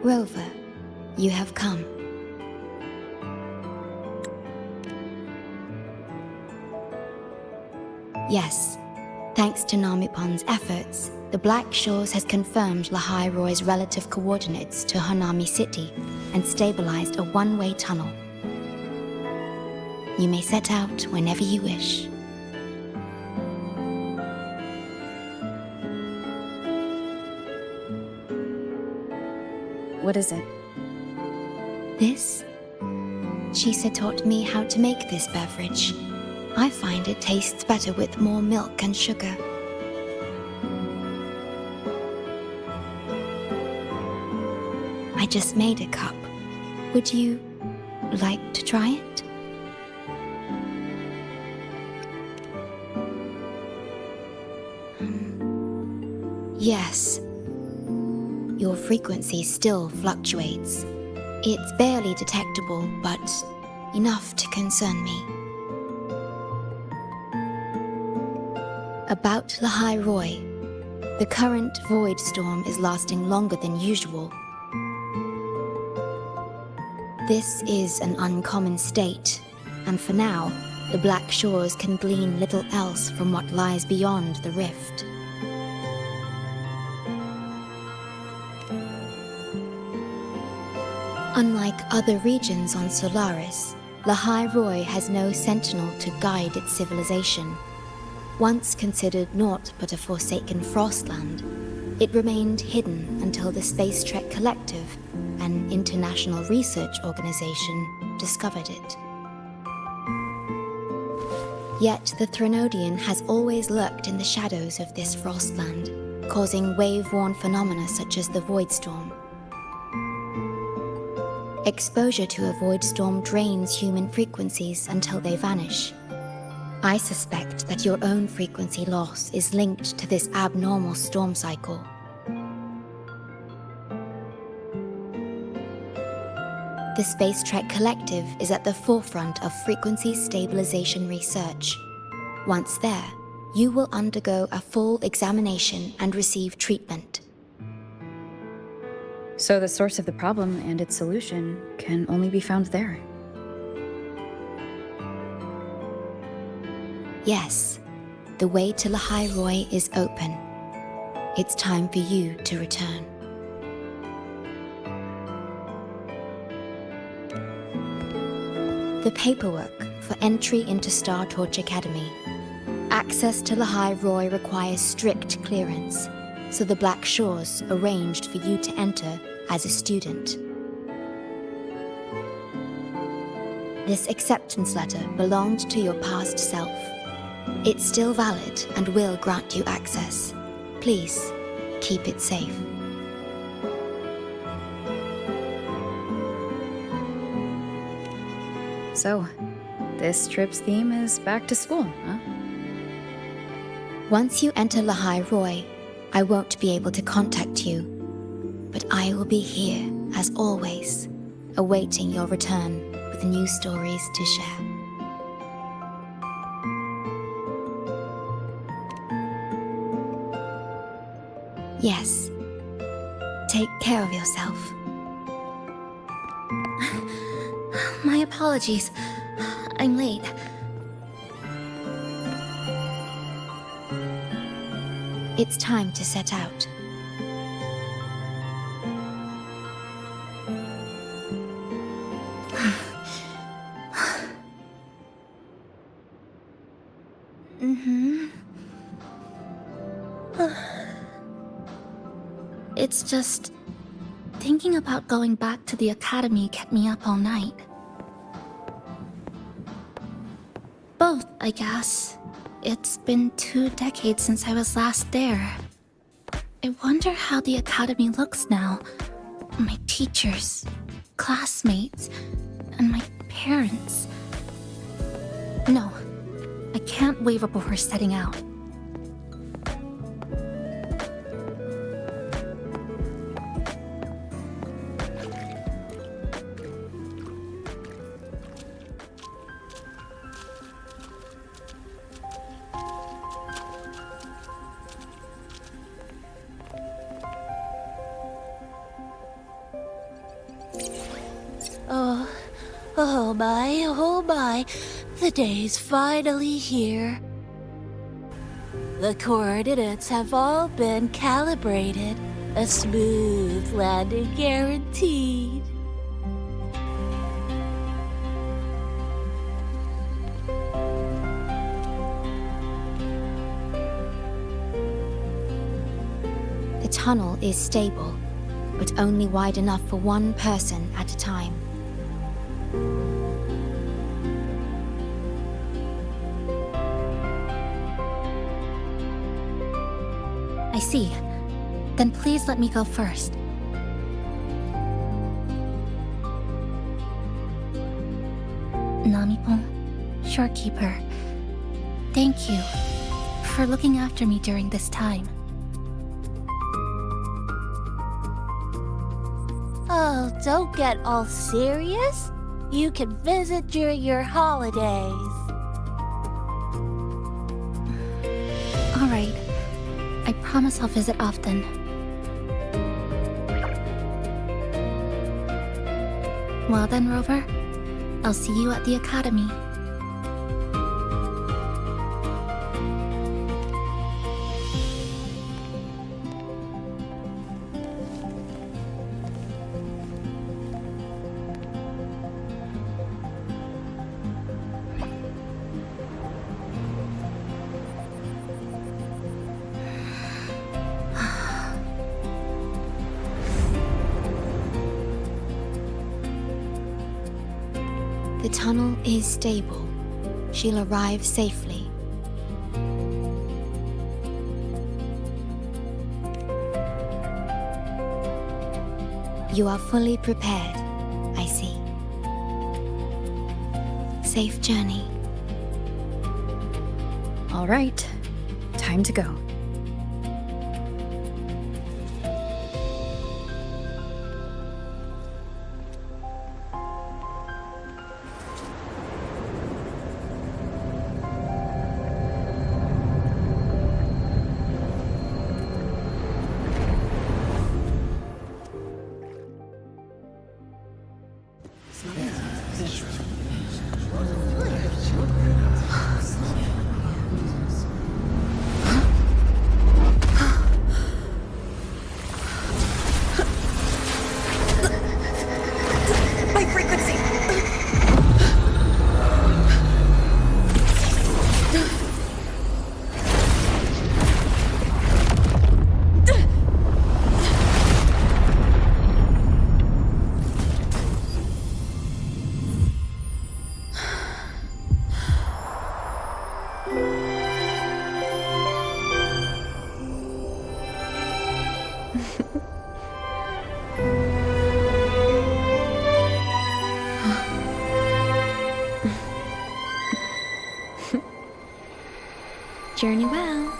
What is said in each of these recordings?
Rover, you have come. Yes, thanks to Namipon's efforts, the Black Shores has confirmed Lahai-Roi's relative coordinates to Hanami City and stabilized a one-way tunnel. You may set out whenever you wish. What is it? This? Shisa taught me how to make this beverage. I find it tastes better with more milk and sugar. I just made a cup. Would you like to try it? Yes. Your frequency still fluctuates. It's barely detectable, but enough to concern me. About Lahai-Roi, the current void storm is lasting longer than usual. This is an uncommon state, and for now, the Black Shores can glean little else from what lies beyond the rift. Unlike other regions on Solaris, Lahai-Roi has no sentinel to guide its civilization. Once considered naught but a forsaken Frostland, it remained hidden until the Space Trek Collective, an international research organization, discovered it. Yet the Threnodian has always lurked in the shadows of this Frostland, causing wave-worn phenomena such as the Void Storm. Exposure to a void storm drains human frequencies until they vanish. I suspect that your own frequency loss is linked to this abnormal storm cycle. The Space Trek Collective is at the forefront of frequency stabilization research. Once there, you will undergo a full examination and receive treatment. So the source of the problem and its solution can only be found there. Yes, the way to Lahai-Roi is open. It's time for you to return. The paperwork for entry into Star Torch Academy. Access to Lahai-Roi requires strict clearance, so the Black Shores arranged for you to enter as a student. This acceptance letter belonged to your past self. It's still valid and will grant you access. Please, keep it safe. So, this trip's theme is back to school, huh? Once you enter Lahai-Roi, I won't be able to contact you, but I will be here, as always, awaiting your return with new stories to share. Yes. Take care of yourself. My apologies. I'm late. It's time to set out. It's just... thinking about going back to the academy kept me up all night. Both, I guess. It's been 2 decades since I was last there. I wonder how the academy looks now. My teachers, classmates, and my parents. No, I can't waver before setting out. Oh my, oh my. The day's finally here. The coordinates have all been calibrated. A smooth landing guaranteed. The tunnel is stable, but only wide enough for one person at a time. I see. Then please let me go first. Namipon, Shorekeeper, thank you for looking after me during this time. Oh, don't get all serious. You can visit during your holidays. All right. I promise I'll visit often. Well then, Rover, I'll see you at the academy. The tunnel is stable. She'll arrive safely. You are fully prepared, I see. Safe journey. All right, time to go. Journey well.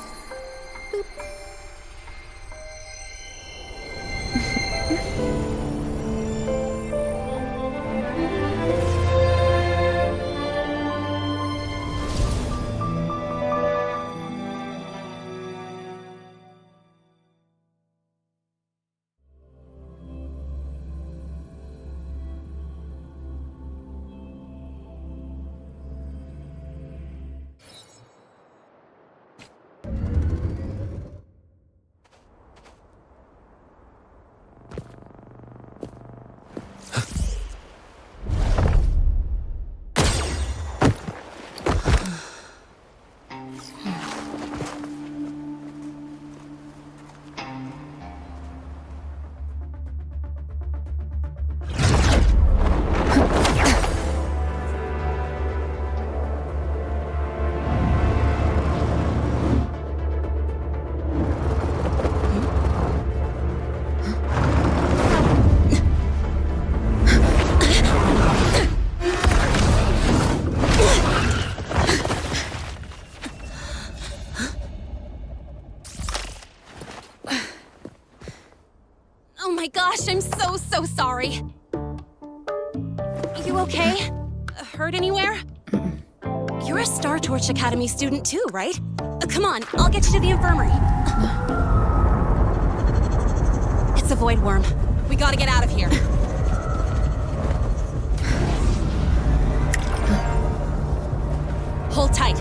My gosh, I'm so sorry. You okay? Hurt anywhere? You're a Star Torch Academy student too, right? Come on, I'll get you to the infirmary. It's a void worm. We gotta get out of here. Hold tight.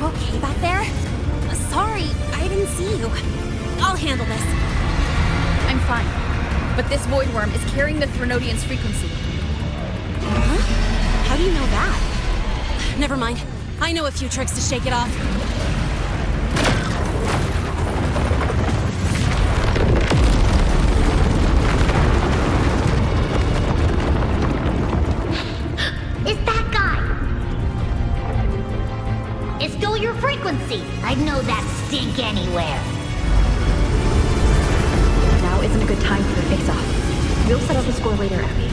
Okay back there? Sorry, I didn't see you. I'll handle this. I'm fine. But this void worm is carrying the Threnodian's frequency. Huh? How do you know that? Never mind. I know a few tricks to shake it off. It's that guy! It's still your frequency! I'd know that stink anywhere. Now isn't a good time for the face-off. We'll settle the score later, Abby.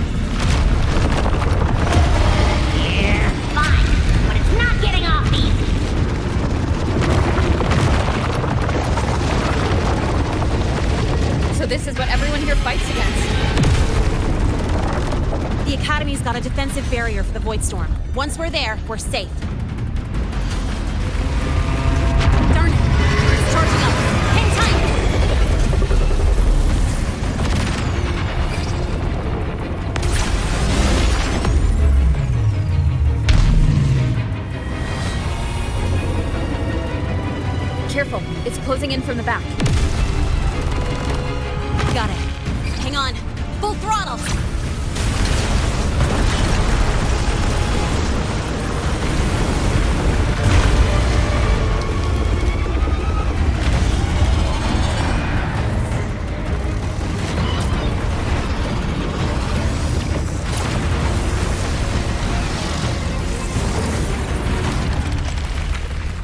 Yeah, fine. But it's not getting off easy. So this is what everyone here fights against. The Academy's got a defensive barrier for the Void Storm. Once we're there, we're safe. Darn it! It's charging up. Hang tight! Careful, it's closing in from the back. Got it. Hang on. Full throttle!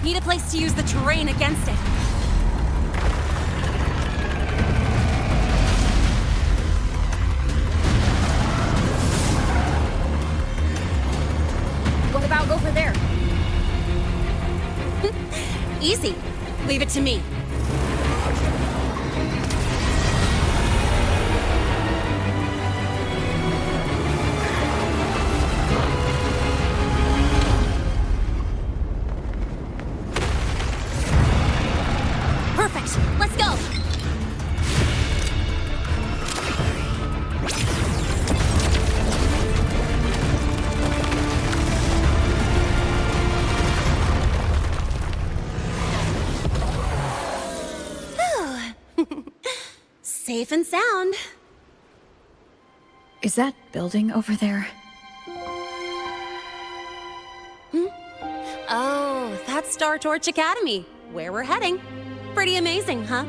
Need a place to use the terrain against it. What about over there? Easy. Leave it to me. Perfect. Let's go. Safe and sound. Is that building over there? Oh, that's Star Torch Academy, where we're heading. Pretty amazing, huh?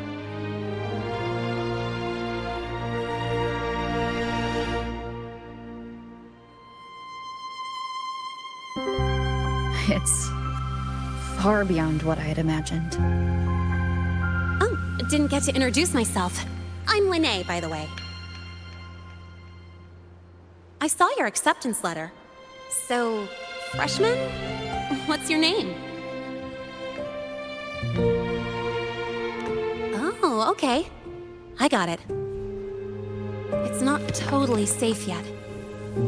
It's far beyond what I had imagined. Oh, didn't get to introduce myself. I'm Lene, by the way. I saw your acceptance letter. So, freshman? What's your name? Oh, okay. I got it. It's not totally safe yet.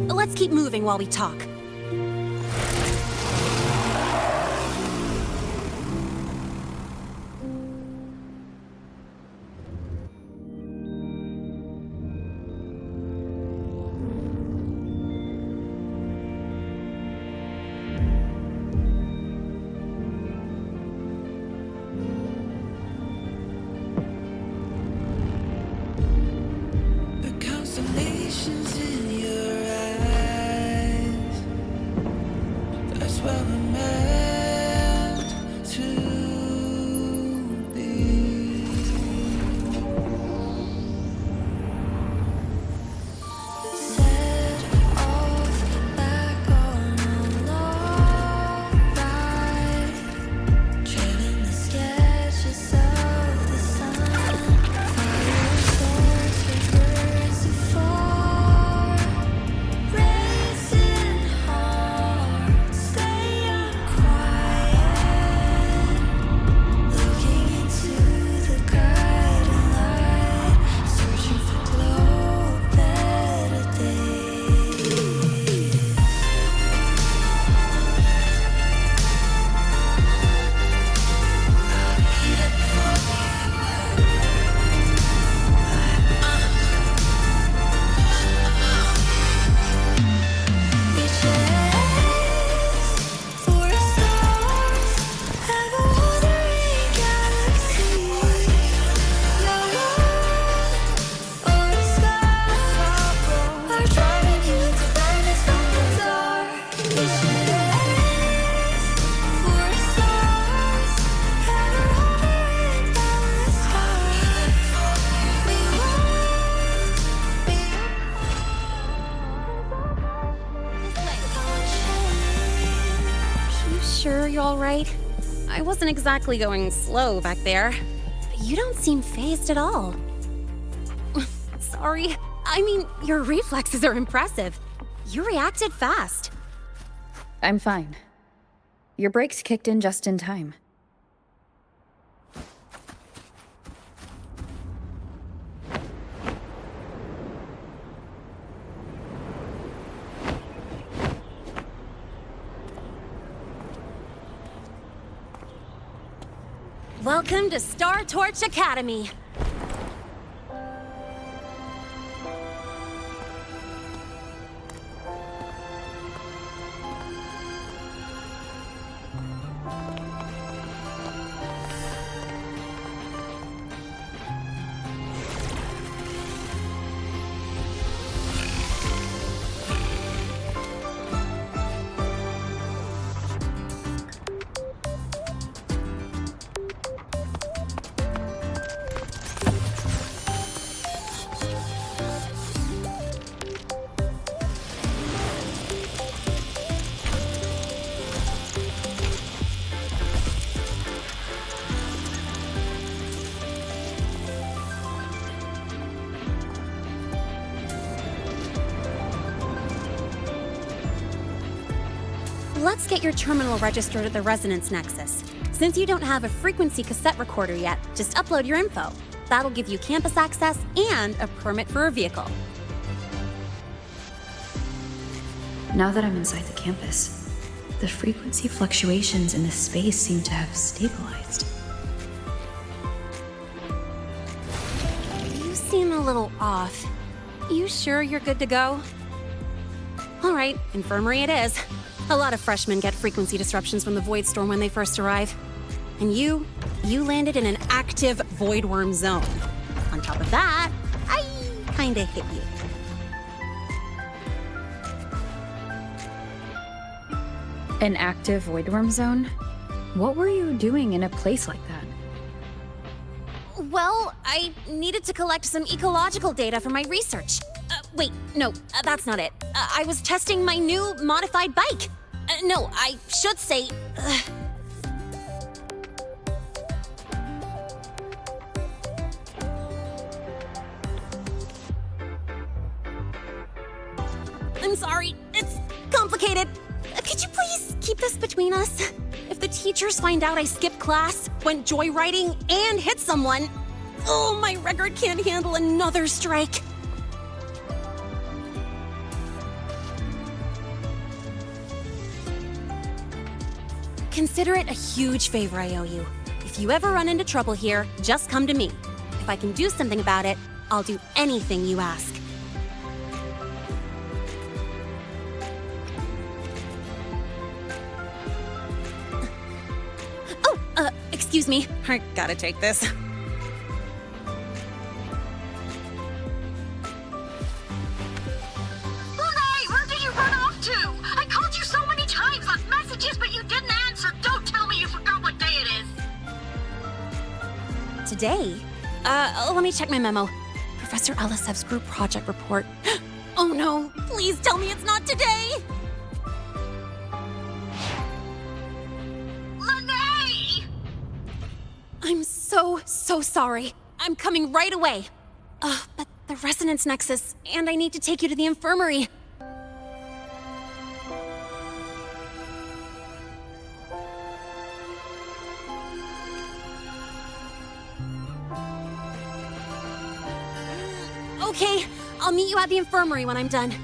Let's keep moving while we talk. Constellations in your eyes. That's where we're meant to be. Set off back on a long ride, trailing the sketches of the sun. Fire source reverse far, racing hard, stay on sure you're all right? I wasn't exactly going slow back there. You don't seem phased at all. Sorry. I mean, your reflexes are impressive. You reacted fast. I'm fine. Your brakes kicked in just in time. Welcome to Star Torch Academy. Let's get your terminal registered at the Resonance Nexus. Since you don't have a frequency cassette recorder yet, just upload your info. That'll give you campus access and a permit for a vehicle. Now that I'm inside the campus, the frequency fluctuations in this space seem to have stabilized. You seem a little off. You sure you're good to go? All right, infirmary it is. A lot of freshmen get frequency disruptions from the Void Storm when they first arrive. And you landed in an active Void Worm zone. On top of that, I kinda hit you. An active voidworm zone? What were you doing in a place like that? Well, I needed to collect some ecological data for my research. Wait, no, that's not it. I was testing my new modified bike. No, I should say... I'm sorry, it's complicated. Could you please keep this between us? If the teachers find out I skipped class, went joyriding, and hit someone, oh, my record can't handle another strike. Consider it a huge favor I owe you. If you ever run into trouble here, just come to me. If I can do something about it, I'll do anything you ask. Excuse me. I gotta take this. Lahai, where did you run off to? I called you so many times, left messages, but you didn't answer. Don't tell me you forgot what day it is. Today? Let me check my memo. Professor Elisev's group project report. Oh no, please tell me it's not today! Lahai! I'm so sorry. I'm coming right away. But the Resonance Nexus, and I need to take you to the infirmary. Okay, I'll meet you at the infirmary when I'm done.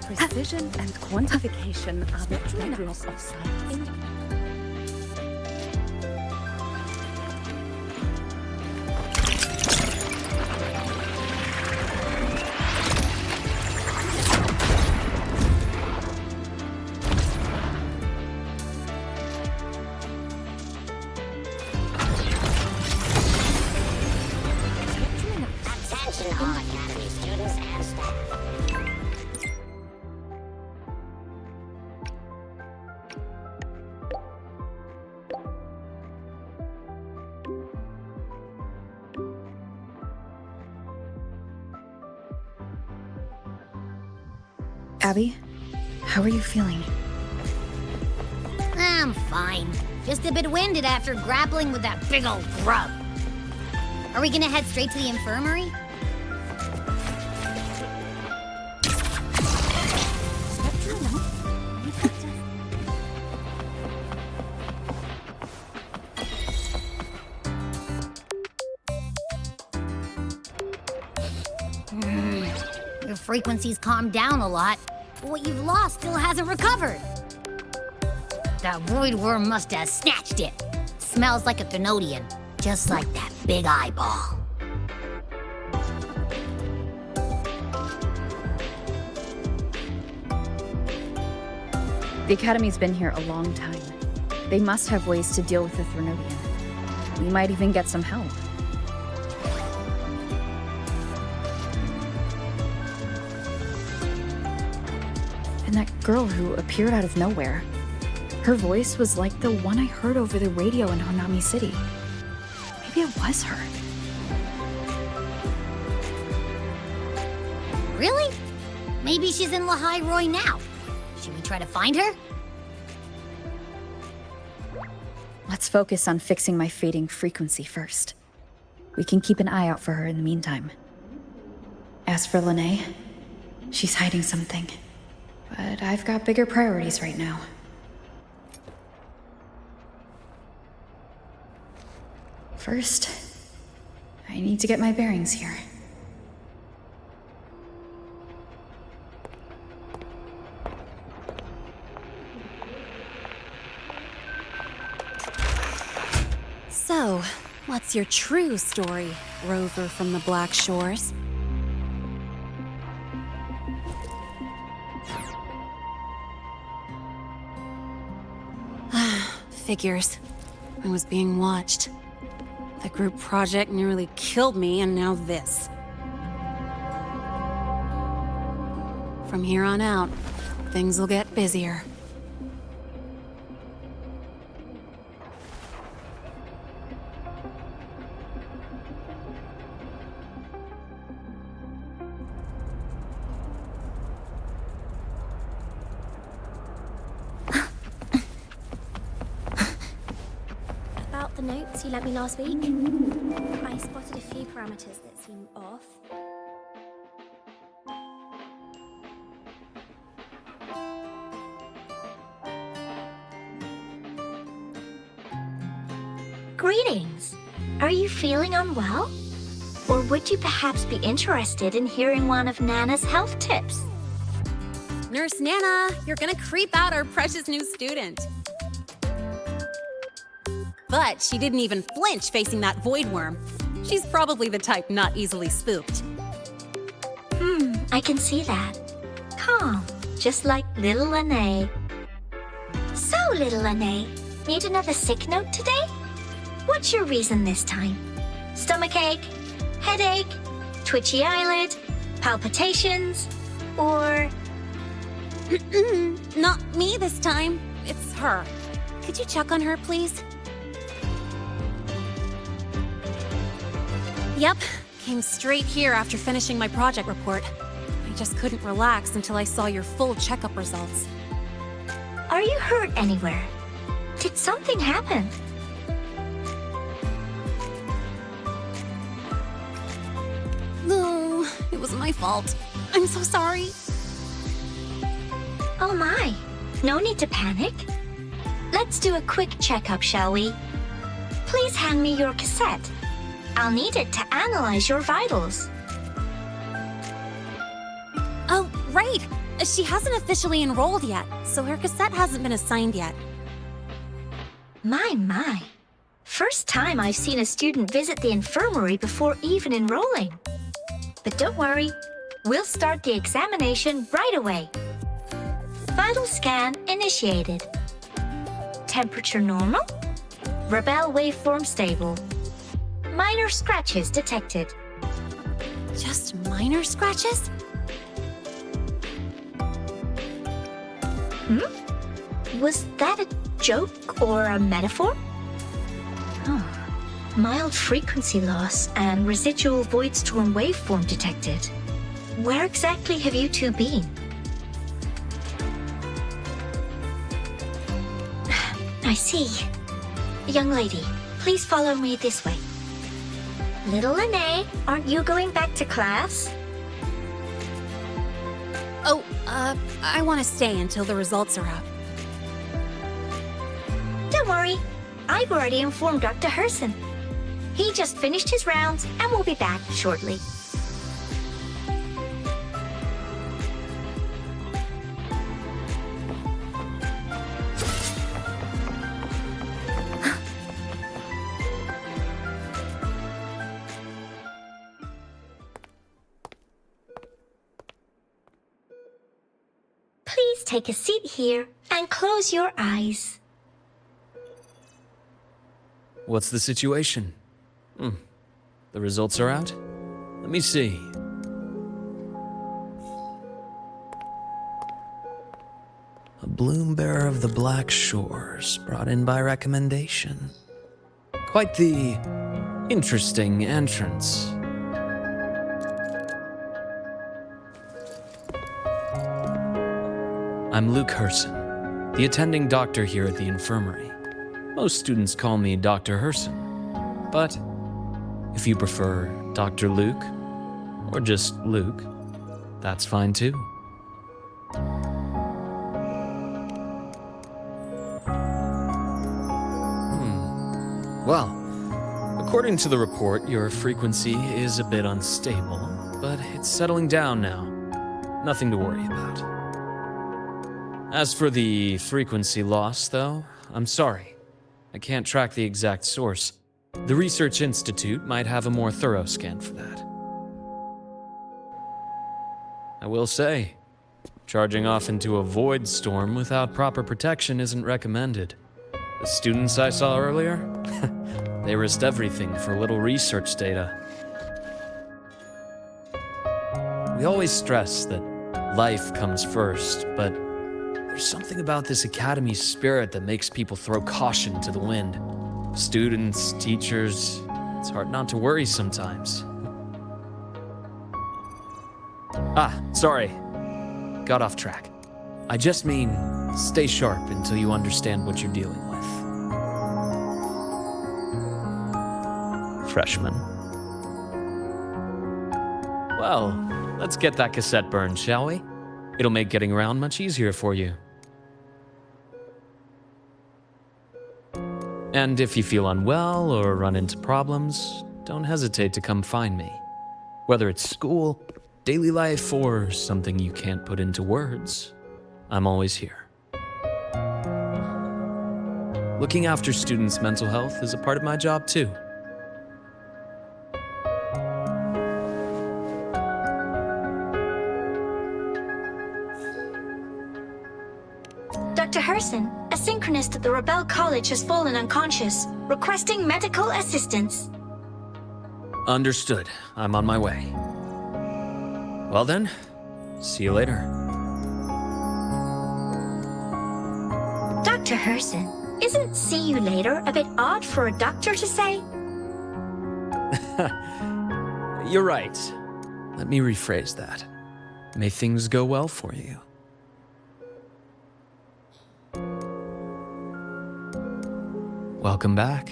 Precision and quantification are the bedrock of science. Attention all Academy students and staff. Abby, how are you feeling? I'm fine. Just a bit winded after grappling with that big old grub. Are we gonna head straight to the infirmary? Your frequency's calmed down a lot, but what you've lost still hasn't recovered. That void worm must have snatched it. Smells like a Thenodian, just like that big eyeball. The Academy's been here a long time. They must have ways to deal with the Thenodian. We might even get some help. And that girl who appeared out of nowhere. Her voice was like the one I heard over the radio in Honami City. Maybe it was her. Really? Maybe she's in Lahai-Roi now. Should we try to find her? Let's focus on fixing my fading frequency first. We can keep an eye out for her in the meantime. As for Lene, she's hiding something. But I've got bigger priorities right now. First, I need to get my bearings here. So, what's your true story, rover from the Black Shores? Figures. I was being watched. The group project nearly killed me, and now this. From here on out, things will get busier. About the notes you lent me last week, I spotted a few parameters that seem off. Greetings. Are you feeling unwell? Or would you perhaps be interested in hearing one of Nana's health tips? Nurse Nana, you're gonna creep out our precious new student. But she didn't even flinch facing that void worm. She's probably the type not easily spooked. I can see that. Calm, just like little Lene. So, little Lene, need another sick note today? What's your reason this time? Stomachache? Headache? Twitchy eyelid? Palpitations? Or... Not me this time. It's her. Could you check on her, please? Yep, came straight here after finishing my project report. I just couldn't relax until I saw your full checkup results. Are you hurt anywhere? Did something happen? No, it was my fault. I'm so sorry. Oh my, no need to panic. Let's do a quick checkup, shall we? Please hand me your cassette. I'll need it to analyze your vitals. Oh, right. She hasn't officially enrolled yet, so her cassette hasn't been assigned yet. My. First time I've seen a student visit the infirmary before even enrolling. But don't worry, we'll start the examination right away. Vital scan initiated. Temperature normal. Rebel waveform stable. Minor scratches detected. Just minor scratches? Was that a joke or a metaphor? Oh. Mild frequency loss and residual void storm waveform detected. Where exactly have you two been? I see. Young lady, please follow me this way. Little Lene, aren't you going back to class? Oh, I want to stay until the results are up. Don't worry. I've already informed Dr. Herson. He just finished his rounds and will be back shortly. Please take a seat here and close your eyes. What's the situation? The results are out? Let me see. A bloom bearer of the Black Shores, brought in by recommendation. Quite the interesting entrance. I'm Luke Herson, the attending doctor here at the infirmary. Most students call me Dr. Herson, but if you prefer Dr. Luke, or just Luke, that's fine too. Well, according to the report, your frequency is a bit unstable, but it's settling down now. Nothing to worry about. As for the frequency loss, though, I'm sorry. I can't track the exact source. The Research Institute might have a more thorough scan for that. I will say, charging off into a void storm without proper protection isn't recommended. The students I saw earlier, they risked everything for a little research data. We always stress that life comes first, but there's something about this academy spirit that makes people throw caution to the wind. Students, teachers, it's hard not to worry sometimes. Sorry. Got off track. I just mean, stay sharp until you understand what you're dealing with. Freshman. Well, let's get that cassette burned, shall we? It'll make getting around much easier for you. And if you feel unwell or run into problems, don't hesitate to come find me. Whether it's school, daily life, or something you can't put into words, I'm always here. Looking after students' mental health is a part of my job too. Dr. Herson, a synchronist at the Rebel College has fallen unconscious, requesting medical assistance. Understood. I'm on my way. Well then, see you later. Dr. Herson, isn't see you later a bit odd for a doctor to say? You're right. Let me rephrase that. May things go well for you. Welcome back.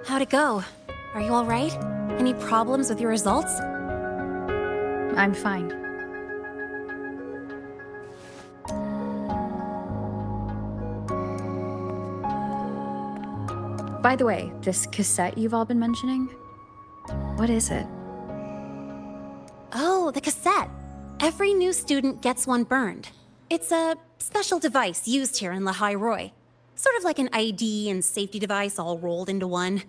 How'd it go? Are you all right? Any problems with your results? I'm fine. By the way, this cassette you've all been mentioning, what is it? Oh, the cassette. Every new student gets one burned. It's a special device used here in Lahai-Roi. Sort of like an ID and safety device all rolled into one.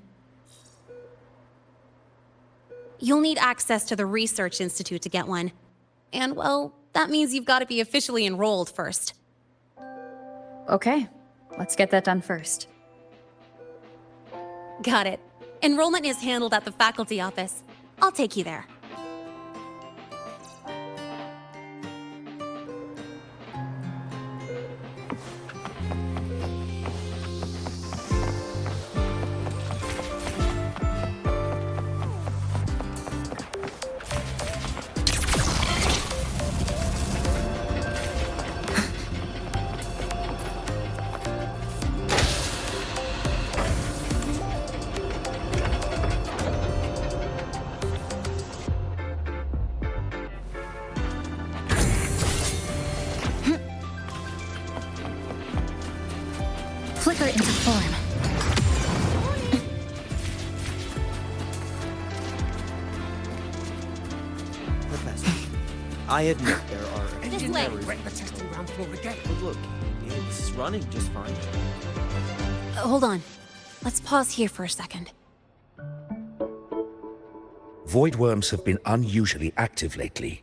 You'll need access to the Research Institute to get one. And, well, that means you've got to be officially enrolled first. Okay, let's get that done first. Got it. Enrollment is handled at the faculty office. I'll take you there. Flicker into form. Professor, I admit there are This way. Wreck the testing ground floor again. But look, it's running just fine. Hold on. Let's pause here for a second. Void worms have been unusually active lately.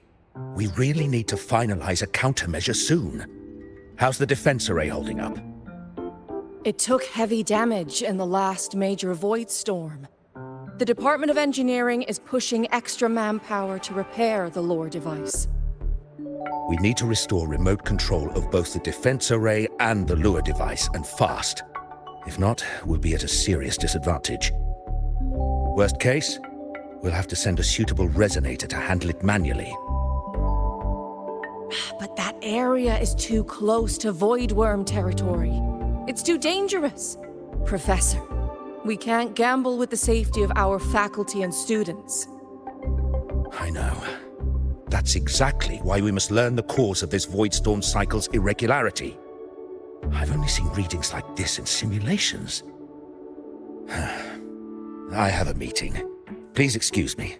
We really need to finalize a countermeasure soon. How's the defense array holding up? It took heavy damage in the last major void storm. The Department of Engineering is pushing extra manpower to repair the lore device. We need to restore remote control of both the defense array and the lure device, and fast. If not, we'll be at a serious disadvantage. Worst case, we'll have to send a suitable resonator to handle it manually. But that area is too close to void worm territory. It's too dangerous. Professor, we can't gamble with the safety of our faculty and students. I know. That's exactly why we must learn the cause of this void storm cycle's irregularity. I've only seen readings like this in simulations. I have a meeting. Please excuse me.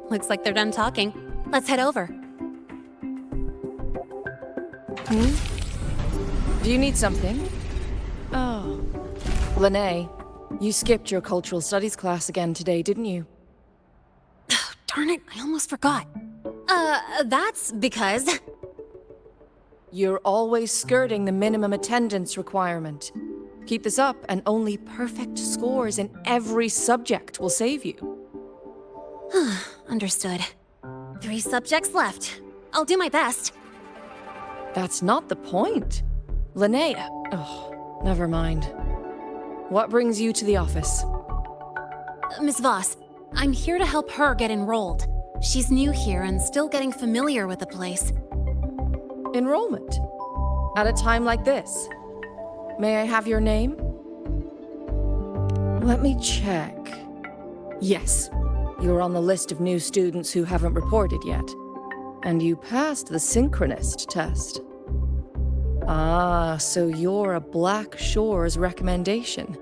Looks like they're done talking. Let's head over. Do you need something? Oh. Lene, you skipped your cultural studies class again today, didn't you? Darn it, I almost forgot. That's because... You're always skirting the minimum attendance requirement. Keep this up, and only perfect scores in every subject will save you. Understood. 3 subjects left. I'll do my best. That's not the point. Linnea. Oh, never mind. What brings you to the office? Miss Voss, I'm here to help her get enrolled. She's new here and still getting familiar with the place. Enrollment? At a time like this? May I have your name? Let me check. Yes, you're on the list of new students who haven't reported yet. And you passed the synchronist test. Ah, so you're a Black Shores recommendation.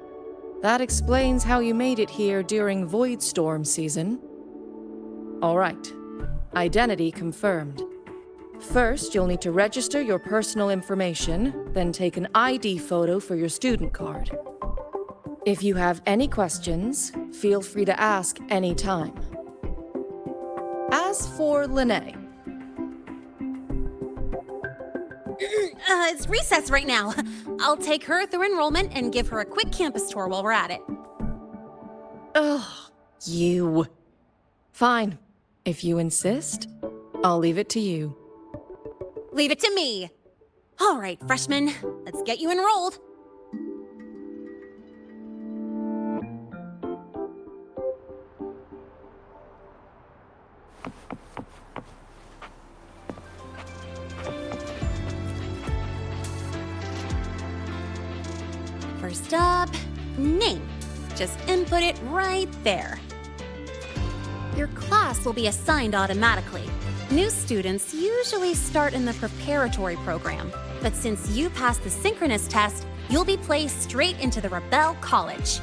That explains how you made it here during Void Storm season. All right. Identity confirmed. First, you'll need to register your personal information, then take an ID photo for your student card. If you have any questions, feel free to ask any time. As for Linnea, It's recess right now. I'll take her through enrollment and give her a quick campus tour while we're at it. Ugh, you. Fine. If you insist, I'll leave it to you. Leave it to me. All right, freshmen, let's get you enrolled. First up, name. Just input it right there. Your class will be assigned automatically. New students usually start in the preparatory program, but since you passed the synchronous test, you'll be placed straight into the Rebel College.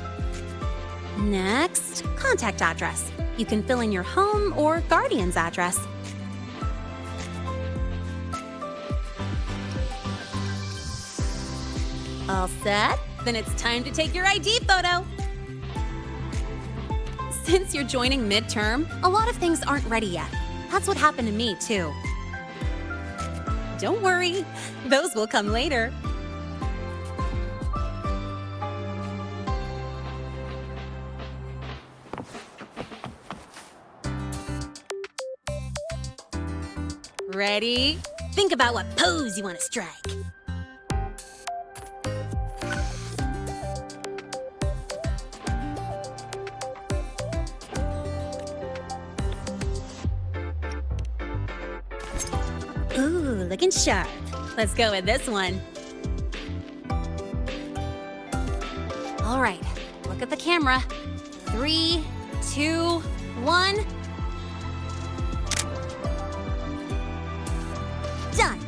Next, contact address. You can fill in your home or guardian's address. All set? Then it's time to take your ID photo. Since you're joining midterm, a lot of things aren't ready yet. That's what happened to me, too. Don't worry, those will come later. Ready? Think about what pose you want to strike. Ooh, looking sharp. Let's go with this one. All right, look at the camera. 3, 2, 1. Done.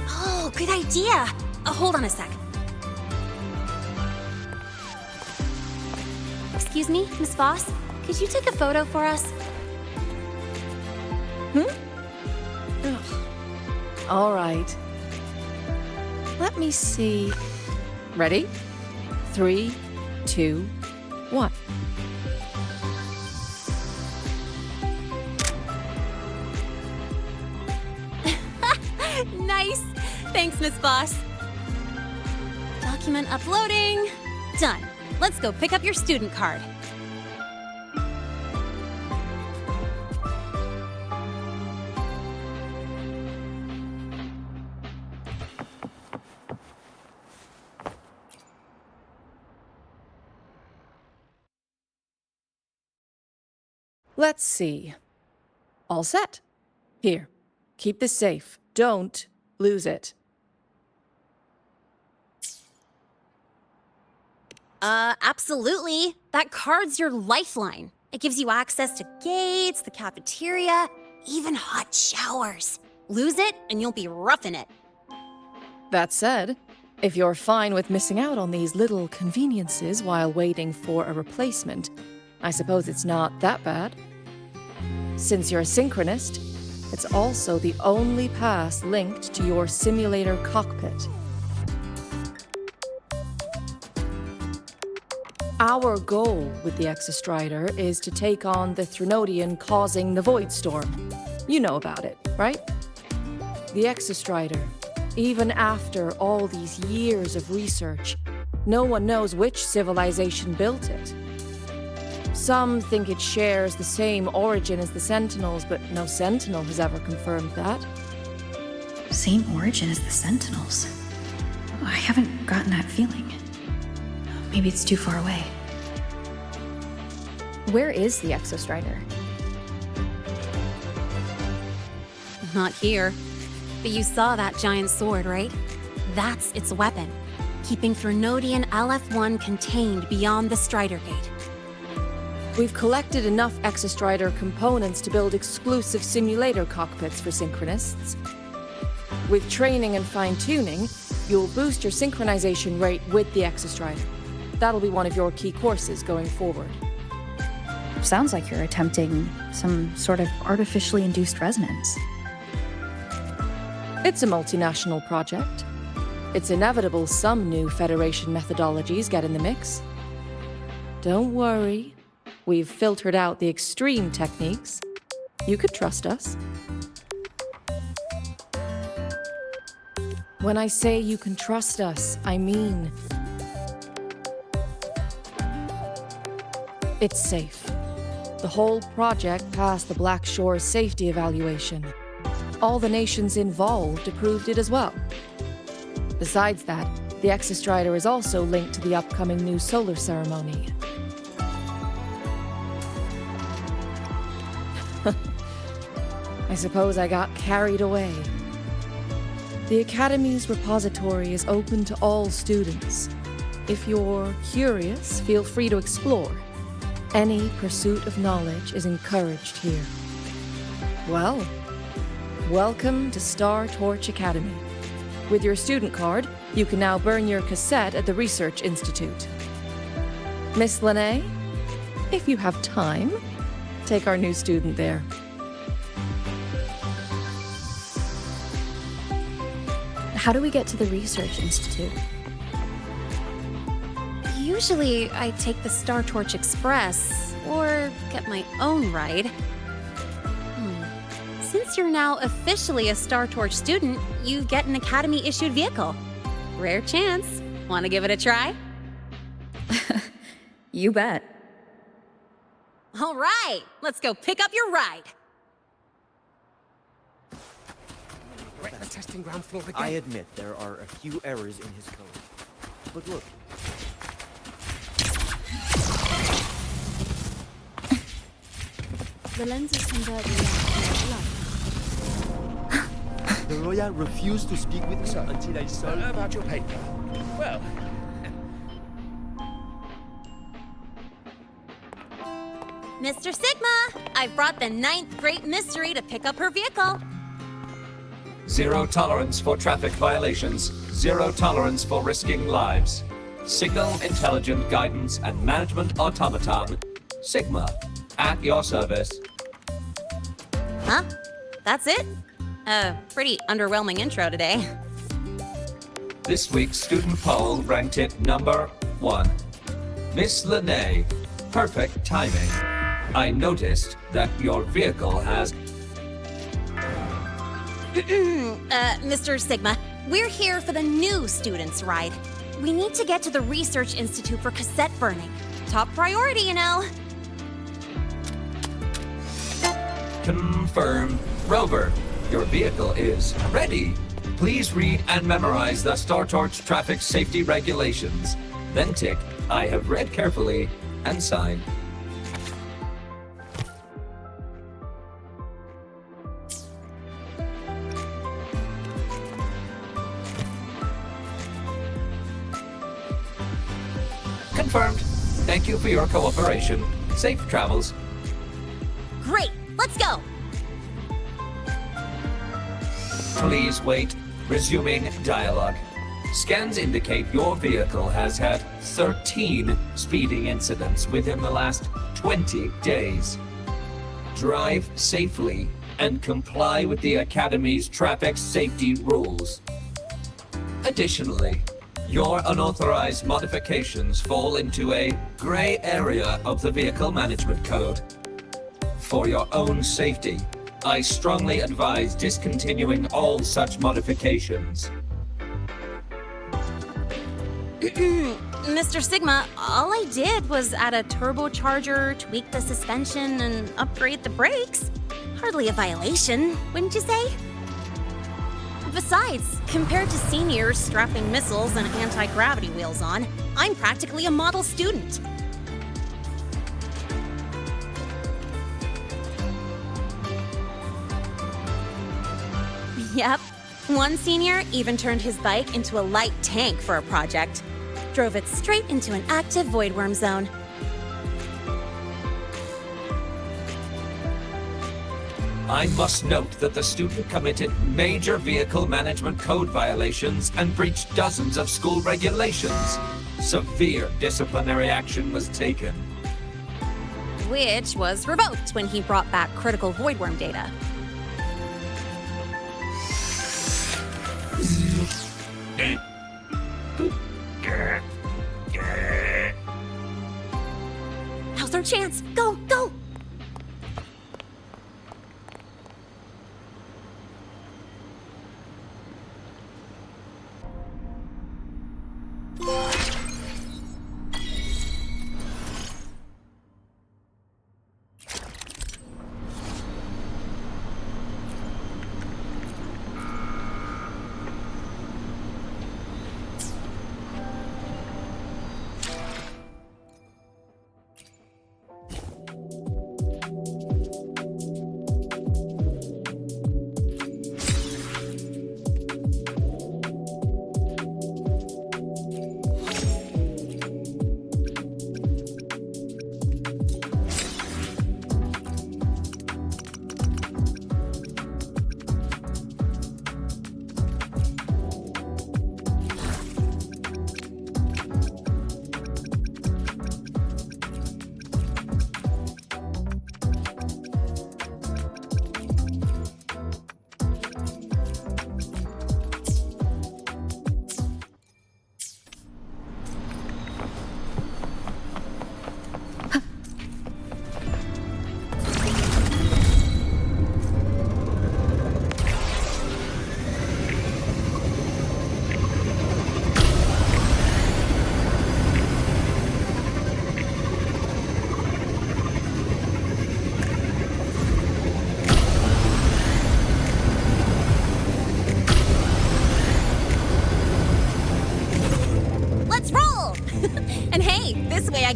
Oh, good idea. Hold on a sec. Excuse me, Miss Voss? Could you take a photo for us? All right. Let me see. Ready? 3, 2, 1. Nice. Thanks, Miss Voss. Document uploading. Done. Let's go pick up your student card. Let's see. All set. Here, keep this safe. Don't lose it. Absolutely. That card's your lifeline. It gives you access to gates, the cafeteria, even hot showers. Lose it, and you'll be roughing it. That said, if you're fine with missing out on these little conveniences while waiting for a replacement, I suppose it's not that bad. Since you're a synchronist, it's also the only pass linked to your simulator cockpit. Our goal with the Exostrider is to take on the Threnodian causing the Void Storm. You know about it, right? The Exostrider, even after all these years of research, no one knows which civilization built it. Some think it shares the same origin as the Sentinels, but no Sentinel has ever confirmed that. Same origin as the Sentinels? I haven't gotten that feeling. Maybe it's too far away. Where is the Exostrider? Not here. But you saw that giant sword, right? That's its weapon, keeping Threnodian LF1 contained beyond the Strider Gate. We've collected enough Exostrider components to build exclusive simulator cockpits for synchronists. With training and fine-tuning, you'll boost your synchronization rate with the Exostrider. That'll be one of your key courses going forward. Sounds like you're attempting some sort of artificially induced resonance. It's a multinational project. It's inevitable some new Federation methodologies get in the mix. Don't worry. We've filtered out the extreme techniques. You could trust us. When I say you can trust us, I mean it's safe. The whole project passed the Black Shore's safety evaluation. All the nations involved approved it as well. Besides that, the Exostrider is also linked to the upcoming new solar ceremony. I suppose I got carried away. The Academy's repository is open to all students. If you're curious, feel free to explore. Any pursuit of knowledge is encouraged here. Well, welcome to Star Torch Academy. With your student card, you can now burn your cassette at the Research Institute. Miss Lene, if you have time, take our new student there. how do we get to the Research Institute? Usually, I take the Star Torch Express, or get my own ride. Since you're now officially a Star Torch student, you get an Academy-issued vehicle. Rare chance. Want to give it a try? You bet. All right, let's go pick up your ride. We're at the testing ground floor again. I admit there are a few errors in his code. But look. The lens is converting into light. The Roya refused to speak with me until I saw about your paper. Well, Mr. Sigma, I've brought the 9th Great Mystery to pick up her vehicle. Zero tolerance for traffic violations. Zero tolerance for risking lives. Signal Intelligent Guidance and Management Automaton. Sigma, at your service. Huh? That's it? Pretty underwhelming intro today. This week's student poll ranked it number 1. Miss Lene, perfect timing. I noticed that your vehicle has... Mr. Sigma, we're here for the new students' ride. We need to get to the Research Institute for cassette burning. Top priority, you know. Confirmed. Rover, your vehicle is ready. Please read and memorize the Star Torch traffic safety regulations. Then tick, I have read carefully, and sign. Confirmed. Thank you for your cooperation. Safe travels. Great, let's go. Please wait. Resuming dialogue. Scans indicate your vehicle has had 13 speeding incidents within the last 20 days. Drive safely and comply with the Academy's traffic safety rules. Additionally, your unauthorized modifications fall into a gray area of the Vehicle Management Code. For your own safety, I strongly advise discontinuing all such modifications. Mr. Sigma, all I did was add a turbocharger, tweak the suspension, and upgrade the brakes. Hardly a violation, wouldn't you say? Besides, compared to seniors strapping missiles and anti-gravity wheels on, I'm practically a model student. Yep. One senior even turned his bike into a light tank for a project. Drove it straight into an active voidworm zone. I must note that the student committed major vehicle management code violations and breached dozens of school regulations. Severe disciplinary action was taken. Which was revoked when he brought back critical voidworm data. Now's our chance. Go, go!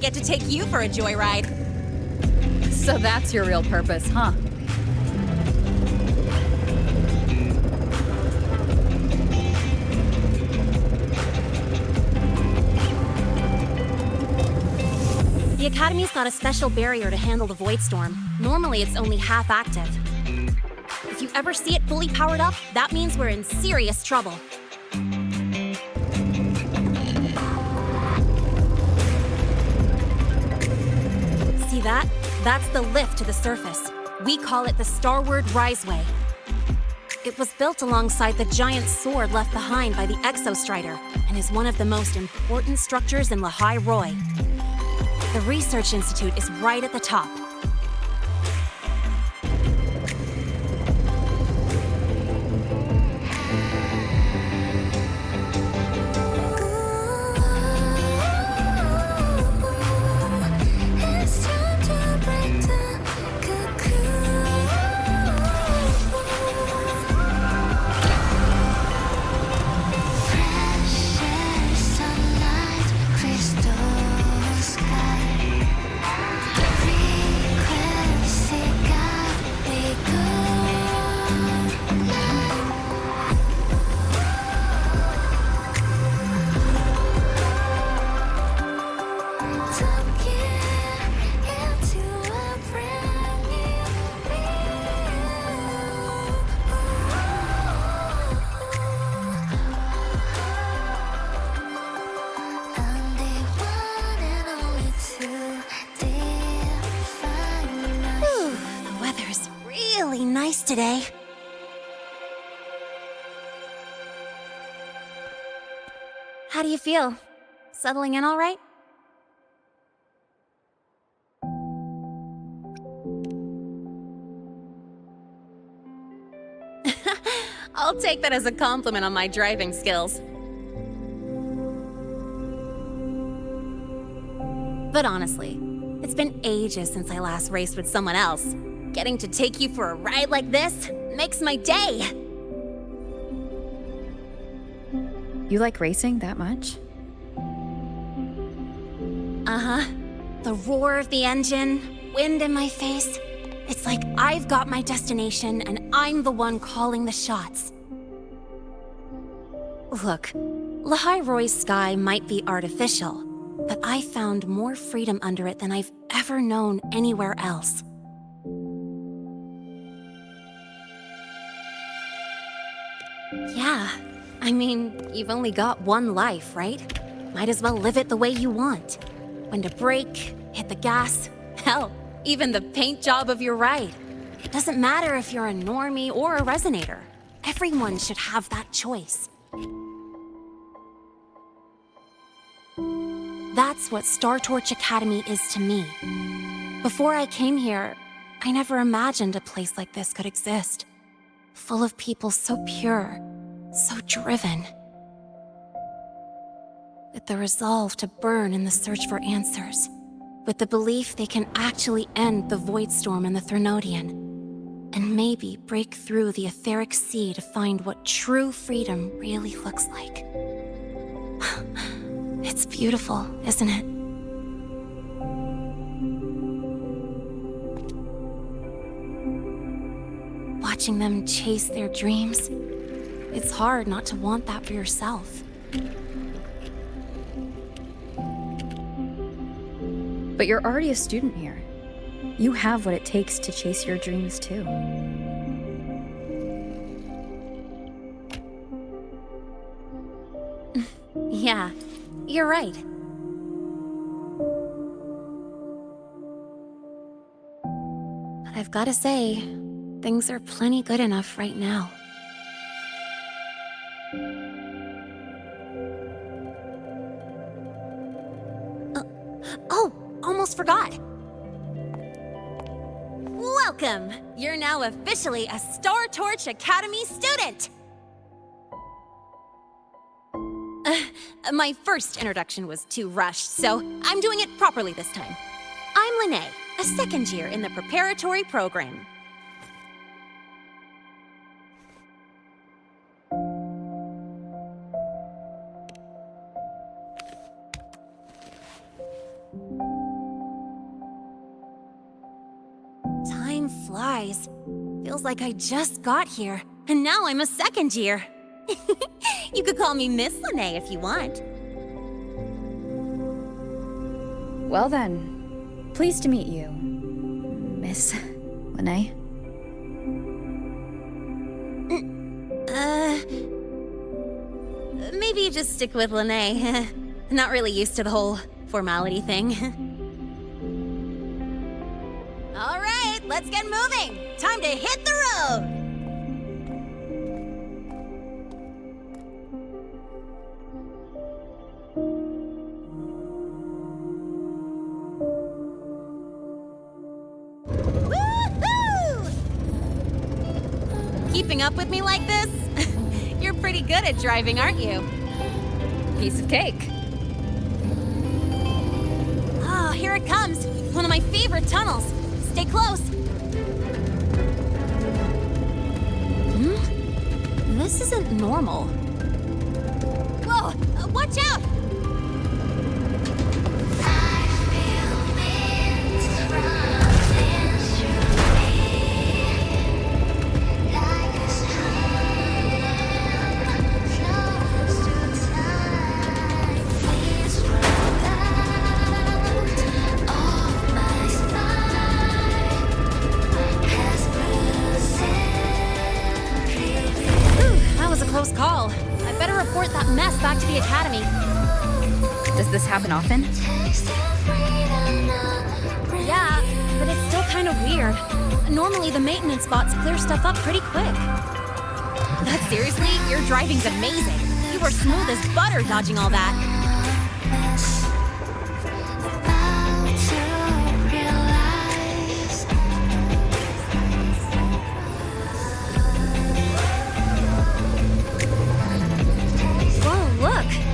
get to take you for a joyride. So that's your real purpose, huh? The Academy's got a special barrier to handle the Void Storm. Normally, it's only half active. If you ever see it fully powered up, that means we're in serious trouble. See that? That's the lift to the surface. We call it the Starward Riseway. It was built alongside the giant sword left behind by the Exostrider and is one of the most important structures in Lahai-Roi. The Research Institute is right at the top. It's time to break the cocoon. Precious sunlight, crystal sky. Frequency got me The weather's really nice today. How do you feel? Settling in all right? I'll take that as a compliment on my driving skills. But honestly, it's been ages since I last raced with someone else. Getting to take you for a ride like this makes my day! You like racing that much? Uh-huh. The roar of the engine, wind in my face. It's like I've got my destination and I'm the one calling the shots. Look, Lahai-Roi's sky might be artificial, but I found more freedom under it than I've ever known anywhere else. Yeah, I mean, you've only got one life, right? Might as well live it the way you want. When to brake, hit the gas, hell, even the paint job of your ride. It doesn't matter if you're a normie or a resonator. Everyone should have that choice. That's what Star Torch Academy is to me. Before I came here, I never imagined a place like this could exist. Full of people so pure, so driven. With the resolve to burn in the search for answers. With the belief they can actually end the Void Storm and the Threnodian. And maybe break through the etheric sea to find what true freedom really looks like. It's beautiful, isn't it? Watching them chase their dreams, it's hard not to want that for yourself. But you're already a student here. You have what it takes to chase your dreams too. Yeah, you're right. But I've gotta say, things are plenty good enough right now. Oh, almost forgot. Welcome! You're now officially a Star Torch Academy student! My first introduction was too rushed, so I'm doing it properly this time. I'm Lene, a second year in the preparatory program. days. Feels like I just got here, and now I'm a second year. You could call me Miss Lene if you want. Well then, pleased to meet you, Miss Lene. Maybe just stick with Lene. Not really used to the whole formality thing. All right, let's get moving. Time to hit the road. Woohoo! Keeping up with me like this? You're pretty good at driving, aren't you? Piece of cake. Oh, here it comes. One of my favorite tunnels. Stay close. This isn't normal. Whoa! Watch out! Close call. I better report that mess back to the academy. Does this happen often? Yeah, but it's still kind of weird. Normally the maintenance bots clear stuff up pretty quick. But seriously, your driving's amazing. You were smooth as butter dodging all that.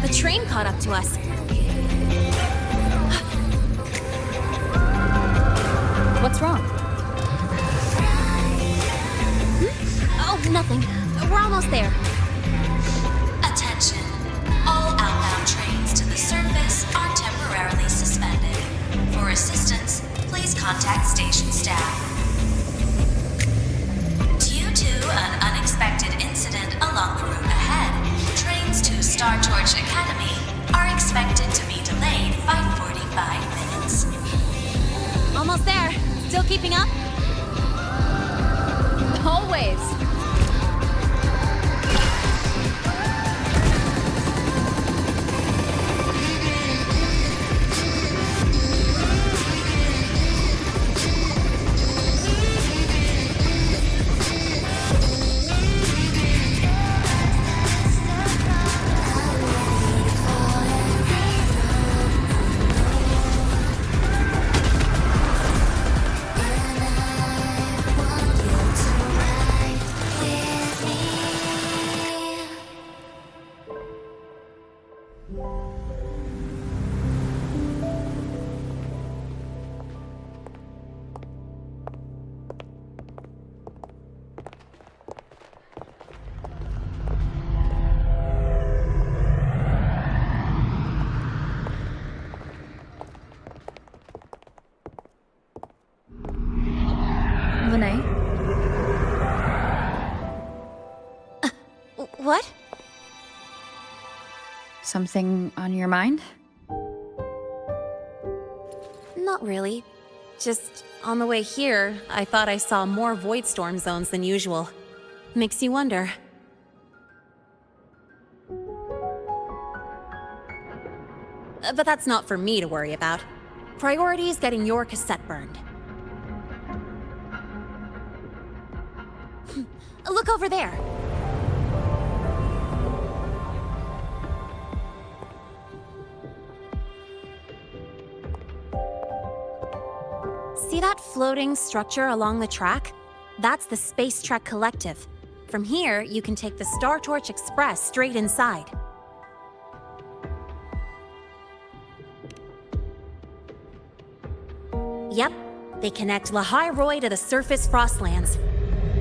The train caught up to us. What's wrong? Oh, nothing. We're almost there. Attention. All outbound trains to the surface are temporarily suspended. For assistance, please contact station staff. Due to an unexpected incident along the route ahead, trains to Star Torch Academy are expected to be delayed by 45 minutes. Almost there. Still keeping up? Always. Lene? What? Something on your mind? Not really. Just on the way here, I thought I saw more void storm zones than usual. Makes you wonder. But that's not for me to worry about. Priority is getting your cassette burned. Look over there. See that floating structure along the track? That's the Space Trek Collective. From here, you can take the Star Torch Express straight inside. Yep, they connect Lahai-Roi to the surface Frostlands.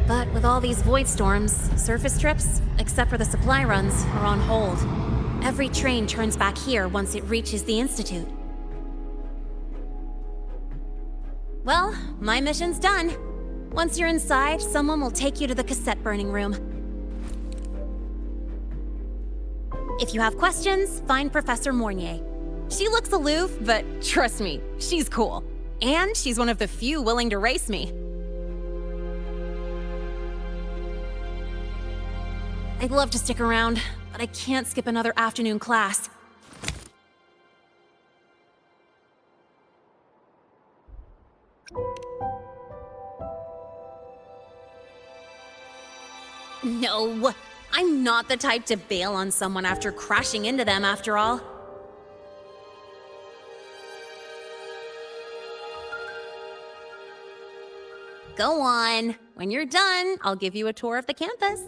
But with all these void storms, surface trips, except for the supply runs, are on hold. Every train turns back here once it reaches the Institute. Well, my mission's done. Once you're inside, someone will take you to the cassette burning room. If you have questions, find Professor Mornier. She looks aloof, but trust me, she's cool. And she's one of the few willing to race me. I'd love to stick around, but I can't skip another afternoon class. No, I'm not the type to bail on someone after crashing into them, after all. Go on. When you're done, I'll give you a tour of the campus.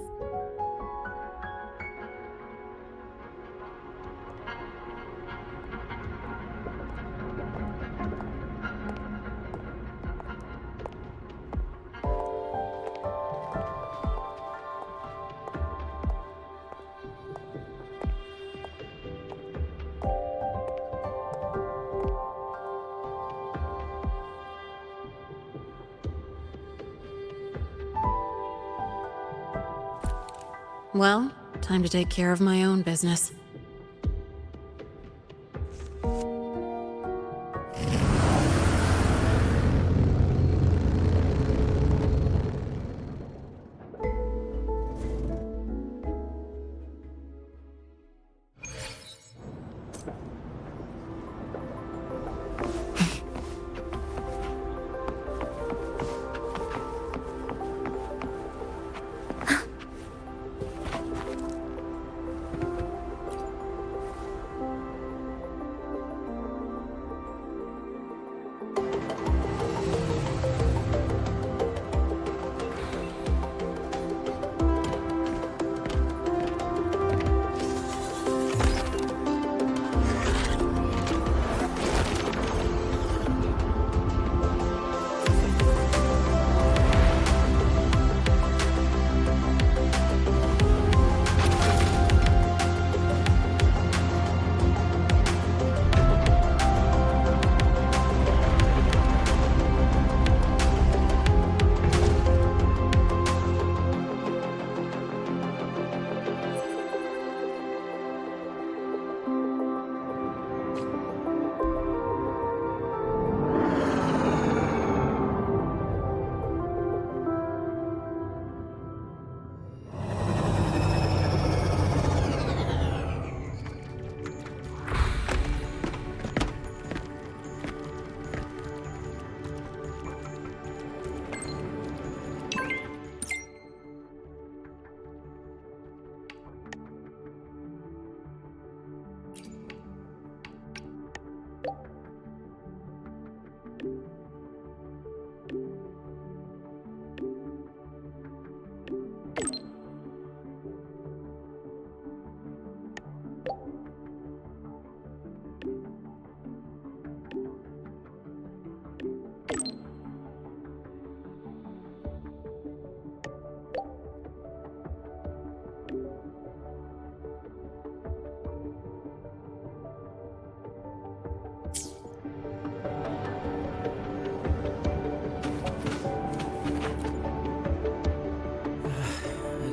Well, time to take care of my own business.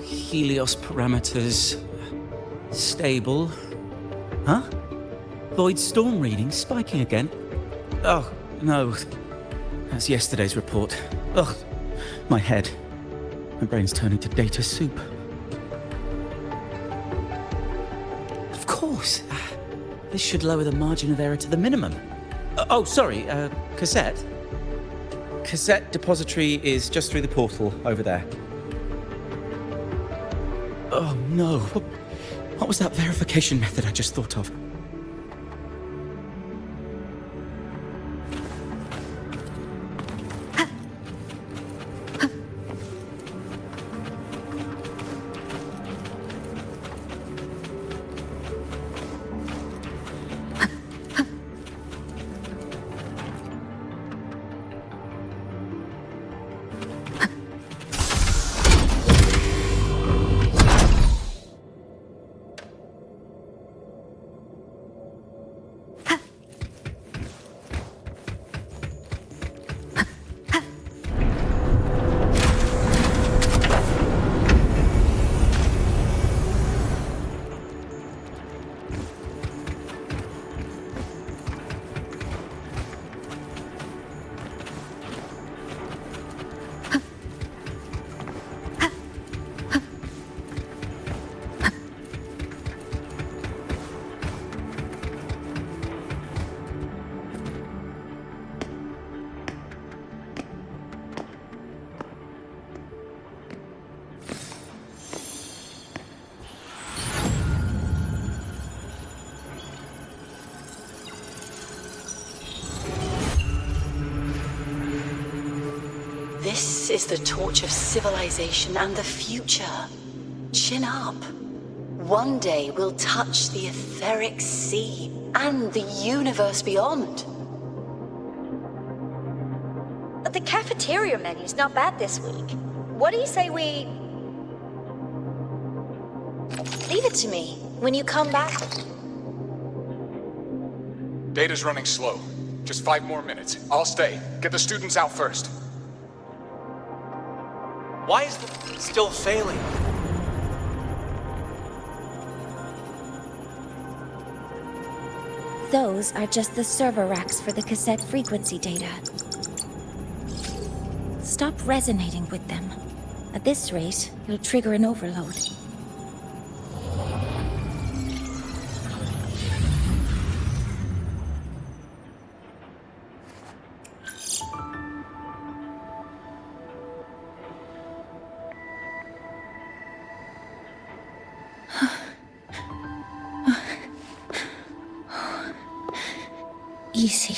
Helios parameters stable. Huh? Void storm reading spiking again? Oh, no. That's yesterday's report. Ugh, my head. My brain's turning to data soup. Of course. This should lower the margin of error to the minimum. Oh, sorry, cassette. Cassette depository is just through the portal over there. Oh no, what was that verification method I just thought of? is the torch of civilization and the future. Chin up. One day we'll touch the etheric sea and the universe beyond. The cafeteria menu's not bad this week. What do you say we... Leave it to me when you come back. Data's running slow. Just 5 more minutes. I'll stay. Get the students out first. Why is the still failing? Those are just the server racks for the cassette frequency data. Stop resonating with them. At this rate, it'll trigger an overload. Easy.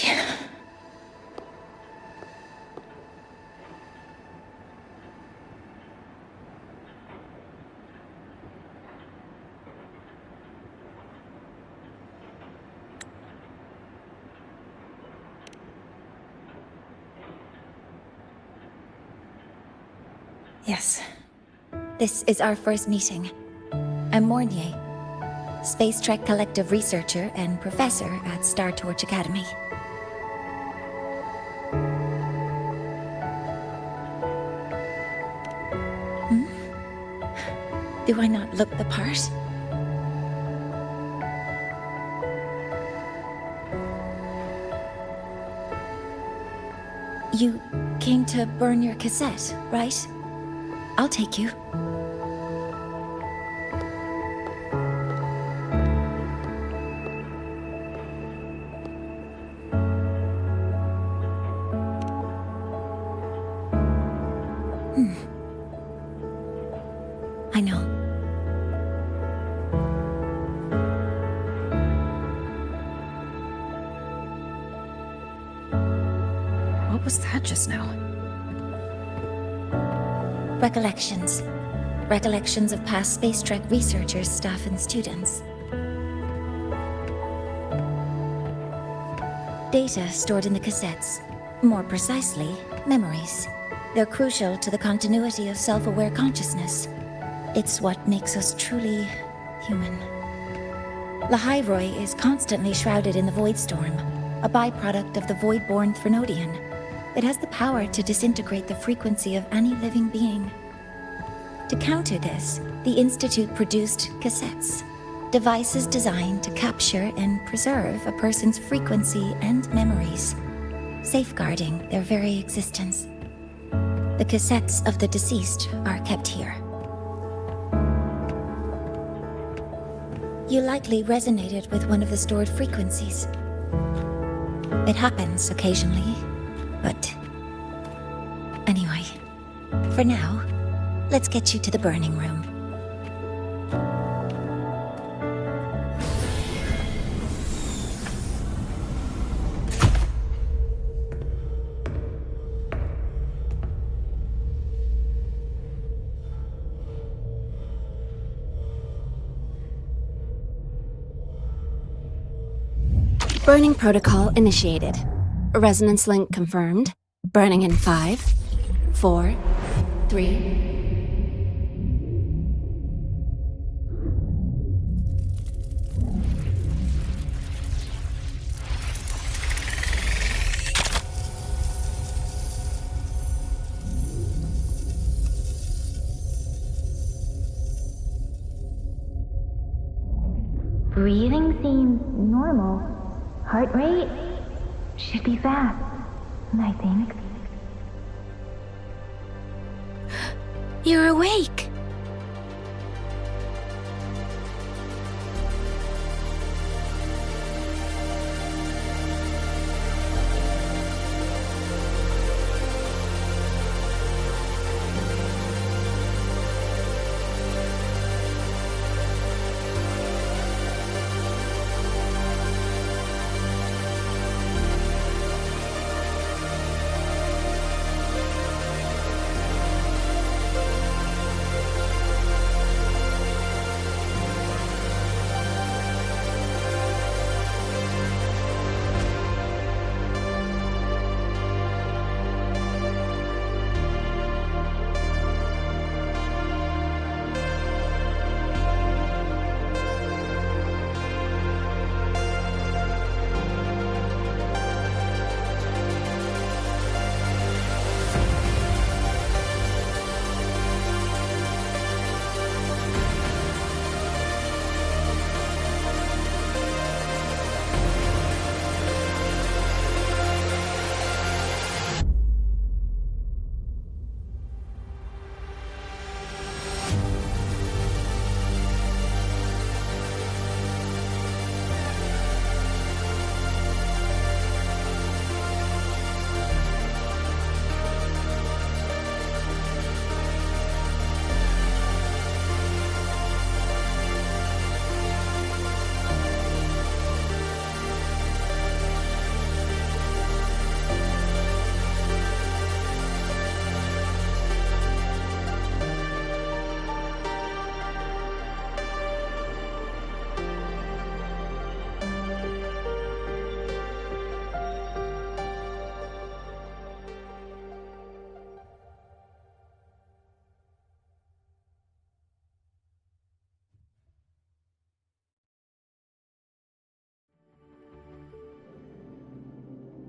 Yes. This is our first meeting. I'm Mornier, Space Trek Collective researcher and professor at Star Torch Academy. Do I not look the part? You came to burn your cassette, right? I'll take you. I know. What was that just now? Recollections. Recollections of past Space Trek researchers, staff, and students. Data stored in the cassettes. More precisely, memories. They're crucial to the continuity of self-aware consciousness. It's what makes us truly human. Lahai-Roi is constantly shrouded in the Void Storm, a byproduct of the Void-born Threnodian. It has the power to disintegrate the frequency of any living being. To counter this, the Institute produced cassettes, devices designed to capture and preserve a person's frequency and memories, safeguarding their very existence. The cassettes of the deceased are kept here. You likely resonated with one of the stored frequencies. It happens occasionally, but... Anyway, for now, let's get you to the burning room. Burning protocol initiated. Resonance link confirmed. Burning in 5, 4, 3... Breathing seems normal. Heart rate should be fast, I think. You're awake.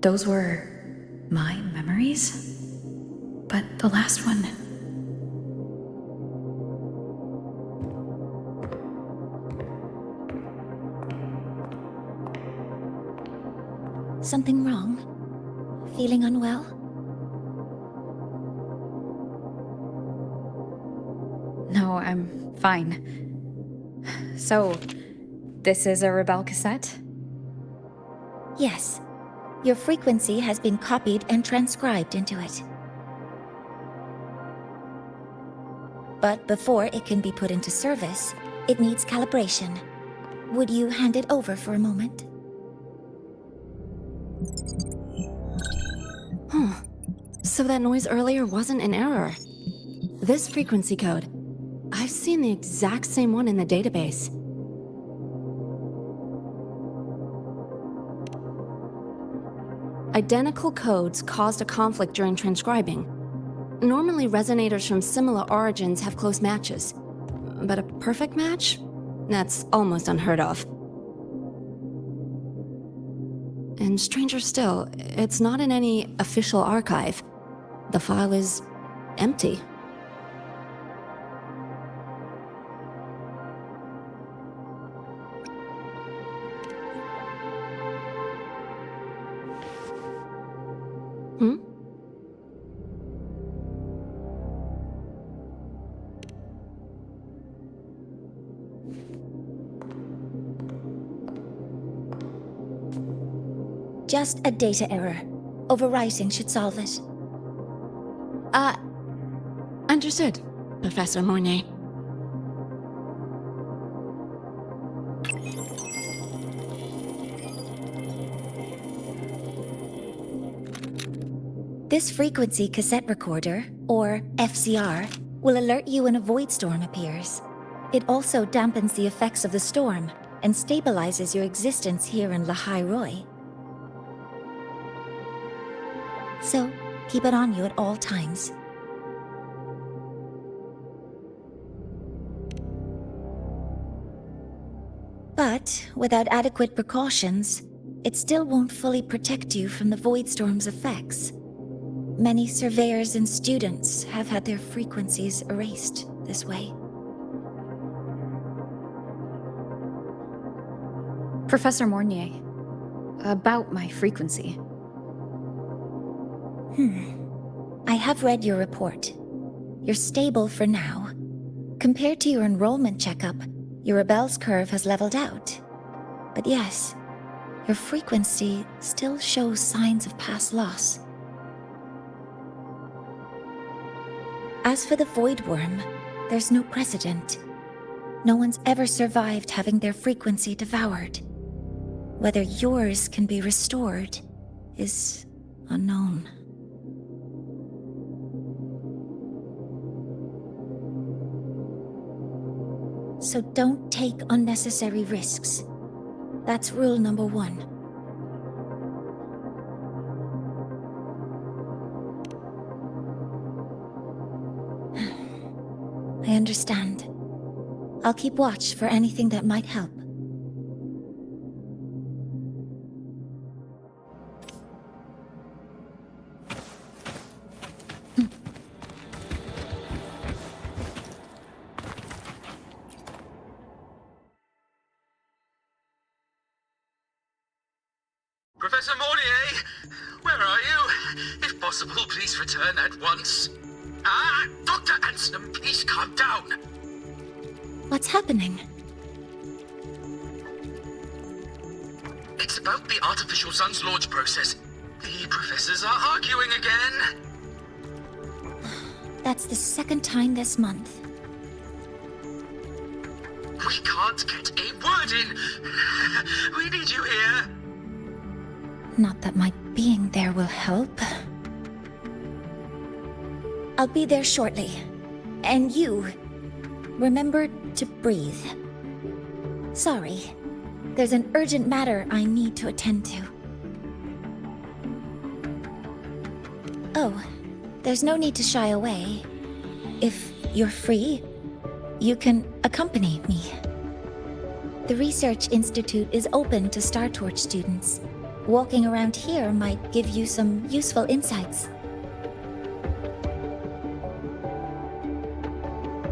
Those were my memories? But the last one... Something wrong? Feeling unwell? No, I'm fine. So, this is a Rebel cassette? Yes. Your frequency has been copied and transcribed into it. But before it can be put into service, it needs calibration. Would you hand it over for a moment? Huh. So that noise earlier wasn't an error. This frequency code, I've seen the exact same one in the database. Identical codes caused a conflict during transcribing. Normally, resonators from similar origins have close matches. But a perfect match? That's almost unheard of. And stranger still, it's not in any official archive. The file is empty. Hmm? Just a data error. Overwriting should solve it. Understood, Professor Mornay. This frequency cassette recorder, or FCR, will alert you when a void storm appears. It also dampens the effects of the storm and stabilizes your existence here in Lahai-Roi. So, keep it on you at all times. But, without adequate precautions, it still won't fully protect you from the void storm's effects. Many surveyors and students have had their frequencies erased this way. Professor Mornier, about my frequency. I have read your report. You're stable for now. Compared to your enrollment checkup, your rebel's curve has leveled out. But yes, your frequency still shows signs of past loss. As for the Void Worm, there's no precedent. No one's ever survived having their frequency devoured. Whether yours can be restored is unknown. So don't take unnecessary risks. That's rule number 1. I understand. I'll keep watch for anything that might help. Professor Mornier, where are you? If possible, please return at once. Dr. Anson, please calm down. What's happening? It's about the artificial sun's launch process. The professors are arguing again. That's the second time this month. We can't get a word in. We need you here. Not that my being there will help. I'll be there shortly. And you, remember to breathe. Sorry, there's an urgent matter I need to attend to. Oh, there's no need to shy away. If you're free, you can accompany me. The Research Institute is open to Star Torch students. Walking around here might give you some useful insights.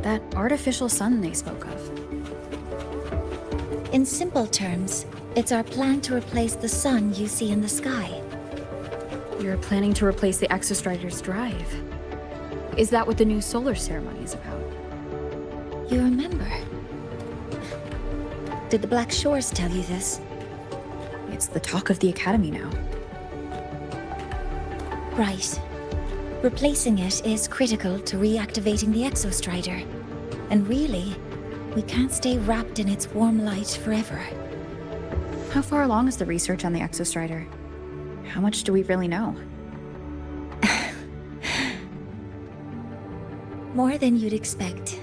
That artificial sun they spoke of. In simple terms, it's our plan to replace the sun you see in the sky. You're planning to replace the Exostrider's drive. Is that what the new solar ceremony is about? You remember? Did the Black Shores tell you this? It's the talk of the Academy now. Right. Replacing it is critical to reactivating the Exostrider. And really, we can't stay wrapped in its warm light forever. How far along is the research on the Exostrider? How much do we really know? More than you'd expect,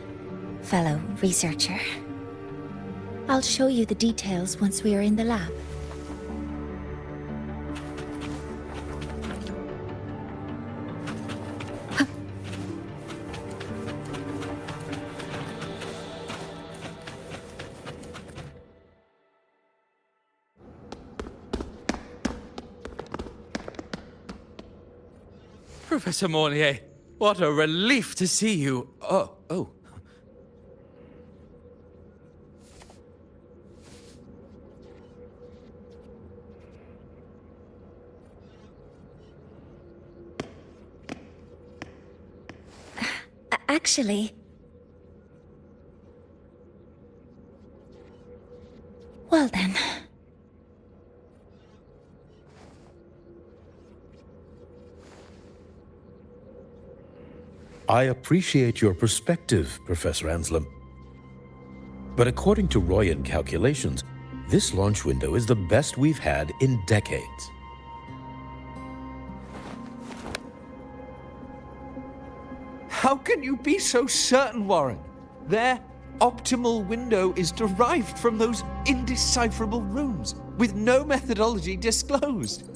fellow researcher. I'll show you the details once we are in the lab. Professor Mornier, what a relief to see you. Oh. Actually... Well then... I appreciate your perspective, Professor Anselm. But according to Royan calculations, this launch window is the best we've had in decades. How can you be so certain, Warren? Their optimal window is derived from those indecipherable runes, with no methodology disclosed.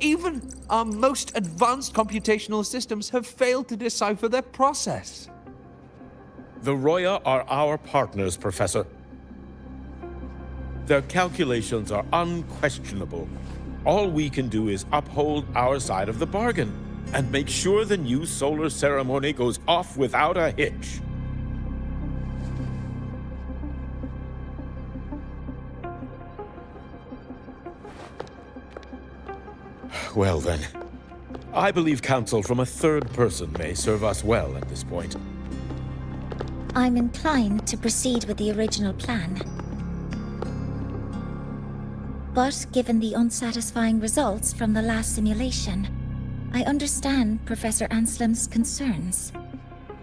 Even our most advanced computational systems have failed to decipher their process. The Roya are our partners, Professor. Their calculations are unquestionable. All we can do is uphold our side of the bargain and make sure the new solar ceremony goes off without a hitch. Well then, I believe counsel from a third person may serve us well at this point. I'm inclined to proceed with the original plan. But given the unsatisfying results from the last simulation, I understand Professor Anselm's concerns.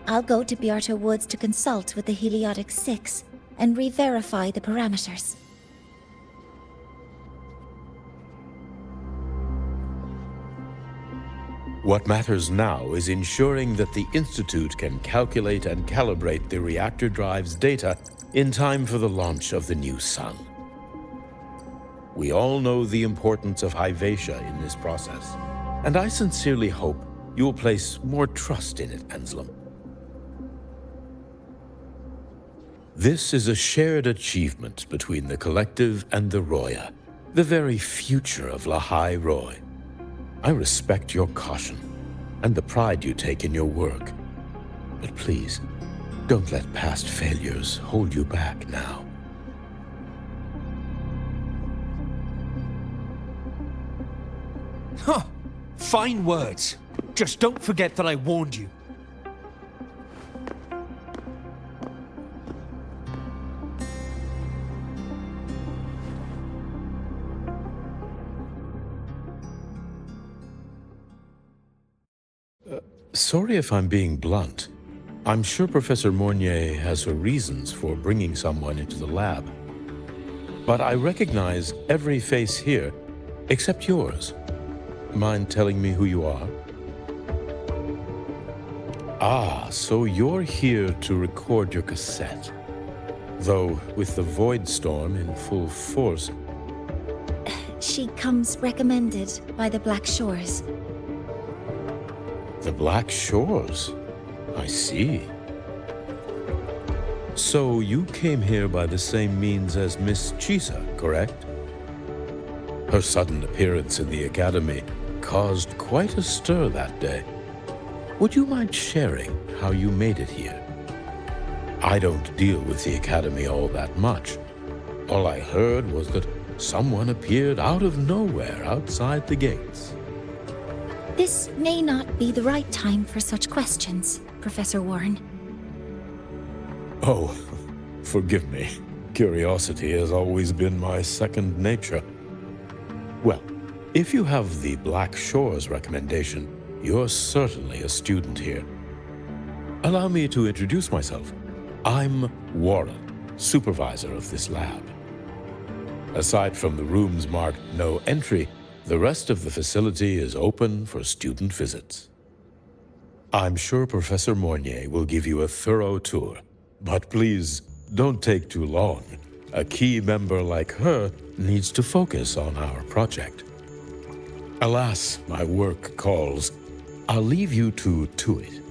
I'll go to Beata Woods to consult with the Heliotic 6 and re-verify the parameters. What matters now is ensuring that the Institute can calculate and calibrate the reactor drive's data in time for the launch of the new sun. We all know the importance of Hyvatia in this process, and I sincerely hope you will place more trust in it, Anselm. This is a shared achievement between the Collective and the Roya, the very future of Lahai-Roi. I respect your caution and the pride you take in your work. But please, don't let past failures hold you back now. Huh. Fine words. Just don't forget that I warned you. Sorry if I'm being blunt. I'm sure Professor Mornier has her reasons for bringing someone into the lab. But I recognize every face here, except yours. Mind telling me who you are? Ah, so you're here to record your cassette. Though, with the Void Storm in full force... She comes recommended by the Black Shores. The Black Shores? I see. So you came here by the same means as Miss Chisa, correct? Her sudden appearance in the academy caused quite a stir that day. Would you mind sharing how you made it here? I don't deal with the academy all that much. All I heard was that someone appeared out of nowhere outside the gates. This may not be the right time for such questions, Professor Warren. Oh, forgive me. Curiosity has always been my second nature. Well, if you have the Black Shores recommendation, you're certainly a student here. Allow me to introduce myself. I'm Warren, supervisor of this lab. Aside from the rooms marked no entry, the rest of the facility is open for student visits. I'm sure Professor Mornier will give you a thorough tour, but please don't take too long. A key member like her needs to focus on our project. Alas, my work calls. I'll leave you to it.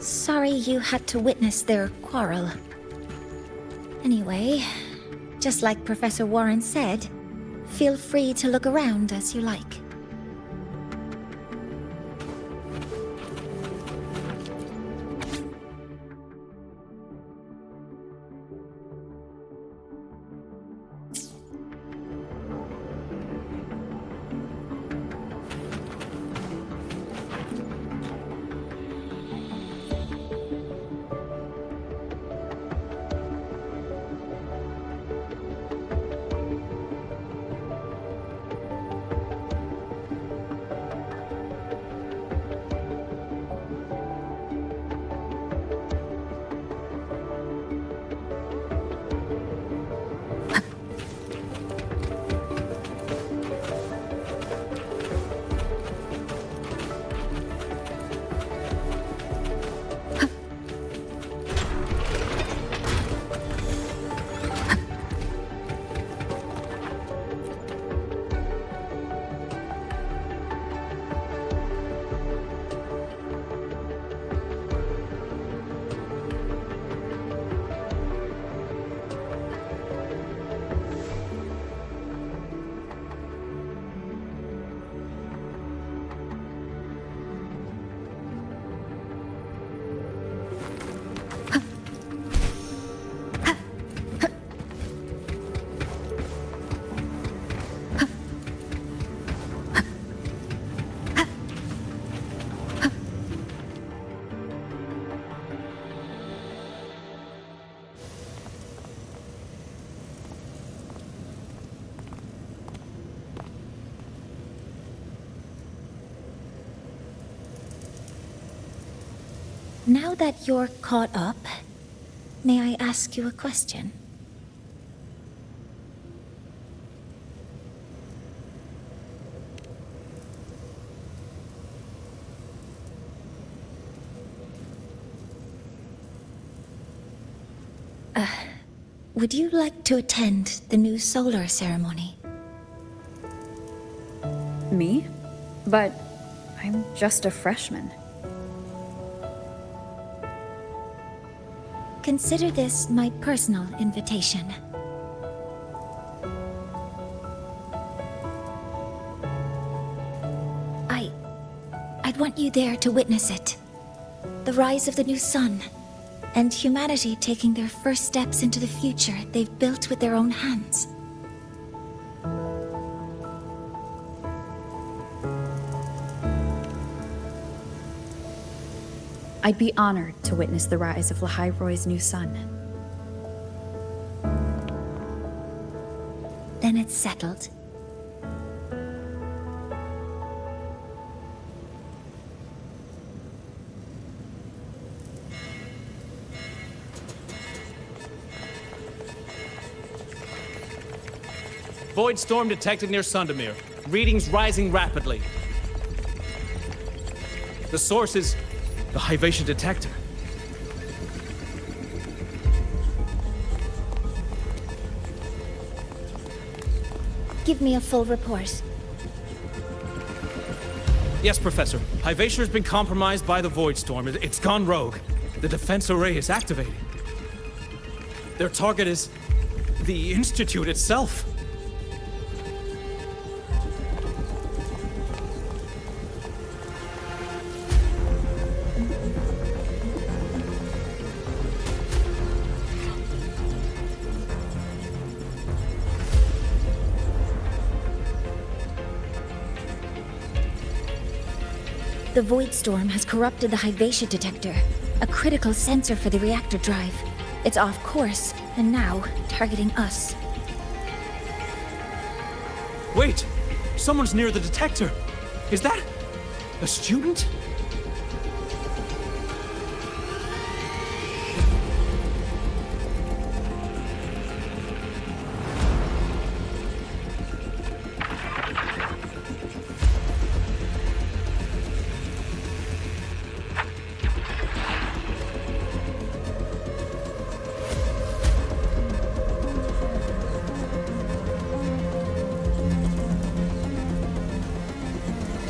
Sorry you had to witness their quarrel. Anyway, just like Professor Warren said, feel free to look around as you like. Now that you're caught up, may I ask you a question? Would you like to attend the new solar ceremony? Me? But I'm just a freshman. Consider this my personal invitation. I'd want you there to witness it. The rise of the new sun, and humanity taking their first steps into the future they've built with their own hands. I'd be honored to witness the rise of Lahai-Roi's new sun. Then it's settled. Void storm detected near Sundermere. Readings rising rapidly. The source is the Hivation detector. Give me a full report. Yes, Professor. Hyvatia has been compromised by the Void Storm. It's gone rogue. The defense array is activated. Their target is the Institute itself. The Void Storm has corrupted the Hyvatia detector, a critical sensor for the reactor drive. It's off course, and now targeting us. Wait! Someone's near the detector! Is that a student?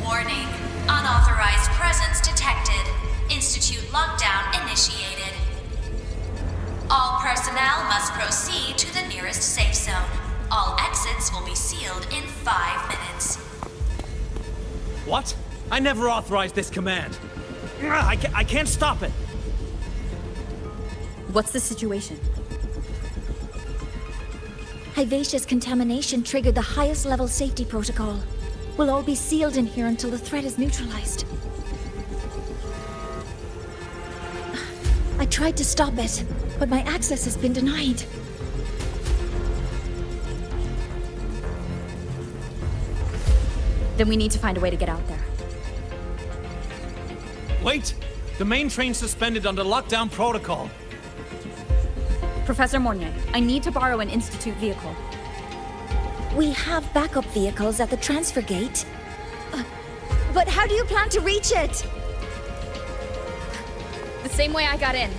Warning. Unauthorized presence detected. Institute lockdown initiated. All personnel must proceed to the nearest safe zone. All exits will be sealed in 5 minutes. What? I never authorized this command. I can't stop it. What's the situation? Hyvatia's contamination triggered the highest level safety protocol. We'll all be sealed in here until the threat is neutralized. I tried to stop it, but my access has been denied. Then we need to find a way to get out there. Wait! The main train's suspended under lockdown protocol. Professor Mornier, I need to borrow an Institute vehicle. We have backup vehicles at the transfer gate. But how do you plan to reach it? The same way I got in.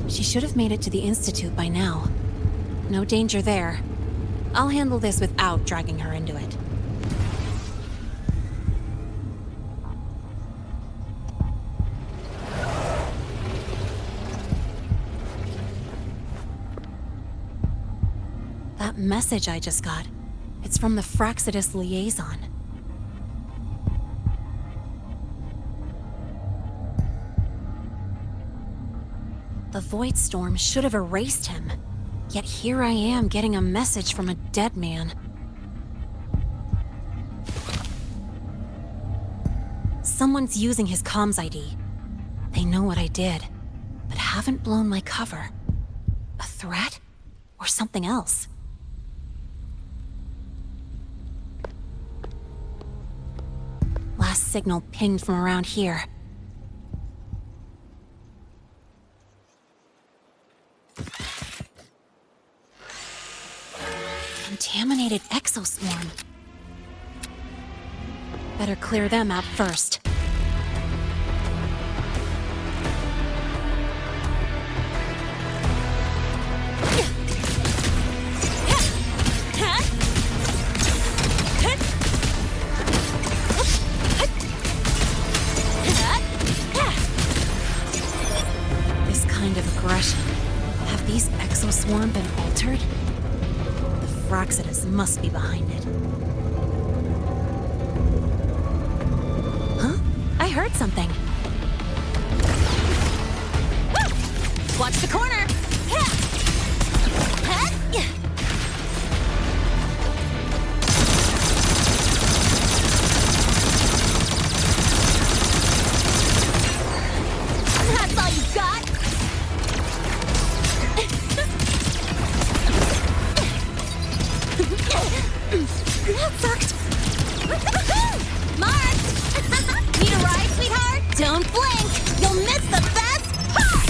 She should have made it to the Institute by now. No danger there. I'll handle this without dragging her into it. That message I just got, it's from the Frostlands liaison. The Void Storm should have erased him. Yet here I am getting a message from a dead man. Someone's using his comms ID. They know what I did, but haven't blown my cover. A threat? Or something else? Last signal pinged from around here. Contaminated exoswarm. Better clear them out first. This kind of aggression. Have these exoswarm been altered? Frostlands must be behind it. Huh? I heard something. Watch the corner! That's all you got? That sucked! Mark! Need a ride, sweetheart? Don't blink! You'll miss the best part!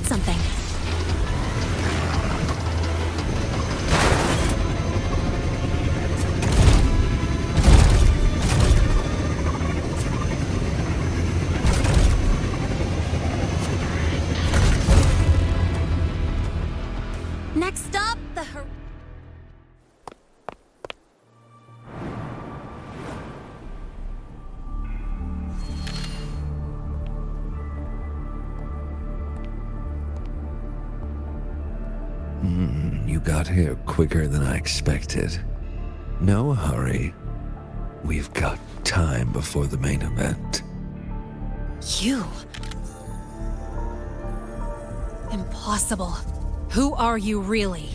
heard something. Next up, the You got here quicker than I expected. No hurry. We've got time before the main event. You. Impossible. Who are you really?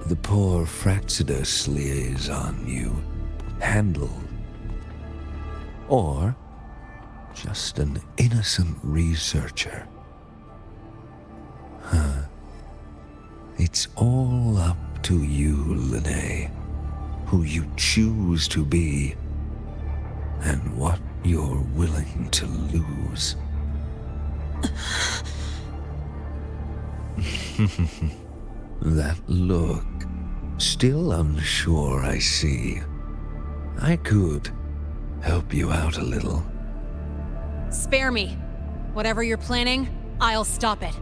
The poor Fraxidus liaison you handled. Or just an innocent researcher. Huh. It's all up to you, Lene. Who you choose to be, and what you're willing to lose. That look. Still unsure, I see. I could help you out a little. Spare me. Whatever you're planning, I'll stop it.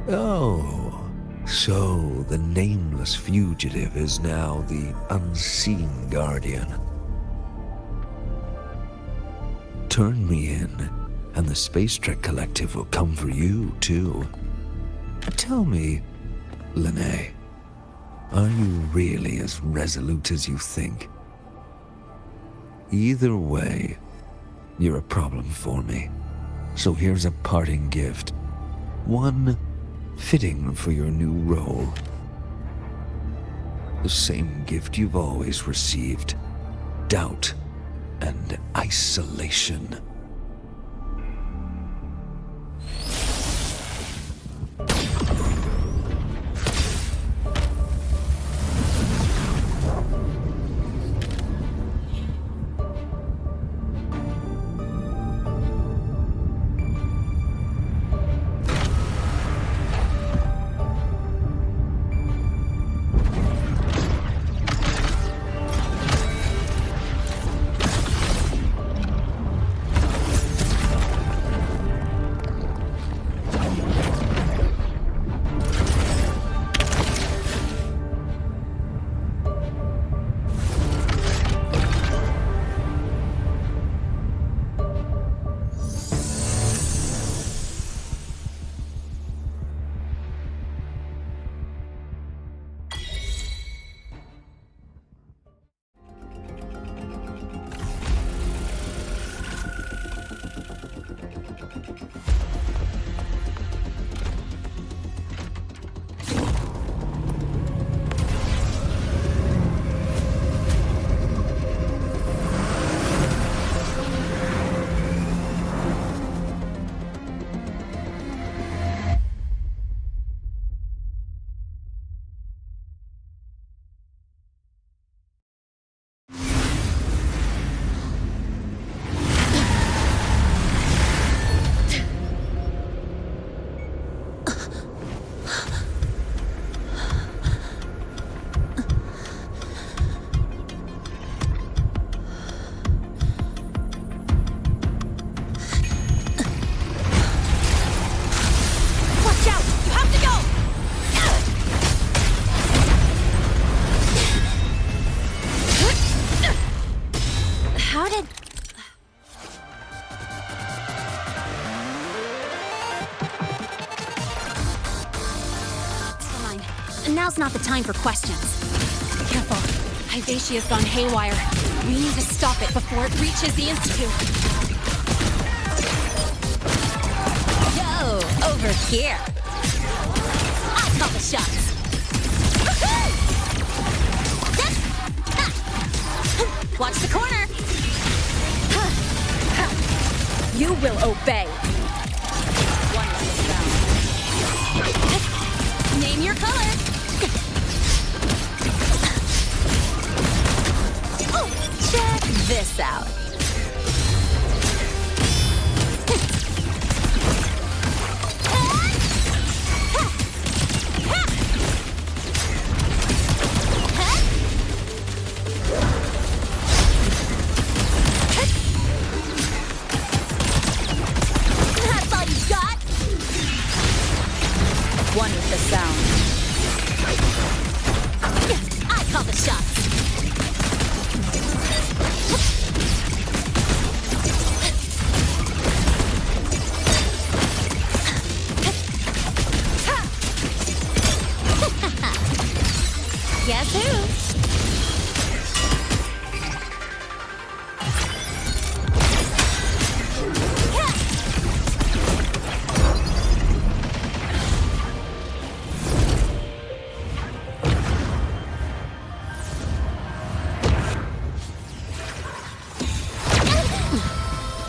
Oh, so the nameless fugitive is now the unseen guardian. Turn me in, and the Space Trek Collective will come for you, too. Tell me, Lene, are you really as resolute as you think? Either way, you're a problem for me. So here's a parting gift. One fitting for your new role. The same gift you've always received. Doubt and isolation. Now's not the time for questions. Careful. Hyvatia's gone haywire. We need to stop it before it reaches the Institute. Yo, over here. I'll call the shots. Watch the corner. You will obey. Name your color. Oh, check this out.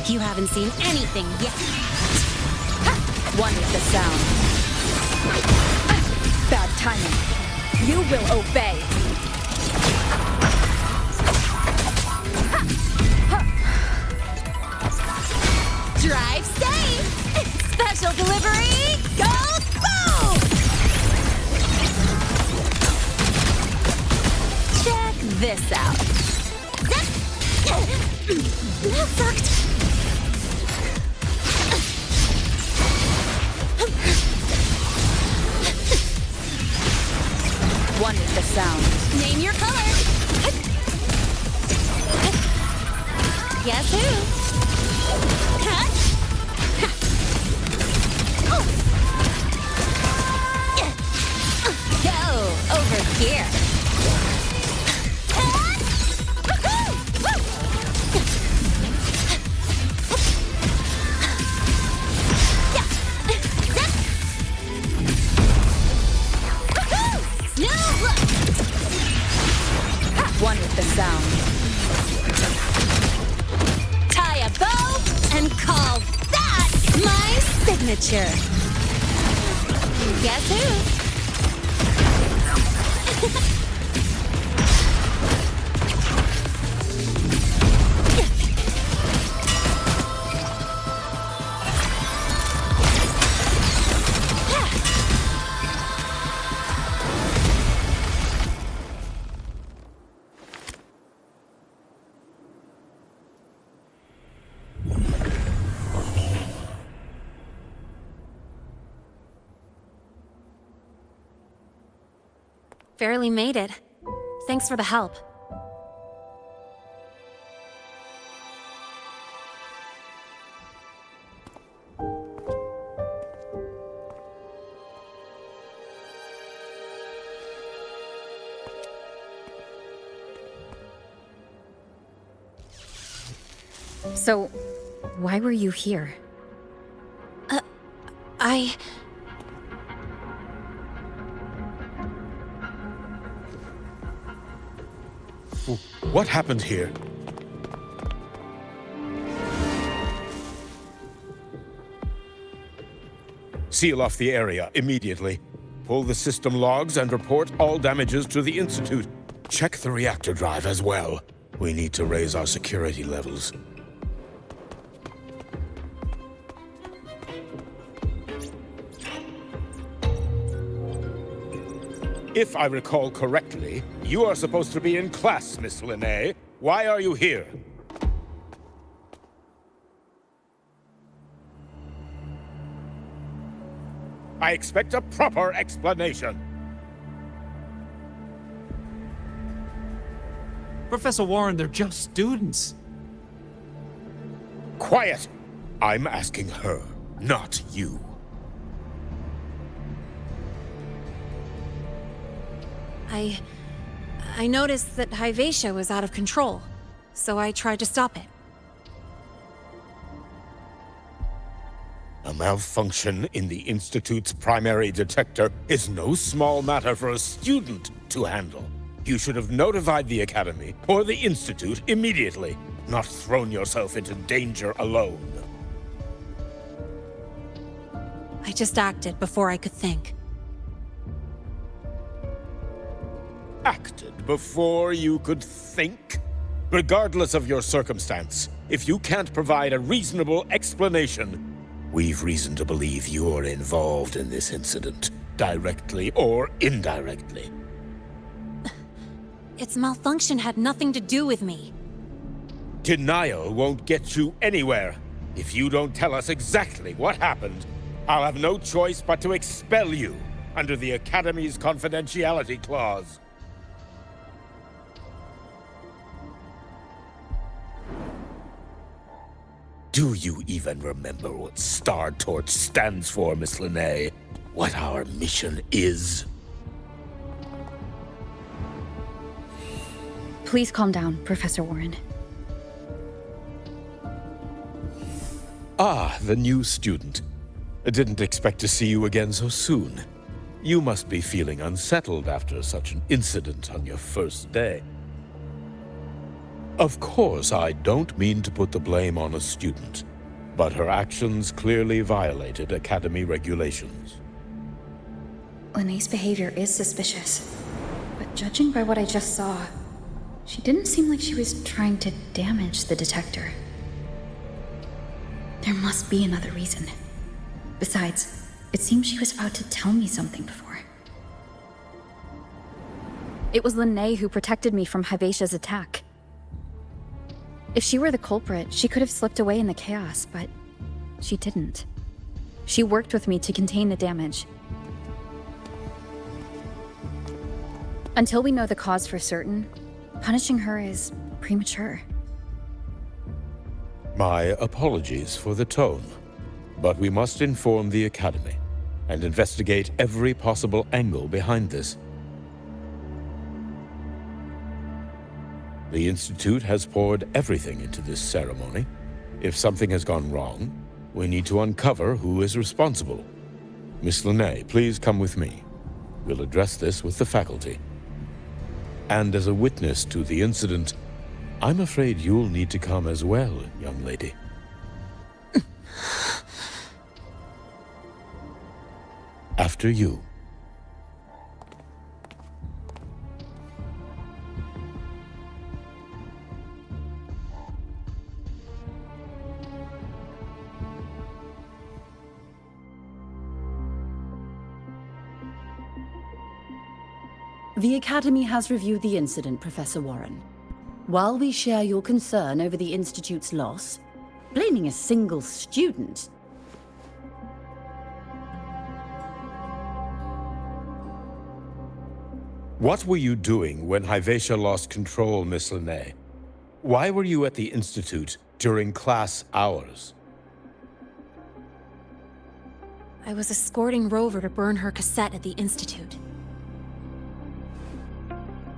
You haven't seen anything yet. One with the sound. Bad timing. You will obey. Drive safe! Special delivery! Go boom! Check this out. That sucked. One with the sound. Name your color. Guess who? Go over here. One with the sound. Tie a bow and call that my signature. Guess who? Barely made it. Thanks for the help. So, why were you here? What happened here? Seal off the area immediately. Pull the system logs and report all damages to the Institute. Check the reactor drive as well. We need to raise our security levels. If I recall correctly, you are supposed to be in class, Miss Linnae. Why are you here? I expect a proper explanation. Professor Warren, they're just students. Quiet! I'm asking her, not you. I noticed that Hyvatia was out of control, so I tried to stop it. A malfunction in the Institute's primary detector is no small matter for a student to handle. You should have notified the Academy or the Institute immediately, not thrown yourself into danger alone. I just acted before I could think. Acted before you could think? Regardless of your circumstance, if you can't provide a reasonable explanation, we've reason to believe you're involved in this incident, directly or indirectly. Its malfunction had nothing to do with me. Denial won't get you anywhere. If you don't tell us exactly what happened, I'll have no choice but to expel you under the Academy's confidentiality clause. Do you even remember what Star Torch stands for, Miss Linnae? What our mission is? Please calm down, Professor Warren. Ah, the new student. I didn't expect to see you again so soon. You must be feeling unsettled after such an incident on your first day. Of course, I don't mean to put the blame on a student, but her actions clearly violated Academy regulations. Lene's behavior is suspicious, but judging by what I just saw, she didn't seem like she was trying to damage the detector. There must be another reason. Besides, it seems she was about to tell me something before. It was Lene who protected me from Hibacia's attack. If she were the culprit, she could have slipped away in the chaos, but she didn't. She worked with me to contain the damage. Until we know the cause for certain, punishing her is premature. My apologies for the tone, but we must inform the Academy and investigate every possible angle behind this. The Institute has poured everything into this ceremony. If something has gone wrong, we need to uncover who is responsible. Miss Lene, please come with me. We'll address this with the faculty. And as a witness to the incident, I'm afraid you'll need to come as well, young lady. After you. The Academy has reviewed the incident, Professor Warren. While we share your concern over the Institute's loss, blaming a single student... What were you doing when Hibacia lost control, Miss Lene? Why were you at the Institute during class hours? I was escorting Rover to burn her cassette at the Institute.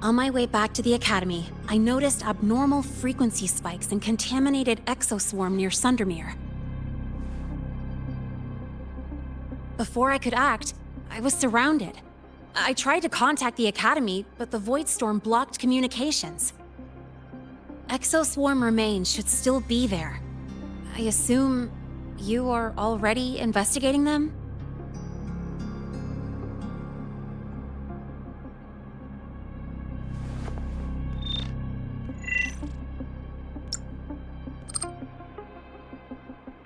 On my way back to the Academy, I noticed abnormal frequency spikes and contaminated exoswarm near Sundermere. Before I could act, I was surrounded. I tried to contact the Academy, but the Void Storm blocked communications. Exoswarm remains should still be there. I assume you are already investigating them?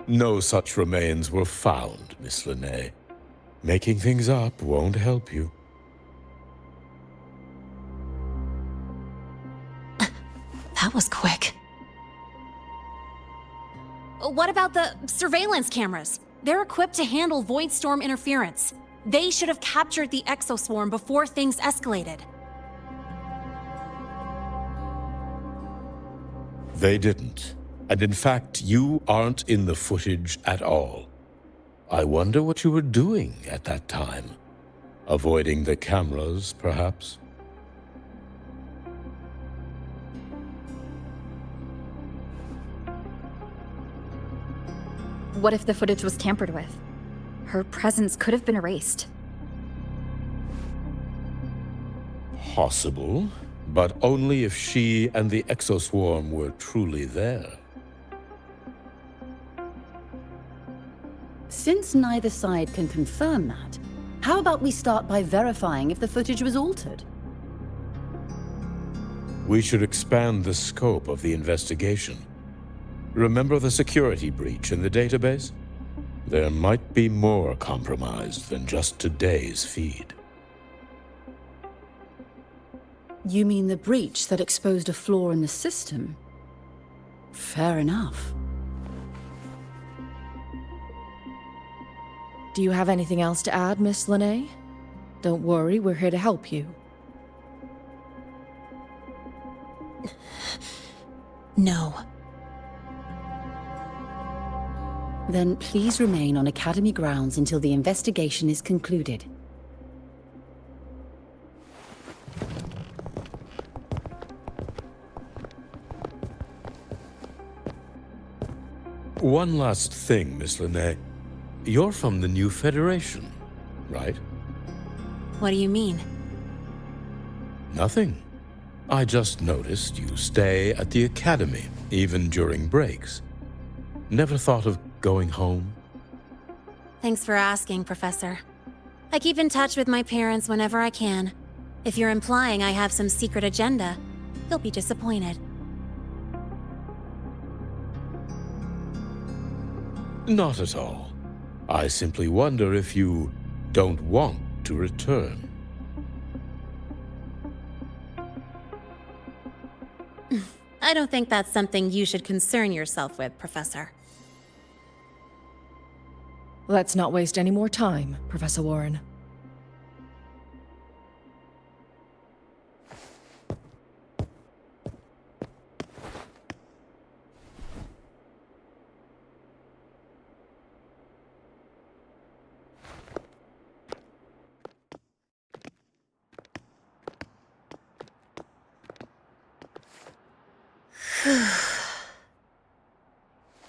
No such remains were found, Miss Lene. Making things up won't help you. That was quick. What about the surveillance cameras? They're equipped to handle Void Storm interference. They should have captured the exoswarm before things escalated. They didn't. And in fact, you aren't in the footage at all. I wonder what you were doing at that time. Avoiding the cameras, perhaps? What if the footage was tampered with? Her presence could have been erased. Possible, but only if she and the exoswarm were truly there. Since neither side can confirm that, how about we start by verifying if the footage was altered? We should expand the scope of the investigation. Remember the security breach in the database? There might be more compromised than just today's feed. You mean the breach that exposed a flaw in the system? Fair enough. Do you have anything else to add, Miss Lene? Don't worry, we're here to help you. No. Then please remain on Academy grounds until the investigation is concluded. One last thing, Miss Lene. You're from the new Federation, right? What do you mean? Nothing. I just noticed you stay at the academy, even during breaks. Never thought of going home? Thanks for asking, Professor. I keep in touch with my parents whenever I can. If you're implying I have some secret agenda, you'll be disappointed. Not at all. I simply wonder if you don't want to return. I don't think that's something you should concern yourself with, Professor. Let's not waste any more time, Professor Warren.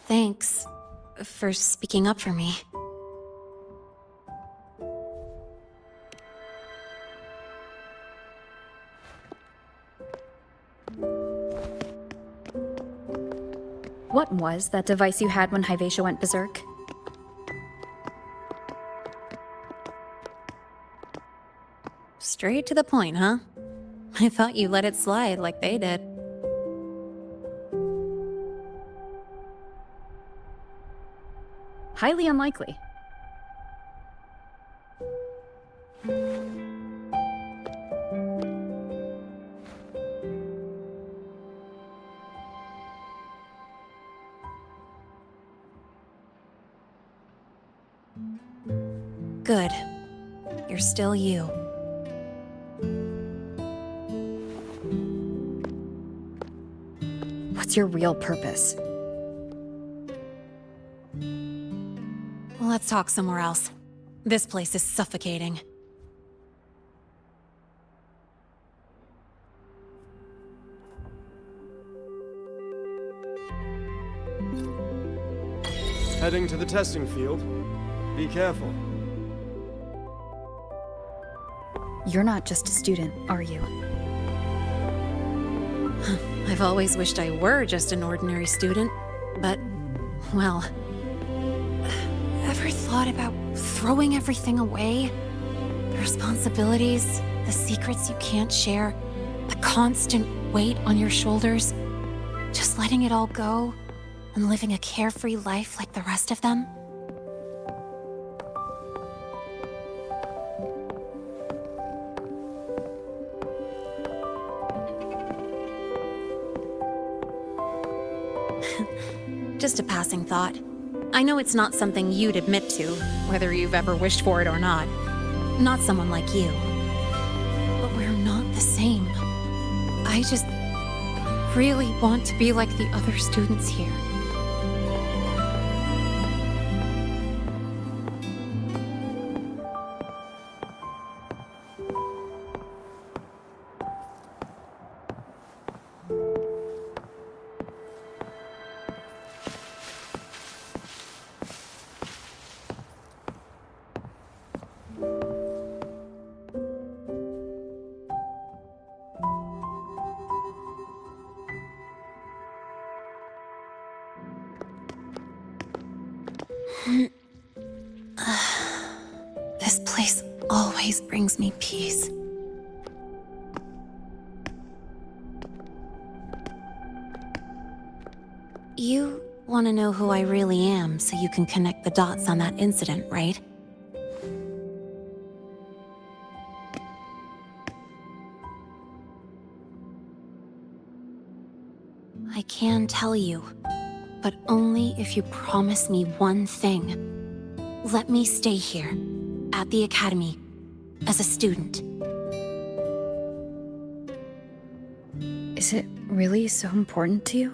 Thanks for speaking up for me. What was that device you had when Hyvatia went berserk? Straight to the point, huh? I thought you let it slide like they did. Highly unlikely. Good. You're still you. What's your real purpose? Let's talk somewhere else. This place is suffocating. Heading to the testing field. Be careful. You're not just a student, are you? I've always wished I were just an ordinary student, but, well... Ever thought about throwing everything away? The responsibilities, the secrets you can't share, the constant weight on your shoulders. Just letting it all go and living a carefree life like the rest of them? Just a passing thought. I know it's not something you'd admit to, whether you've ever wished for it or not. Not someone like you. But we're not the same. I just really want to be like the other students here. This place always brings me peace. You want to know who I really am so you can connect the dots on that incident, right? I can tell you, but only if you promise me one thing. Let me stay here, at the academy, as a student. Is it really so important to you?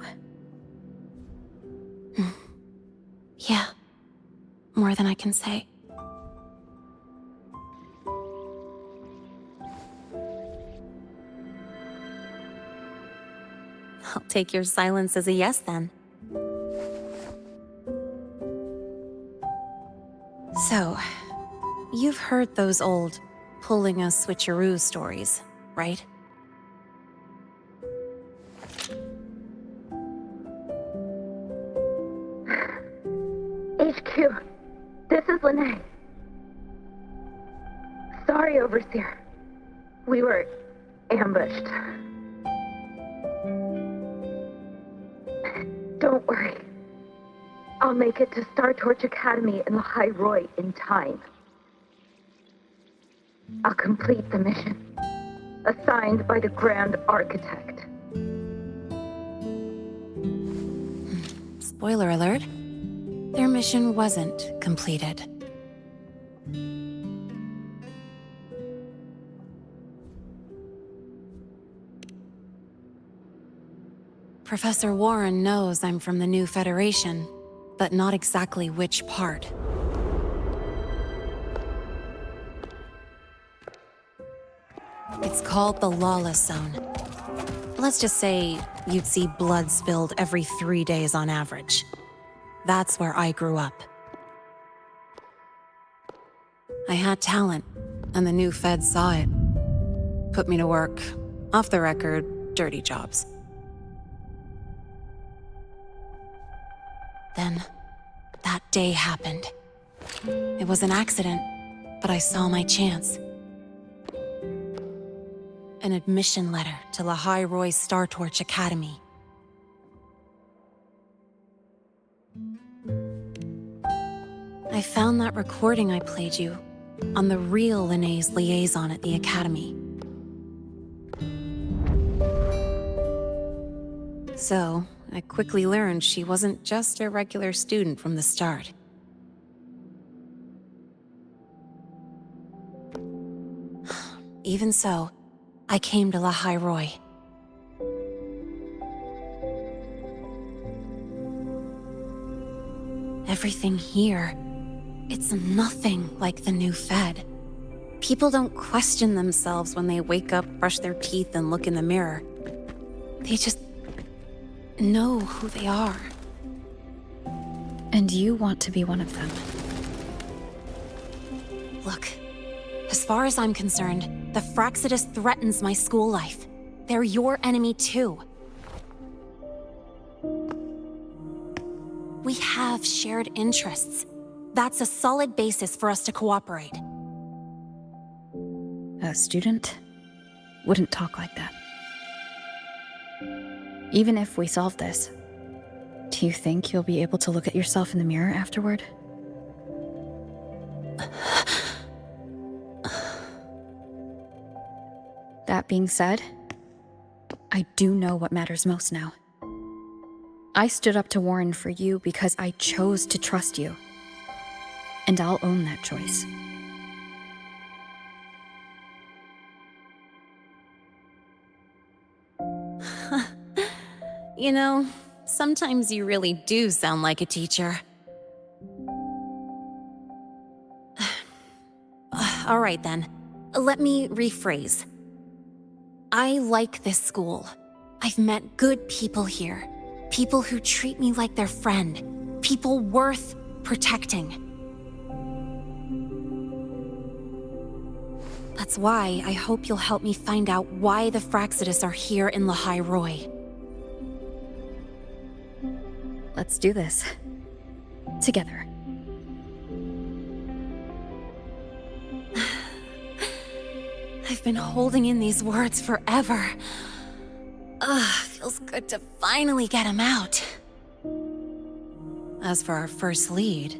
Yeah, more than I can say. I'll take your silence as a yes, then. So, you've heard those old pulling a switcheroo stories, right? HQ. This is Lene. Sorry, Overseer. We were ambushed. Don't worry. I'll make it to Star Torch Academy in Lahai-Roi in time. I'll complete the mission, assigned by the Grand Architect. Spoiler alert. Their mission wasn't completed. Professor Warren knows I'm from the new Federation, but not exactly which part. It's called the Lawless Zone. Let's just say you'd see blood spilled every 3 days on average. That's where I grew up. I had talent, and the new feds saw it. Put me to work, off the record, dirty jobs. Then, that day happened. It was an accident, but I saw my chance. An admission letter to Lahai-Roi Star Torch Academy. I found that recording I played you on the real Lene's liaison at the Academy. So, I quickly learned she wasn't just a regular student from the start. Even so, I came to Lahai-Roi. Everything here, it's nothing like the new Fed. People don't question themselves when they wake up, brush their teeth, and look in the mirror. They just know who they are. And you want to be one of them. Look, as far as I'm concerned, the Frostlands threatens my school life. They're your enemy too. We have shared interests. That's a solid basis for us to cooperate. A student wouldn't talk like that. Even if we solve this, do you think you'll be able to look at yourself in the mirror afterward? That being said, I do know what matters most now. I stood up to Warren for you because I chose to trust you. And I'll own that choice. You know, sometimes you really do sound like a teacher. All right then, let me rephrase. I like this school. I've met good people here. People who treat me like their friend. People worth protecting. That's why I hope you'll help me find out why the Frostlands are here in Lahai-Roi. Let's do this. Together. I've been holding in these words forever. Feels good to finally get them out. As for our first lead,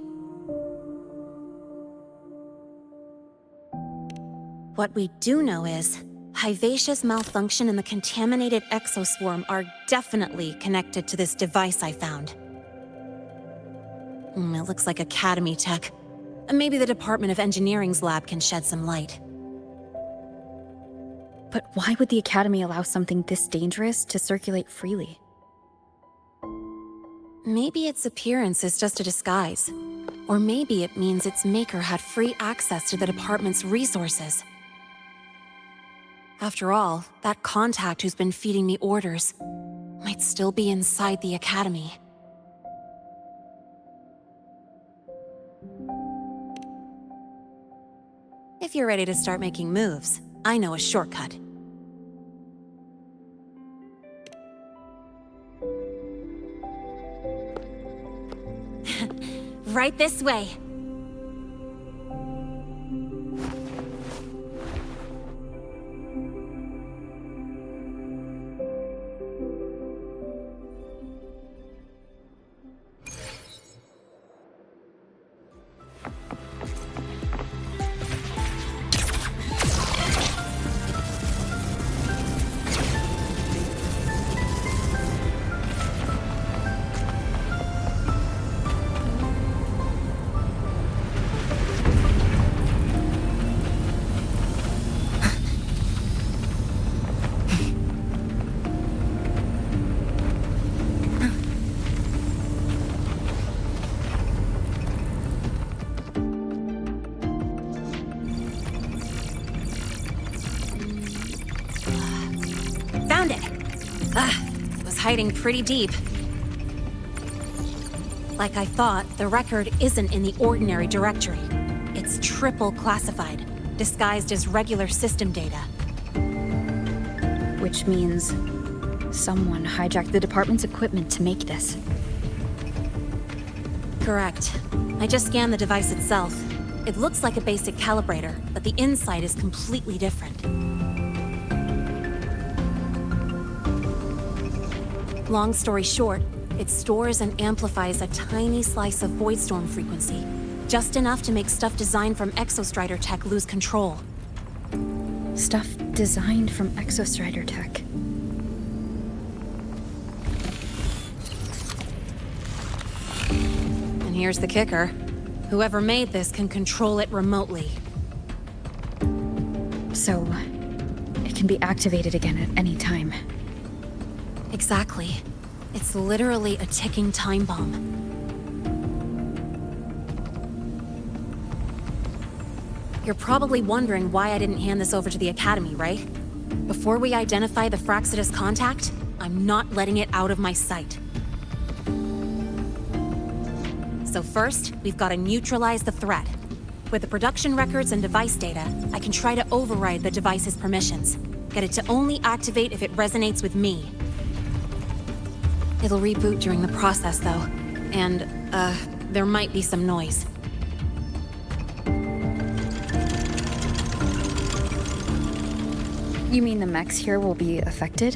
what we do know is Hivacia's malfunction and the contaminated exoswarm are definitely connected to this device I found. It looks like Academy tech. Maybe the Department of Engineering's lab can shed some light. But why would the Academy allow something this dangerous to circulate freely? Maybe its appearance is just a disguise. Or maybe it means its maker had free access to the department's resources. After all, that contact who's been feeding me orders might still be inside the Academy. If you're ready to start making moves, I know a shortcut. Right this way. Found it! Was hiding pretty deep. Like I thought, the record isn't in the ordinary directory. It's triple classified, disguised as regular system data. Which means someone hijacked the department's equipment to make this. Correct. I just scanned the device itself. It looks like a basic calibrator, but the inside is completely different. Long story short, it stores and amplifies a tiny slice of Voidstorm frequency, just enough to make stuff designed from Exostrider tech lose control. Stuff designed from Exostrider tech. And here's the kicker. Whoever made this can control it remotely. So, it can be activated again at any time. Exactly. It's literally a ticking time bomb. You're probably wondering why I didn't hand this over to the Academy, right? Before we identify the Fraxidus contact, I'm not letting it out of my sight. So first, we've got to neutralize the threat. With the production records and device data, I can try to override the device's permissions. Get it to only activate if it resonates with me. It'll reboot during the process, though. And, there might be some noise. You mean the mechs here will be affected?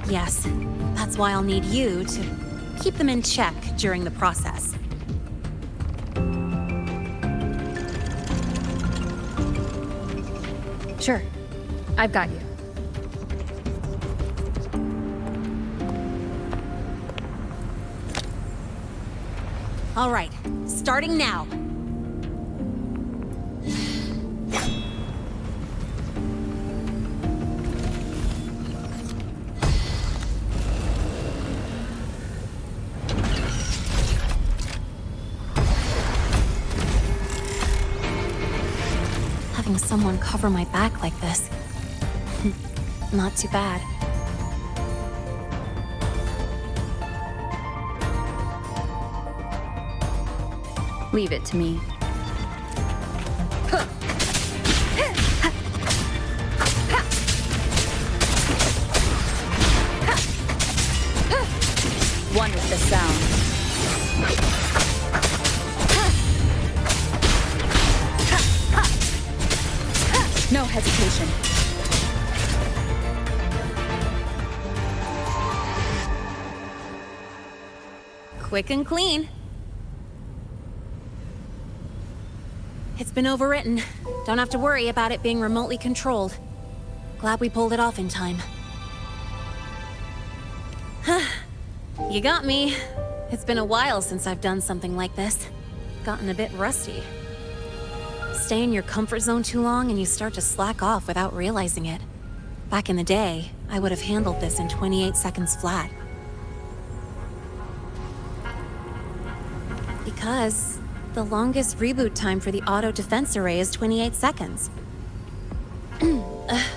Yes. That's why I'll need you to keep them in check during the process. Sure. I've got you. All right, starting now. Having someone cover my back like this. Not too bad. Leave it to me. One with the sound. No hesitation. Quick and clean. It's been overwritten. Don't have to worry about it being remotely controlled. Glad we pulled it off in time. You got me. It's been a while since I've done something like this. Gotten a bit rusty. Stay in your comfort zone too long and you start to slack off without realizing it. Back in the day, I would have handled this in 28 seconds flat. Because the longest reboot time for the auto defense array is 28 seconds.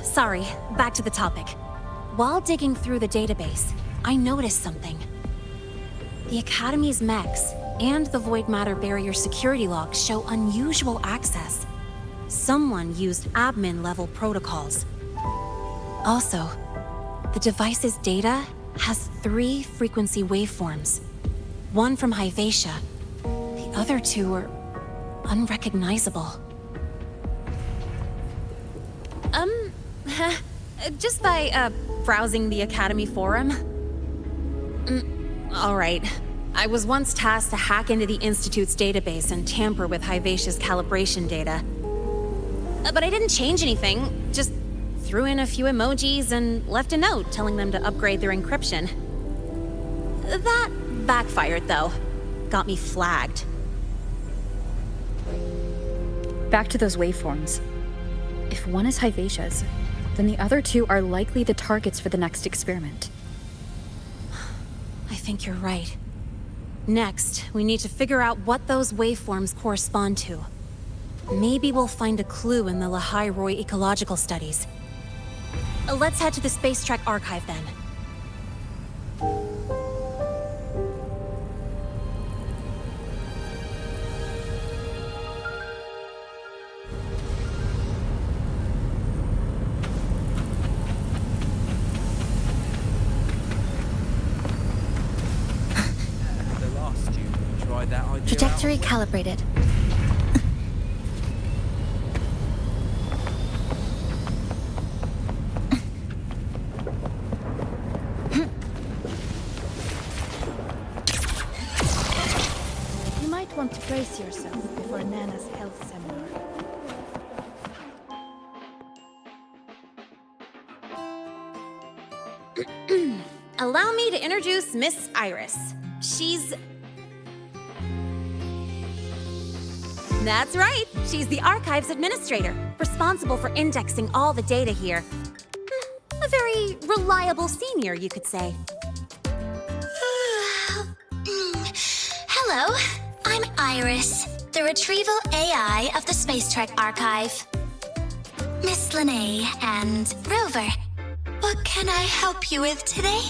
Sorry, back to the topic. While digging through the database, I noticed something. The Academy's mechs and the Void Matter Barrier security logs show unusual access. Someone used admin-level protocols. Also, the device's data has 3 frequency waveforms. one from Hyvatia. The other two were unrecognizable. Just by, browsing the Academy forum. Alright. I was once tasked to hack into the Institute's database and tamper with Hyvatia's calibration data. But I didn't change anything, just threw in a few emojis and left a note telling them to upgrade their encryption. That backfired, though. Got me flagged. Back to those waveforms. If one is Hyvatia's, then the other two are likely the targets for the next experiment. I think you're right. Next, we need to figure out what those waveforms correspond to. Maybe we'll find a clue in the Lahai-Roi ecological studies. Let's head to the Space Trek archive then. Trajectory calibrated. You might want to brace yourself before Nana's health seminar. Allow me to introduce Miss Iris. She's... That's right! She's the Archives Administrator, responsible for indexing all the data here. A very reliable senior, you could say. Hello, I'm Iris, the retrieval AI of the Space Trek Archive. Miss Linnae and Rover, what can I help you with today?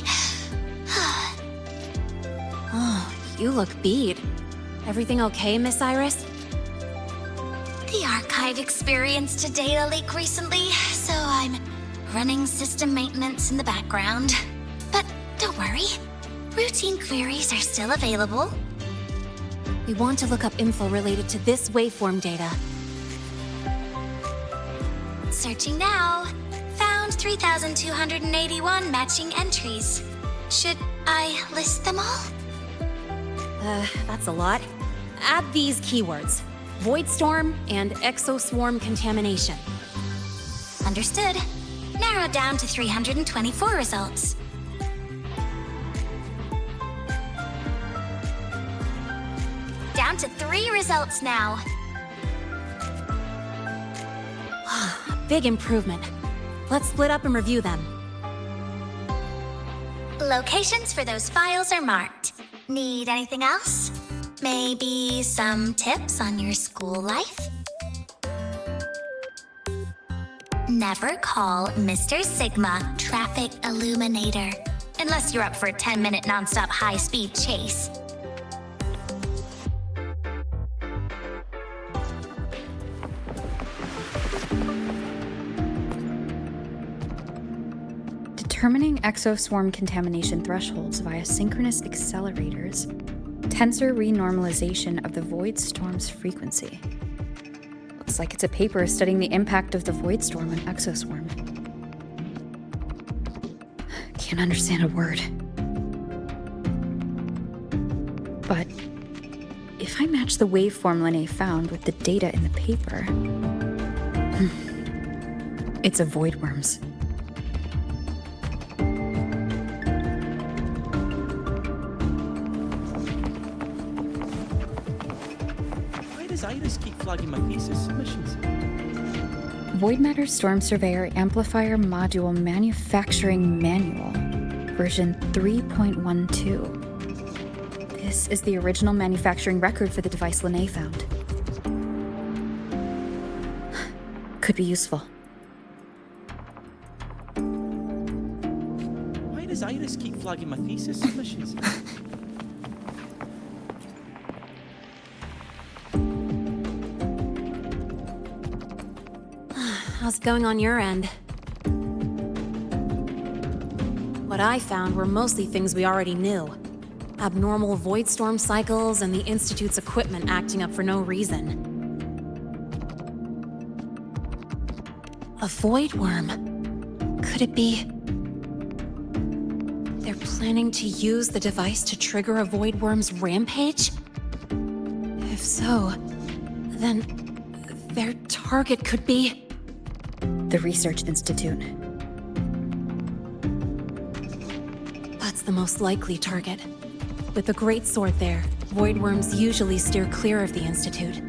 Oh, you look beat. Everything okay, Miss Iris? The archive experienced a data leak recently, so I'm running system maintenance in the background. But don't worry, routine queries are still available. We want to look up info related to this waveform data. Searching now. Found 3,281 matching entries. Should I list them all? That's a lot. Add these keywords. Void storm and exoswarm contamination. Understood. Narrowed down to 324 results. Down to 3 results now. Big improvement. Let's split up and review them. Locations for those files are marked. Need anything else? Maybe some tips on your school life? Never call Mr. Sigma Traffic Illuminator, unless you're up for a 10-minute non-stop high-speed chase. Determining exoswarm contamination thresholds via synchronous accelerators, tensor renormalization of the void storm's frequency. Looks like it's a paper studying the impact of the void storm on exoswarm. Can't understand a word. But if I match the waveform Linnae found with the data in the paper, it's a void worms. Iris keep flagging my thesis submissions. Void Matter Storm Surveyor Amplifier Module Manufacturing Manual, version 3.12. This is the original manufacturing record for the device Linnae found. Could be useful. Why does Iris keep flagging my thesis submissions? How's it going on your end? What I found were mostly things we already knew. Abnormal void storm cycles and the Institute's equipment acting up for no reason. A void worm. Could it be... they're planning to use the device to trigger a void worm's rampage? If so, then their target could be... the Research Institute. That's the most likely target. With the Great Sword there, void worms usually steer clear of the Institute.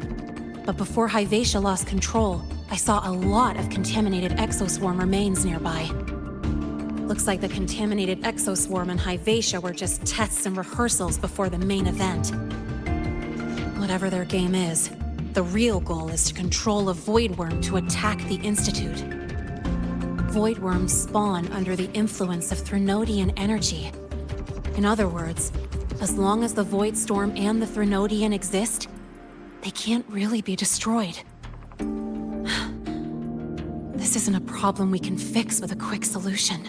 But before Hyvatia lost control, I saw a lot of contaminated exoswarm remains nearby. Looks like the contaminated exoswarm and Hyvatia were just tests and rehearsals before the main event. Whatever their game is, the real goal is to control a void worm to attack the Institute. Void worms spawn under the influence of Threnodian energy. In other words, as long as the Void Storm and the Threnodian exist, they can't really be destroyed. This isn't a problem we can fix with a quick solution.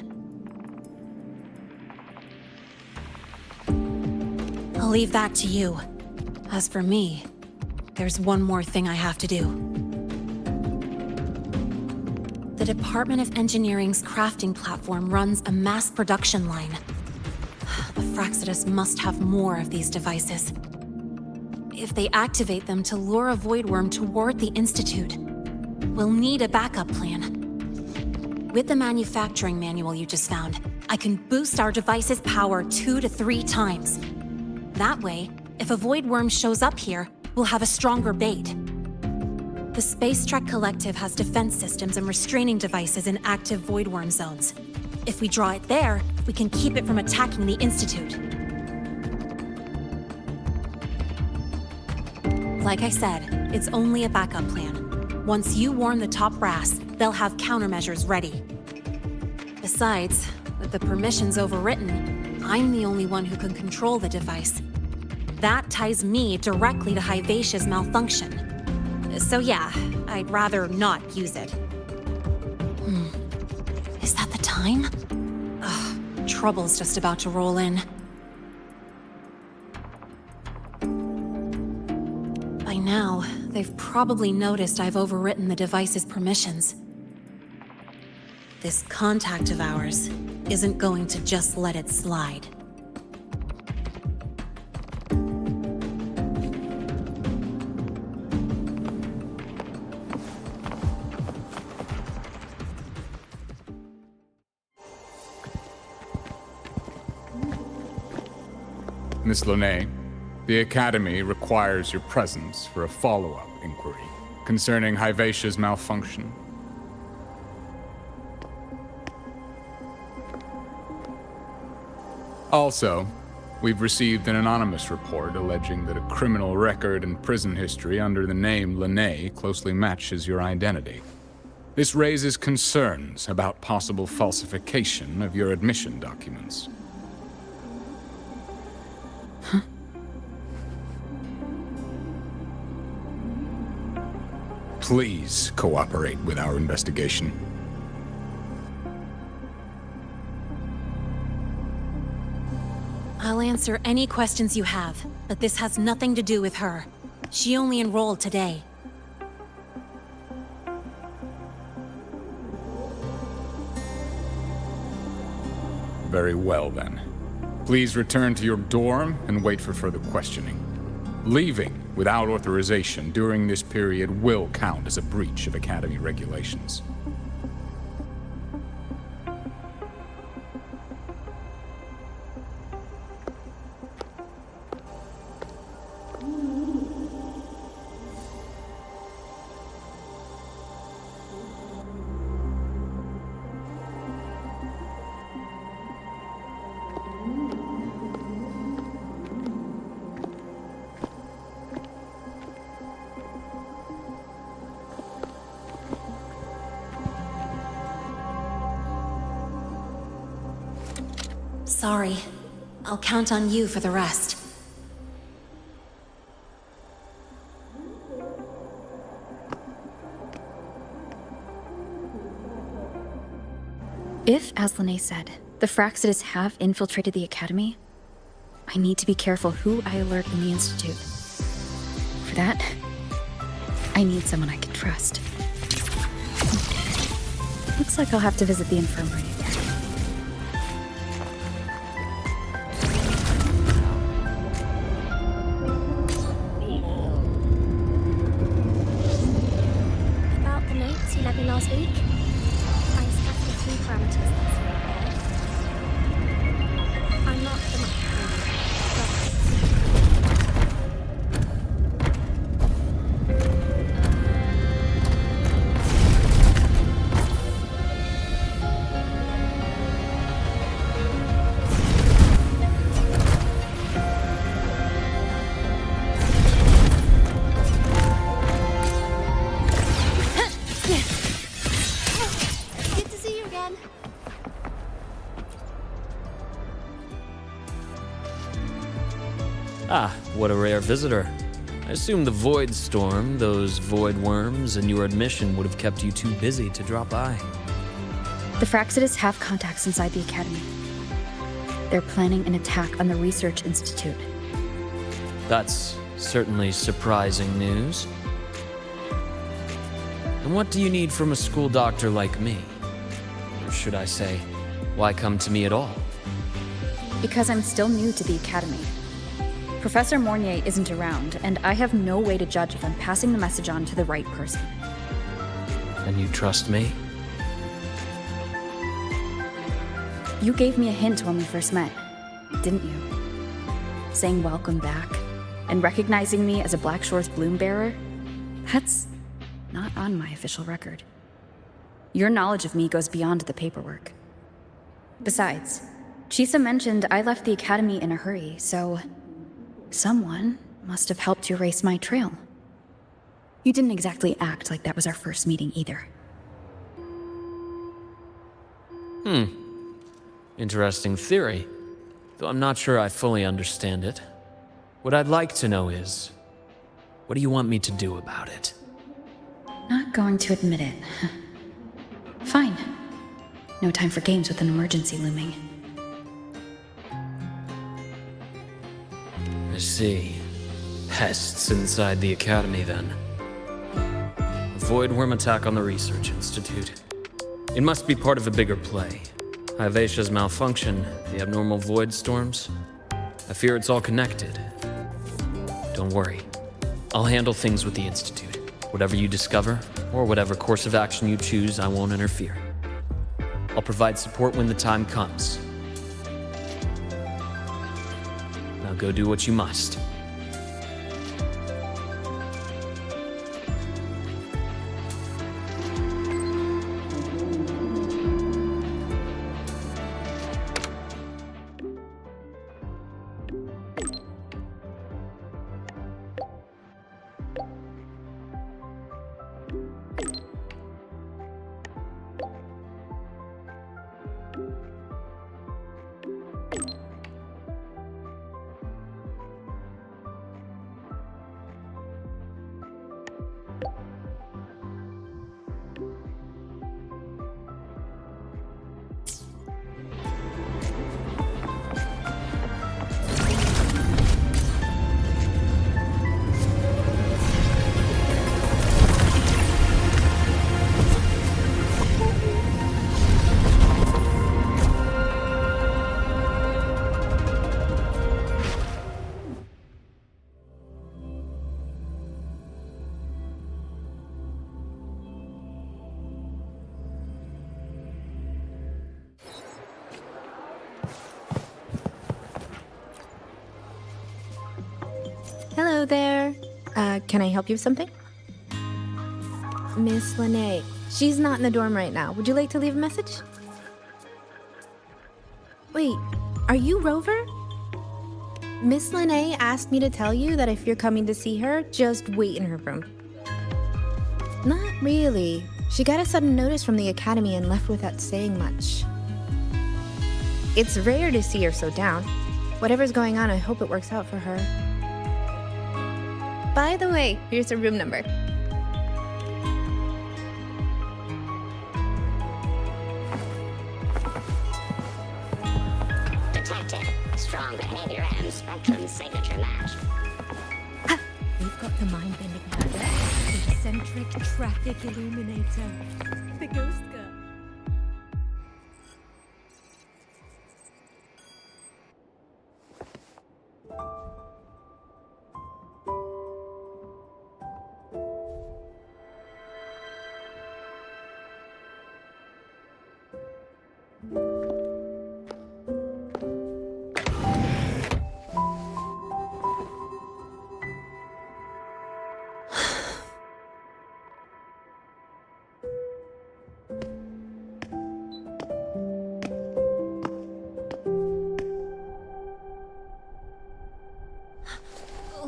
I'll leave that to you. As for me, there's one more thing I have to do. The Department of Engineering's crafting platform runs a mass production line. The Fractsidus must have more of these devices. If they activate them to lure a void worm toward the Institute, we'll need a backup plan. With the manufacturing manual you just found, I can boost our device's power 2 to 3 times. That way, if a void worm shows up here, we'll have a stronger bait. The Space Trek Collective has defense systems and restraining devices in active void worm zones. If we draw it there, we can keep it from attacking the Institute. Like I said, it's only a backup plan. Once you warn the top brass, they'll have countermeasures ready. Besides, with the permissions overwritten, I'm the only one who can control the device. That ties me directly to Hyvatia's malfunction. So yeah, I'd rather not use it. Is that the time? Ugh, trouble's just about to roll in. By now, they've probably noticed I've overwritten the device's permissions. This contact of ours isn't going to just let it slide. Miss Lahai, the Academy requires your presence for a follow-up inquiry concerning Hyvatia's malfunction. Also, we've received an anonymous report alleging that a criminal record and prison history under the name Lahai closely matches your identity. This raises concerns about possible falsification of your admission documents. Please cooperate with our investigation. I'll answer any questions you have, but this has nothing to do with her. She only enrolled today. Very well, then. Please return to your dorm and wait for further questioning. Leaving without authorization during this period will count as a breach of Academy regulations. Sorry. I'll count on you for the rest. If, as Lahai said, the Fractsidus have infiltrated the Academy, I need to be careful who I alert in the Institute. For that, I need someone I can trust. Looks like I'll have to visit the infirmary again. About the notes you left me last week, I scattered a few parameters that seem off. I'm not the much Good to see you again. Ah, what a rare visitor. I assume the void storm, those void worms, and your admission would have kept you too busy to drop by. The Fractsidus have contacts inside the Academy. They're planning an attack on the Research Institute. That's certainly surprising news. And what do you need from a school doctor like me? Or should I say, why come to me at all? Because I'm still new to the Academy. Professor Mornier isn't around, and I have no way to judge if I'm passing the message on to the right person. And you trust me? You gave me a hint when we first met, didn't you? Saying welcome back, and recognizing me as a Black Shore's bloom bearer? That's not on my official record. Your knowledge of me goes beyond the paperwork. Besides, Chisa mentioned I left the Academy in a hurry, so someone must have helped you erase my trail. You didn't exactly act like that was our first meeting either. Interesting theory, though I'm not sure I fully understand it. What I'd like to know is, what do you want me to do about it? Not going to admit it. Fine. No time for games with an emergency looming. I see. Pests inside the Academy, then. A void worm attack on the Research Institute. It must be part of a bigger play. Hyvatia's malfunction, the abnormal void storms. I fear it's all connected. Don't worry. I'll handle things with the Institute. Whatever you discover, or whatever course of action you choose, I won't interfere. I'll provide support when the time comes. Now go do what you must. Hello there. Can I help you with something? Miss Lene. She's not in the dorm right now. Would you like to leave a message? Wait, are you Rover? Miss Lene asked me to tell you that if you're coming to see her, just wait in her room. Not really. She got a sudden notice from the Academy and left without saying much. It's rare to see her so down. Whatever's going on, I hope it works out for her. By the way, here's her room number. Detected. strong behavior and spectrum signature match. We've got the mind-bending ladder, the eccentric traffic illuminator, the ghost girl.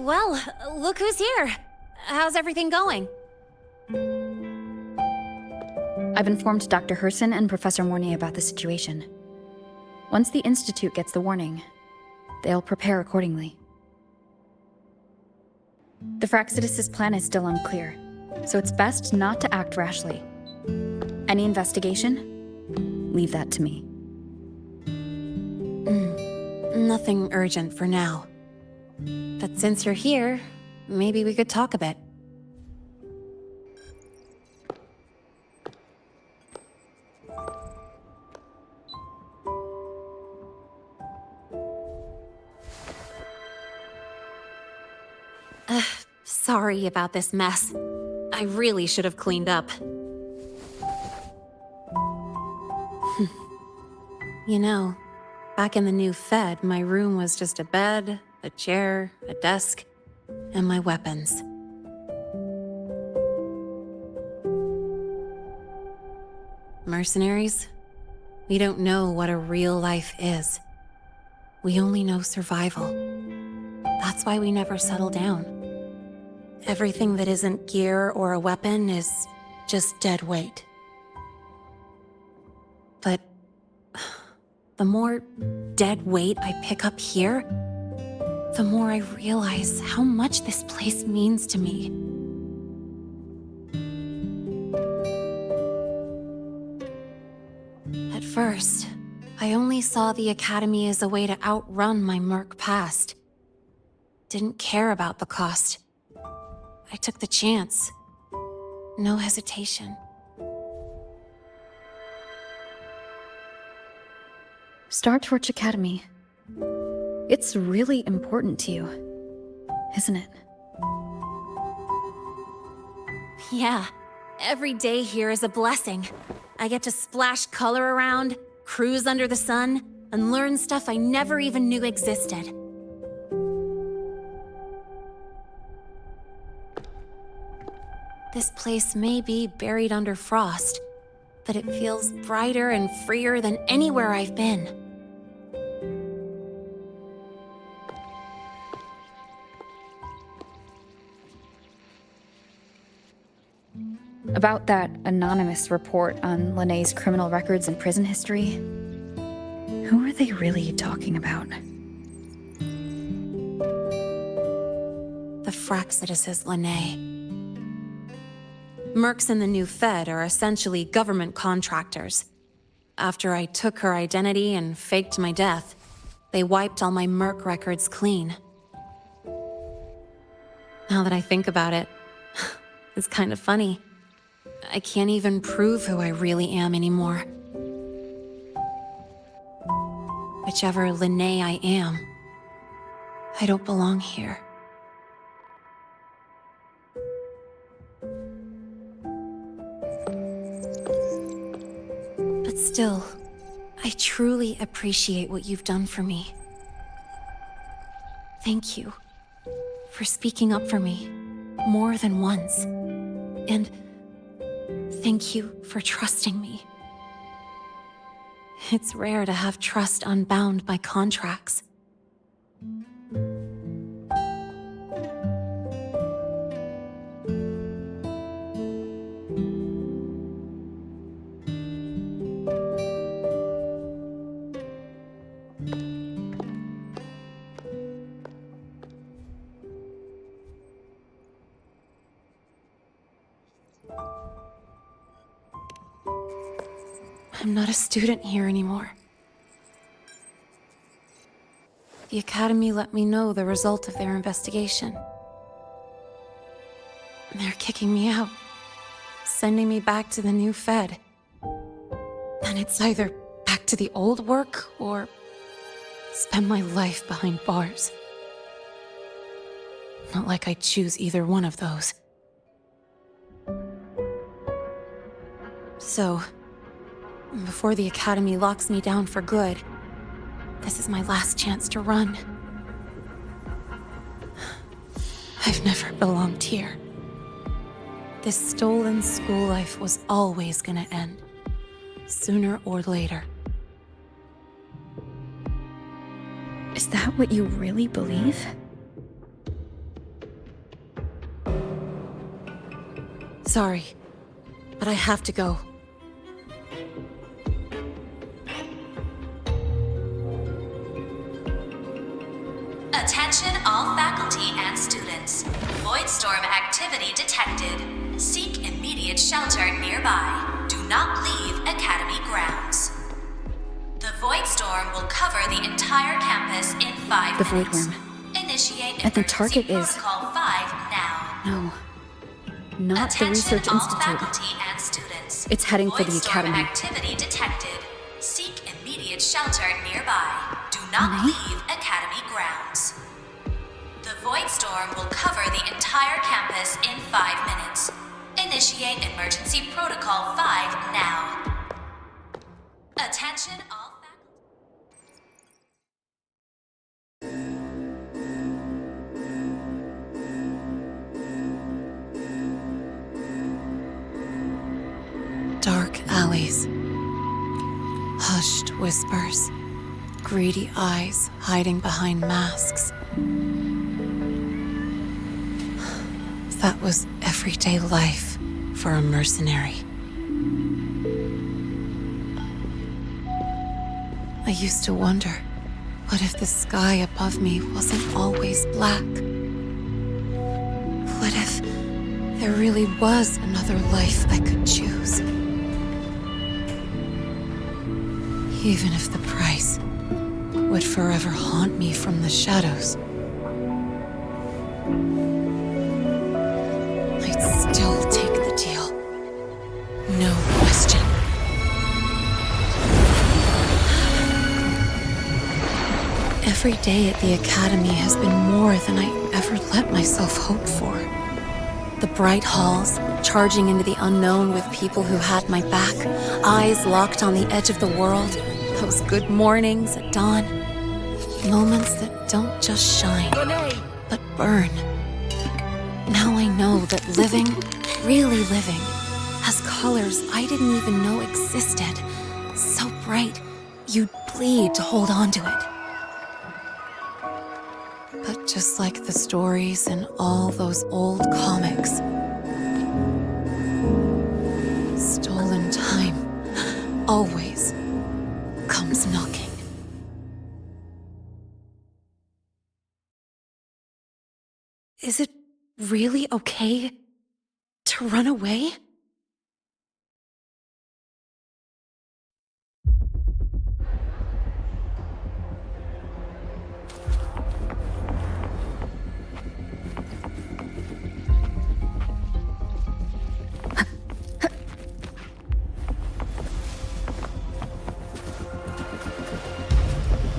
Well, look who's here. How's everything going? I've informed Dr. Herson and Professor Mornay about the situation. Once the Institute gets the warning, they'll prepare accordingly. The Fraxidus' plan is still unclear, so it's best not to act rashly. Any investigation? Leave that to me. Nothing urgent for now. But since you're here, maybe we could talk a bit. Sorry about this mess. I really should have cleaned up. You know, back in the new Fed, my room was just a bed, a chair, a desk, and my weapons. Mercenaries? We don't know what a real life is. We only know survival. That's why we never settle down. Everything that isn't gear or a weapon is just dead weight. But the more dead weight I pick up here, the more I realize how much this place means to me. At first, I only saw the Academy as a way to outrun my merc past. Didn't care about the cost. I took the chance. No hesitation. Star Torch Academy. It's really important to you, isn't it? Yeah, every day here is a blessing. I get to splash color around, cruise under the sun, and learn stuff I never even knew existed. This place may be buried under frost, but it feels brighter and freer than anywhere I've been. About that anonymous report on Linné's criminal records and prison history, who are they really talking about? The Fraxidus' Linné. Mercs in the new Fed are essentially government contractors. After I took her identity and faked my death, they wiped all my merc records clean. Now that I think about it, it's kind of funny. I can't even prove who I really am anymore. Whichever Linné I am, I don't belong here. But still, I truly appreciate what you've done for me. Thank you for speaking up for me more than once. And thank you for trusting me. It's rare to have trust unbound by contracts. I'm not a student here anymore. the Academy let me know the result of their investigation. They're kicking me out, sending me back to the new Fed. And it's either back to the old work or spend my life behind bars. Not like I'd choose either one of those. So, before the Academy locks me down for good, this is my last chance to run. I've never belonged here. This stolen school life was always gonna end, sooner or later. Is that what you really believe? Sorry, but I have to go. Attention all faculty and students. Voidstorm activity detected. Seek immediate shelter nearby. Do not leave Academy grounds. The Voidstorm will cover the entire campus in 5 The minutes. Voidworm. Initiate And the target emergency is... Protocol 5 now. No. Not the Attention Research all Institute. faculty and students. It's heading for the Voidstorm Academy. activity detected. Seek immediate shelter nearby. Do not leave Academy grounds. The Voidstorm will cover the entire campus in 5 minutes. Initiate emergency protocol 5 now. Attention all Dark alleys. Hushed whispers. Greedy eyes hiding behind masks. That was everyday life for a mercenary. I used to wonder, what if the sky above me wasn't always black? What if there really was another life I could choose? Even if the price would forever haunt me from the shadows, I'd still take the deal. No question. Every day at the Academy has been more than I ever let myself hope for. The bright halls, charging into the unknown with people who had my back, eyes locked on the edge of the world, those good mornings at dawn, moments that don't just shine, but burn. Now I know that living, really living, has colors I didn't even know existed. So bright, you'd bleed to hold on to it. But just like the stories in all those old comics, stolen time always comes knocking. Is it really okay to run away?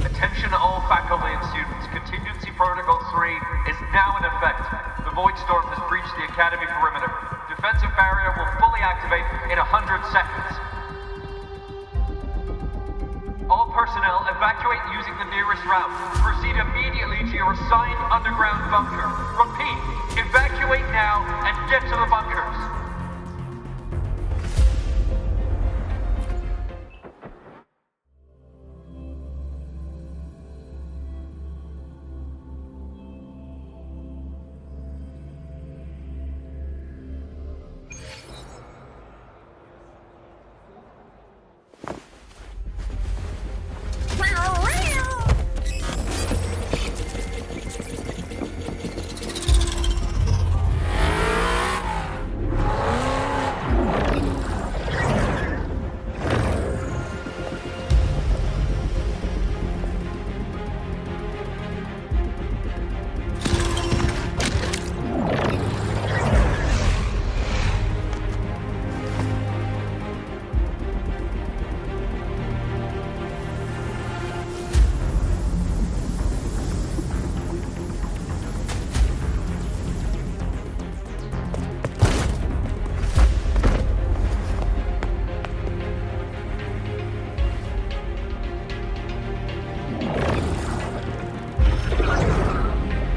Attention all faculty and students. Contingency Protocol 3 is now in effect. The Voidstorm has breached the Academy perimeter. Defensive barrier will fully activate in 100 seconds. All personnel evacuate using the nearest route. Proceed immediately to your assigned underground bunker. Repeat, evacuate now and get to the bunkers.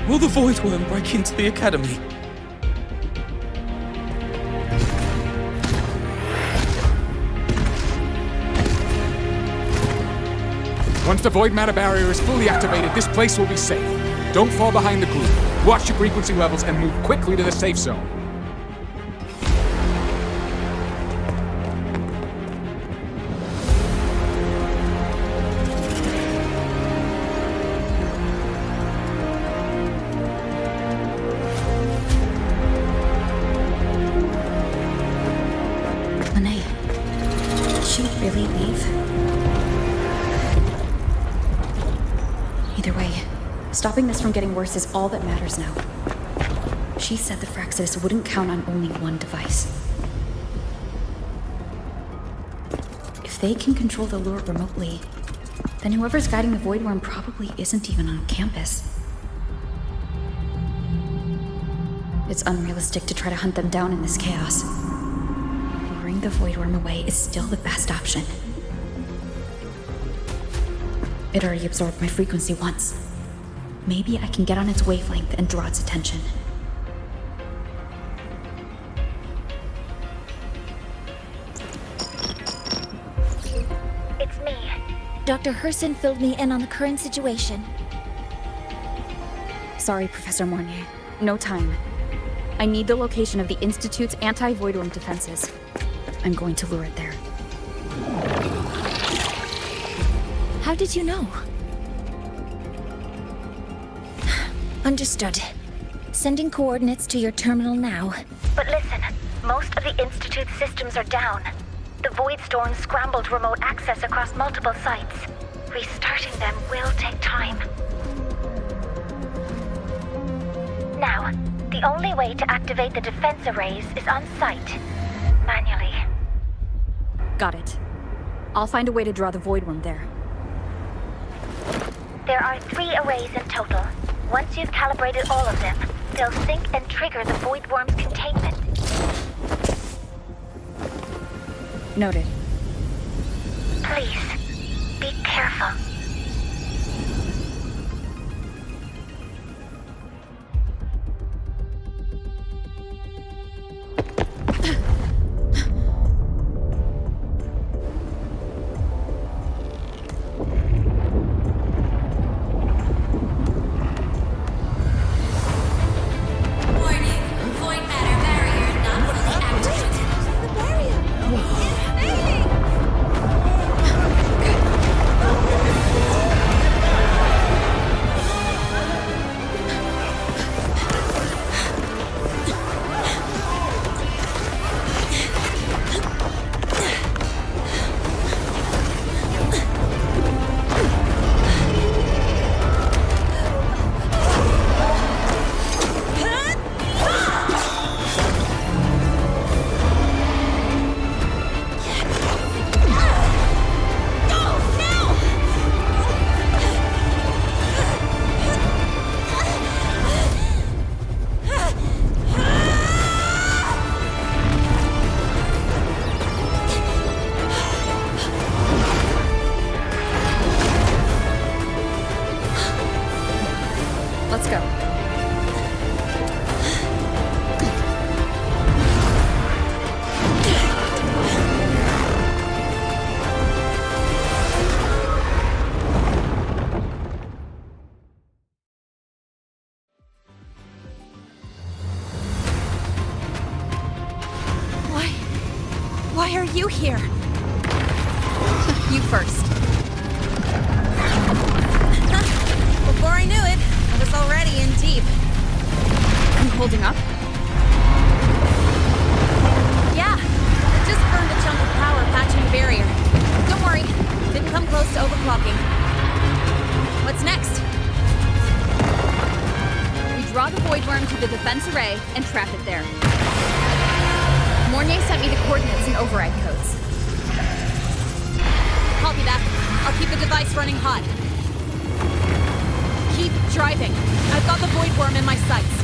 Will the Void Worm break into the Academy? Once the void matter barrier is fully activated, this place will be safe. Don't fall behind the group. Watch your frequency levels and move quickly to the safe zone. Lene, did she really leave? Either way, stopping this from getting worse is all that matters now. She said the Fraxidus wouldn't count on only one device. If they can control the lure remotely, then whoever's guiding the Void Worm probably isn't even on campus. It's unrealistic to try to hunt them down in this chaos. Luring the Void Worm away is still the best option. It already absorbed my frequency once. Maybe I can get on its wavelength and draw its attention. It's me. Dr. Herson filled me in on the current situation. Sorry, Professor Mornier. No time. I need the location of the Institute's anti-Void Worm defenses. I'm going to lure it there. How did you know? Understood. Sending coordinates to your terminal now. But listen, most of the Institute's systems are down. The Void Storm scrambled remote access across multiple sites. Restarting them will take time. Now, the only way to activate the defense arrays is on site. Manually. Got it. I'll find a way to draw the Void Worm there. There are 3 arrays in total. Once you've calibrated all of them, they'll sync and trigger the Void Worm's containment. Noted. Please, be careful. Let's go. Why are you here? You first. Before I knew it, I was already in deep. I'm holding up? Yeah, I just burned a chunk of power patching the barrier. Don't worry, didn't come close to overclocking. What's next? We draw the Void Worm to the defense array and trap it there. Mornier sent me the coordinates and override codes. Copy that. I'll keep the device running hot. Keep driving. I've got the Void Worm in my sights.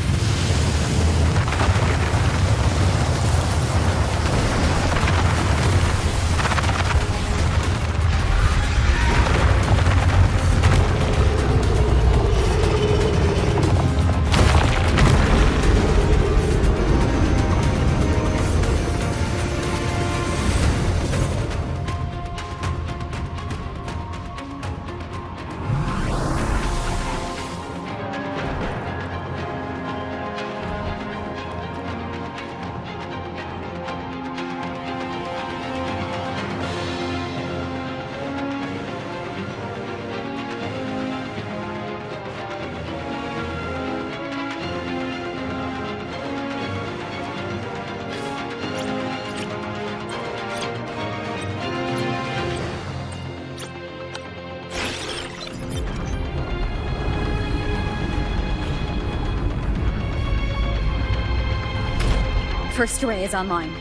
First array is online.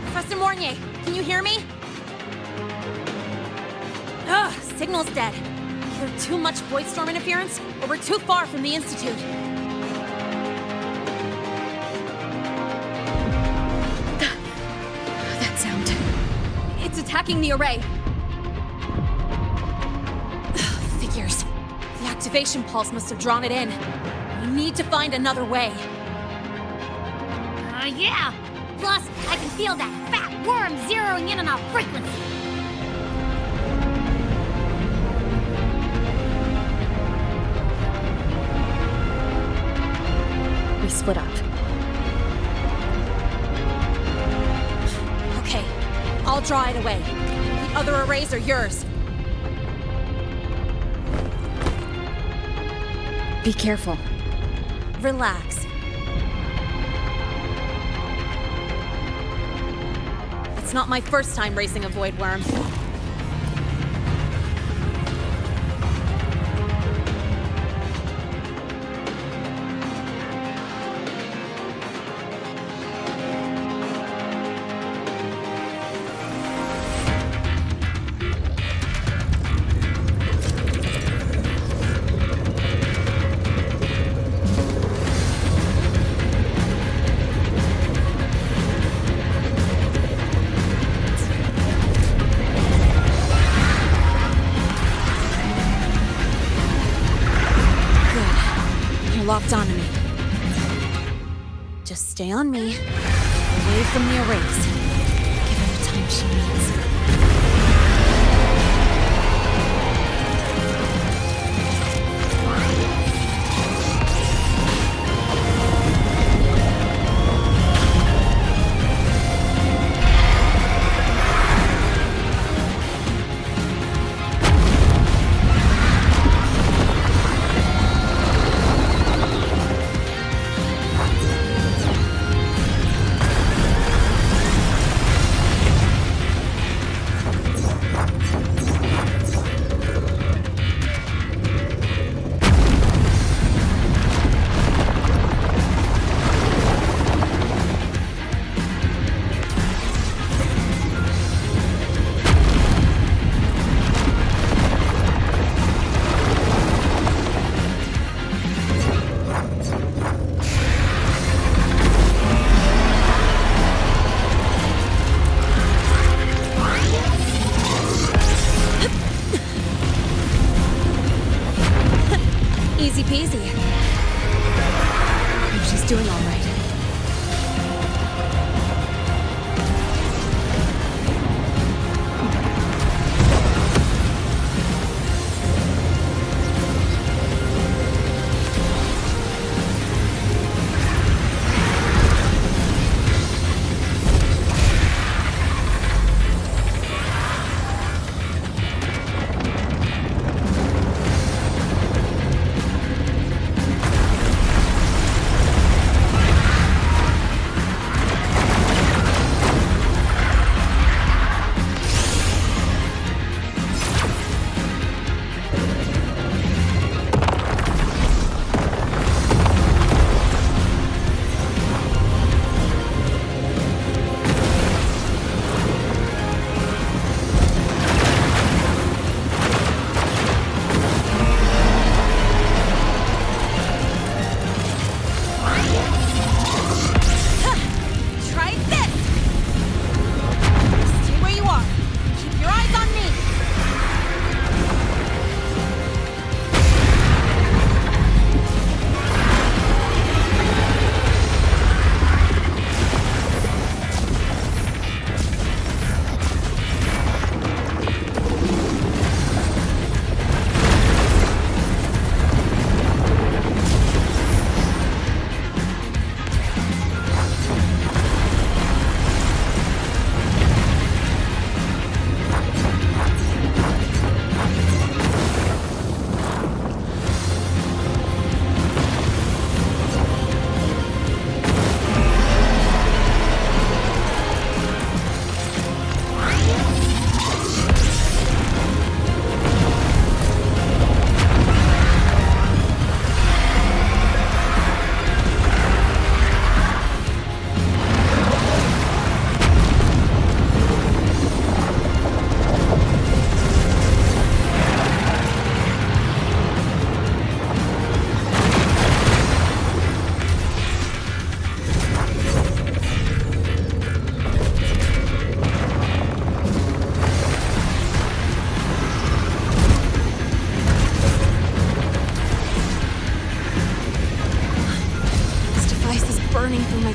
Professor Mornier, can you hear me? Ugh, signal's dead. Either too much void storm interference, or we're too far from the Institute. That sound. It's attacking the array. Figures. The activation pulse must have drawn it in. We need to find another way. Yeah! Plus, I can feel that fat worm zeroing in on our frequency. We split up. Okay, I'll draw it away. The other arrays are yours. Be careful. Relax. It's not my first time racing a void worm. Locked onto me. Just stay on me, away from the arrays. Give her the time she needs. Easy peasy. Hope she's doing all right.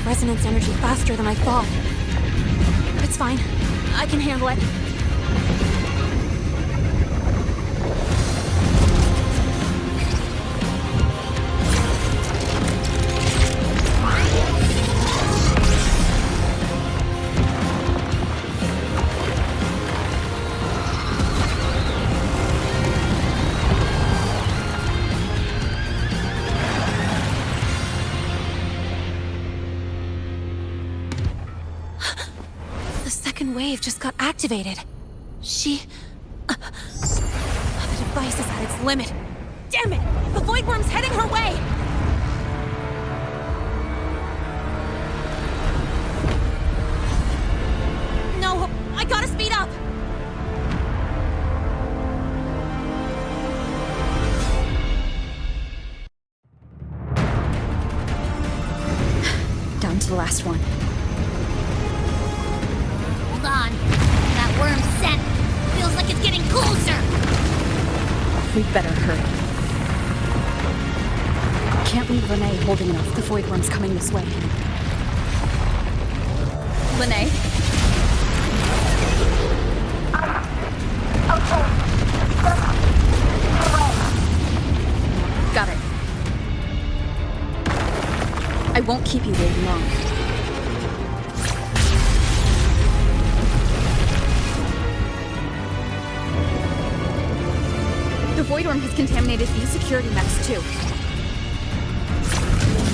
resonance energy faster than I thought. It's fine. I can handle it. Wave just got activated. The device is at its limit. Damn it! The Void Worm's heading her way! No, I gotta speed up! Down to the last one. Hold on. That worm's scent feels like it's getting closer. We'd better hurry. Can't leave Lene holding enough. The Void Worm's coming this way. Lene? Okay. Got it. I won't keep you waiting long. The Void Worm has contaminated these security mechs too.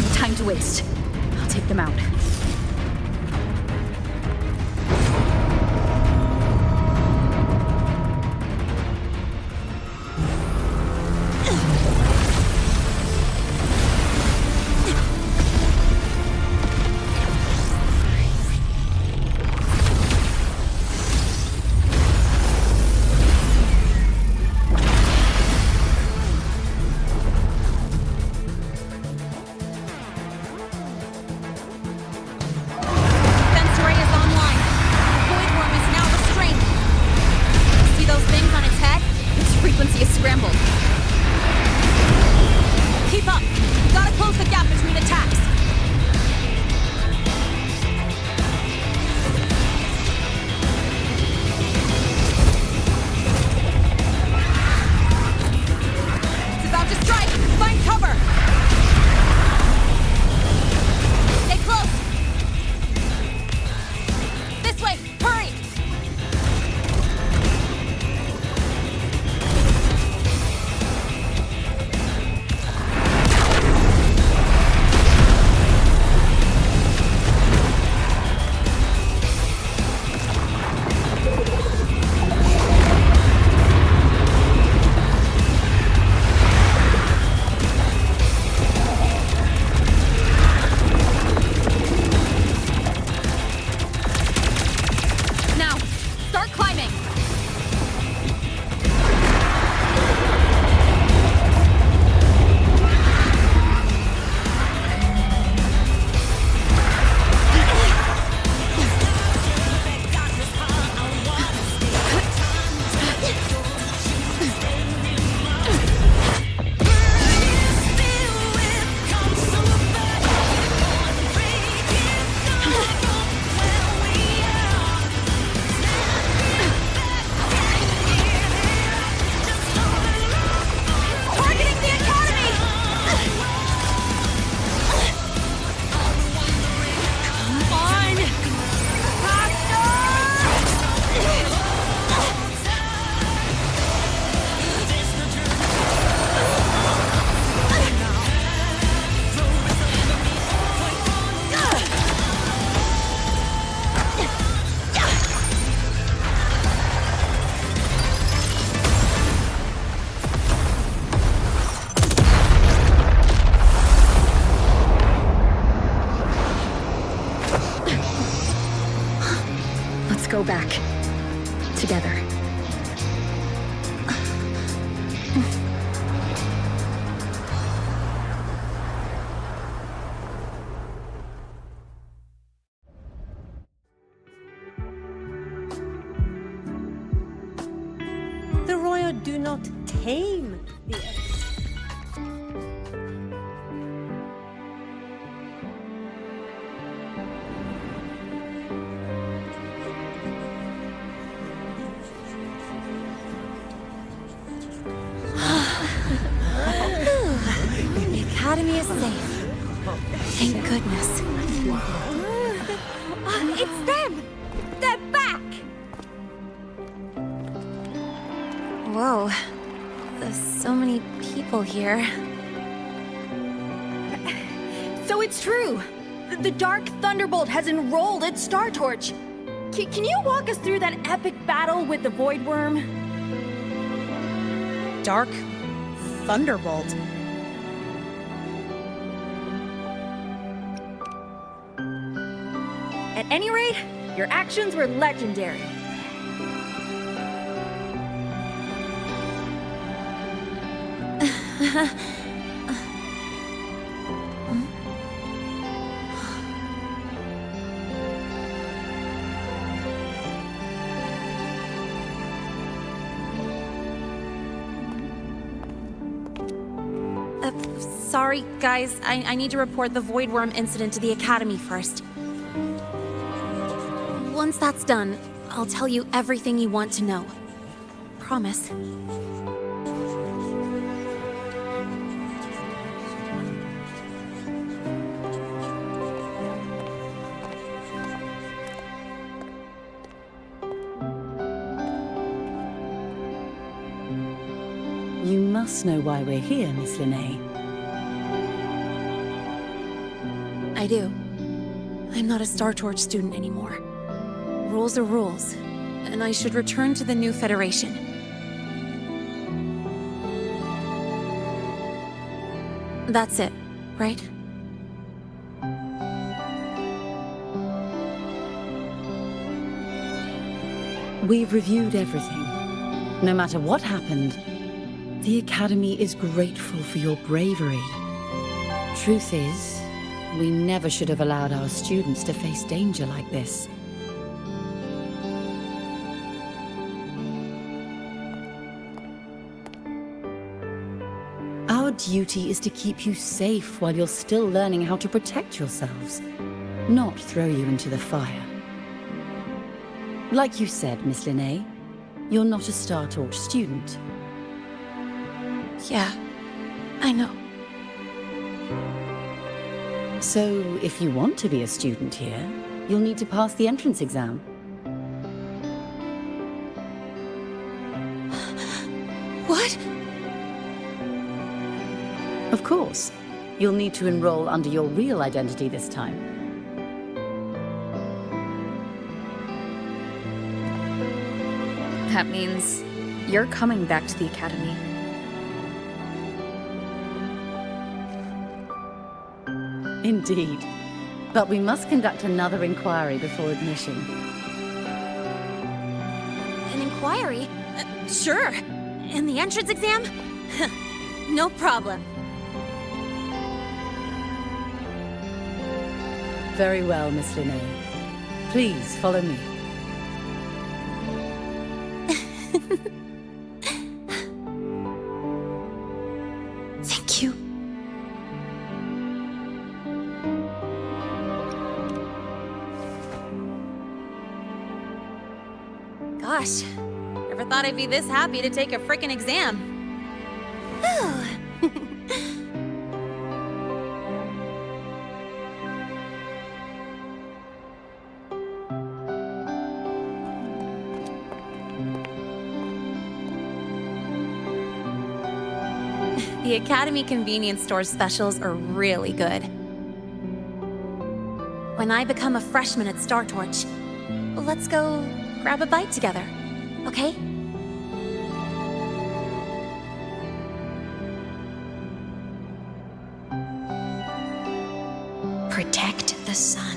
No time to waste. I'll take them out. Go back. Together. The Royal do not tame the Academy is safe. Thank goodness. It's them! They're back! Whoa. There's so many people here. So it's true! The Dark Thunderbolt has enrolled at Star Torch! Can you walk us through that epic battle with the Void Worm? Dark Thunderbolt. At any rate, your actions were legendary. Sorry, guys. I need to report the Void Worm incident to the Academy first. Once that's done, I'll tell you everything you want to know. Promise. You must know why we're here, Miss Linnae. I do. I'm not a Star Torch student anymore. Rules are rules, and I should return to the new Federation. That's it, right? We've reviewed everything. No matter what happened, the Academy is grateful for your bravery. Truth is, we never should have allowed our students to face danger like this. Our duty is to keep you safe while you're still learning how to protect yourselves, not throw you into the fire. Like you said, Miss Linnae, you're not a Star Torch student. Yeah, I know. So, if you want to be a student here, you'll need to pass the entrance exam. What? Of course. You'll need to enroll under your real identity this time. That means you're coming back to the Academy. Indeed. But we must conduct another inquiry before admission. An inquiry? Sure. And the entrance exam? No problem. Very well, Miss Linnae. Please follow me. Thank you. Gosh, never thought I'd be this happy to take a frickin' exam. The Academy convenience store specials are really good. When I become a freshman at Star Torch, let's go grab a bite together, okay? Protect the sun.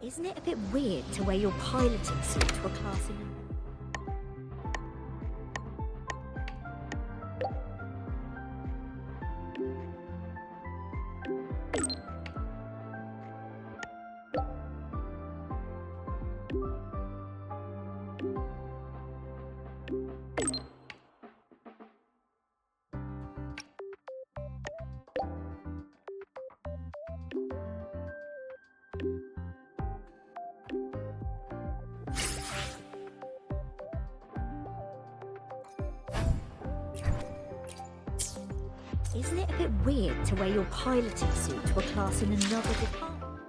Isn't it a bit weird to wear your piloting suit to a class in Isn't it a bit weird to wear your piloting suit to a class in another department?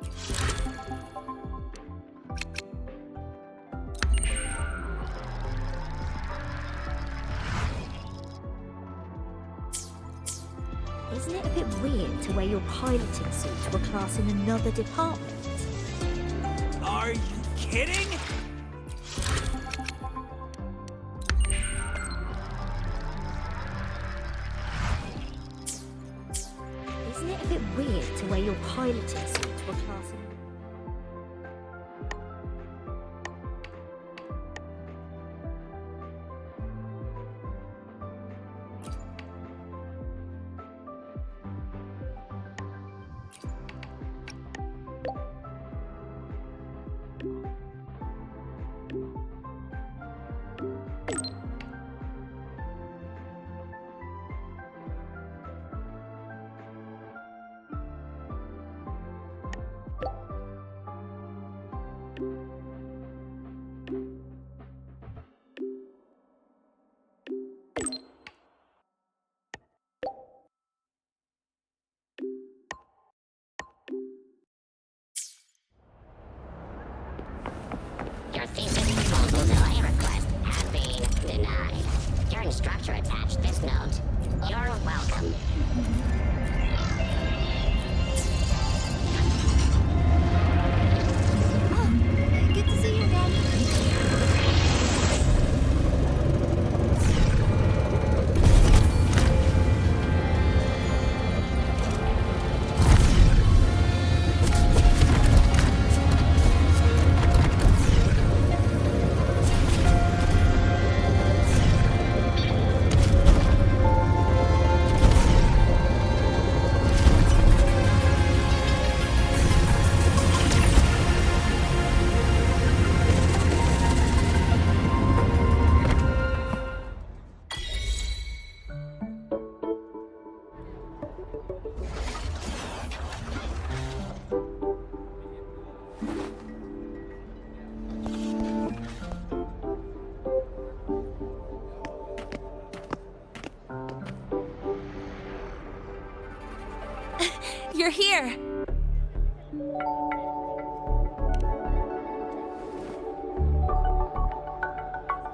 Isn't it a bit weird to wear your piloting suit to a class in another department? Are you kidding? Isn't it a bit weird to wear your piloting suit to a class in... Your thesis proposal delay request has been denied. Your instructor attached this note. You're welcome. Good to see you again. You're here!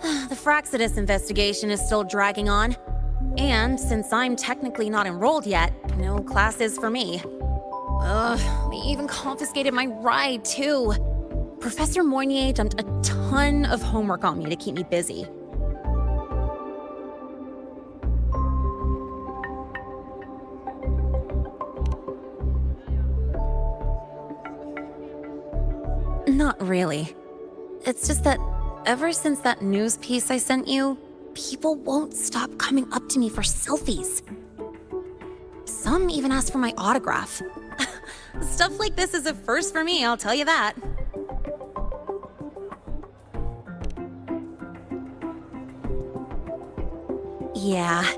The Fraxidus investigation is still dragging on. And since I'm technically not enrolled yet, no classes for me. Ugh, they even confiscated my ride, too. Professor Moynier dumped a ton of homework on me to keep me busy. Not really. It's just that ever since that news piece I sent you, people won't stop coming up to me for selfies. Some even ask for my autograph. Stuff like this is a first for me, I'll tell you that. Yeah.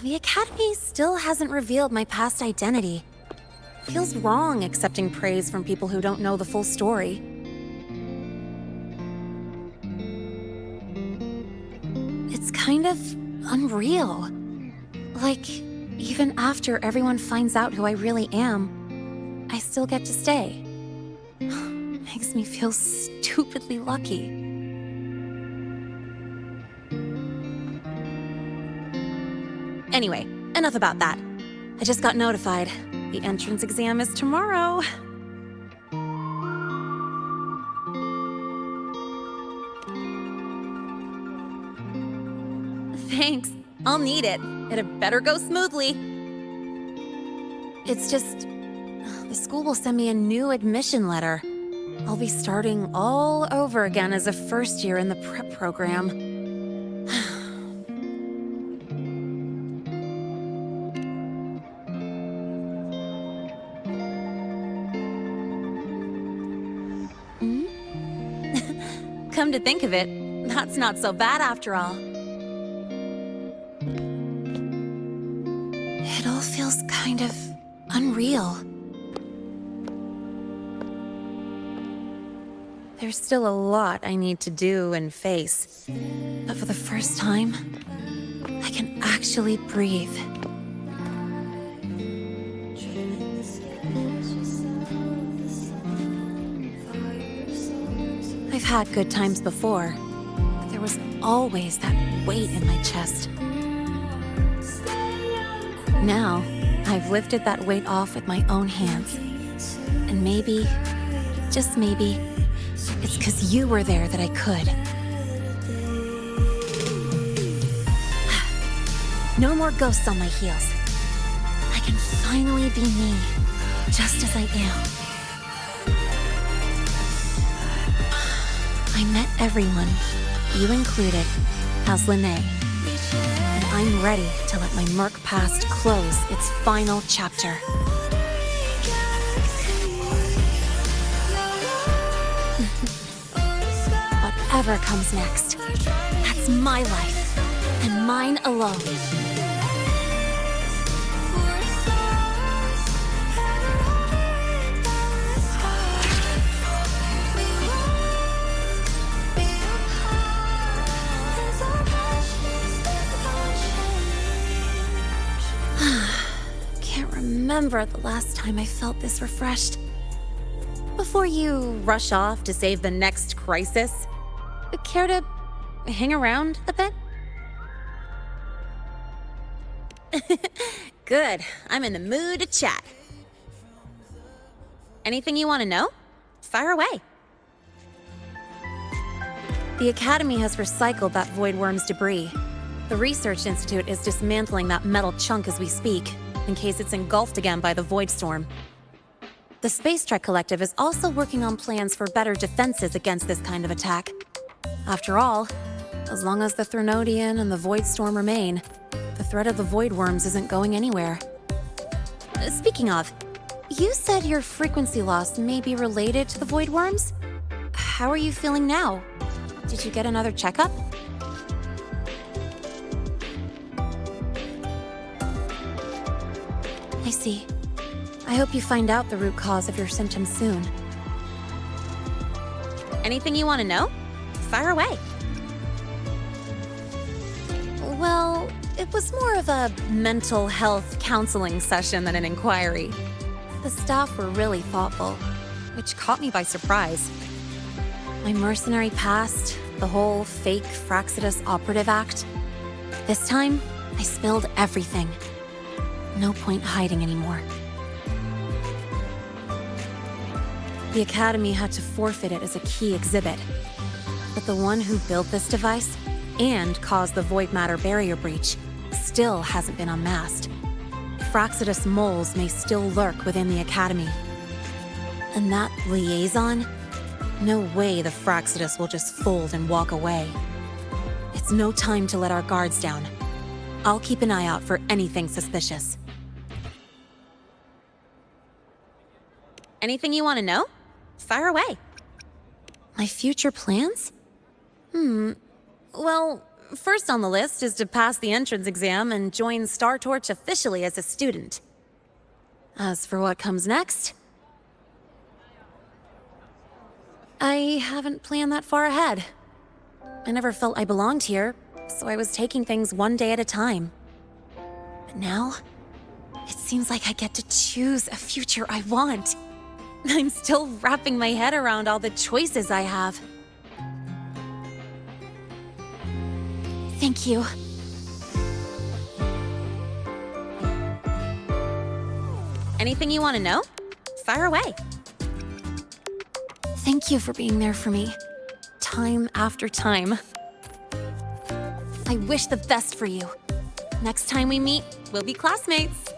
The Academy still hasn't revealed my past identity. Feels wrong accepting praise from people who don't know the full story. It's kind of unreal. Like, even after everyone finds out who I really am, I still get to stay. Makes me feel stupidly lucky. Anyway, enough about that. I just got notified. The entrance exam is tomorrow. Thanks. I'll need it. It better go smoothly. It's just... the school will send me a new admission letter. I'll be starting all over again as a first year in the prep program. Come to think of it, that's not so bad after all. It all feels kind of unreal. There's still a lot I need to do and face, but for the first time, can actually breathe. I've had good times before, but there was always that weight in my chest. Now, I've lifted that weight off with my own hands. And maybe, just maybe, it's 'cause you were there that I could. No more ghosts on my heels. I can finally be me, just as I am. I met everyone, you included, as Lene. And I'm ready to let my Merc past close its final chapter. Whatever comes next, that's my life, and mine alone. Remember the last time I felt this refreshed. Before you rush off to save the next crisis, care to hang around a bit? Good. I'm in the mood to chat. Anything you want to know? Fire away. The Academy has recycled that Void Worm's debris. The Research Institute is dismantling that metal chunk as we speak, in case it's engulfed again by the Void Storm. The Space Trek Collective is also working on plans for better defenses against this kind of attack. After all, as long as the Threnodian and the Void Storm remain, the threat of the Void Worms isn't going anywhere. Speaking of, you said your frequency loss may be related to the Void Worms? How are you feeling now? Did you get another checkup? I see. I hope you find out the root cause of your symptoms soon. Anything you want to know? Fire away. Well, it was more of a mental health counseling session than an inquiry. The staff were really thoughtful, which caught me by surprise. My mercenary past, the whole fake Frostlands operative act. This time, I spilled everything. No point hiding anymore. The Academy had to forfeit it as a key exhibit. But the one who built this device and caused the void matter barrier breach still hasn't been unmasked. Frostlands moles may still lurk within the Academy. And that liaison? No way the Frostlands will just fold and walk away. It's no time to let our guards down. I'll keep an eye out for anything suspicious. Anything you want to know? Fire away. My future plans? Well, first on the list is to pass the entrance exam and join Star Torch officially as a student. As for what comes next, I haven't planned that far ahead. I never felt I belonged here, so I was taking things one day at a time. But now, it seems like I get to choose a future I want. I'm still wrapping my head around all the choices I have. Thank you. Anything you want to know? Fire away. Thank you for being there for me, time after time. I wish the best for you. Next time we meet, we'll be classmates.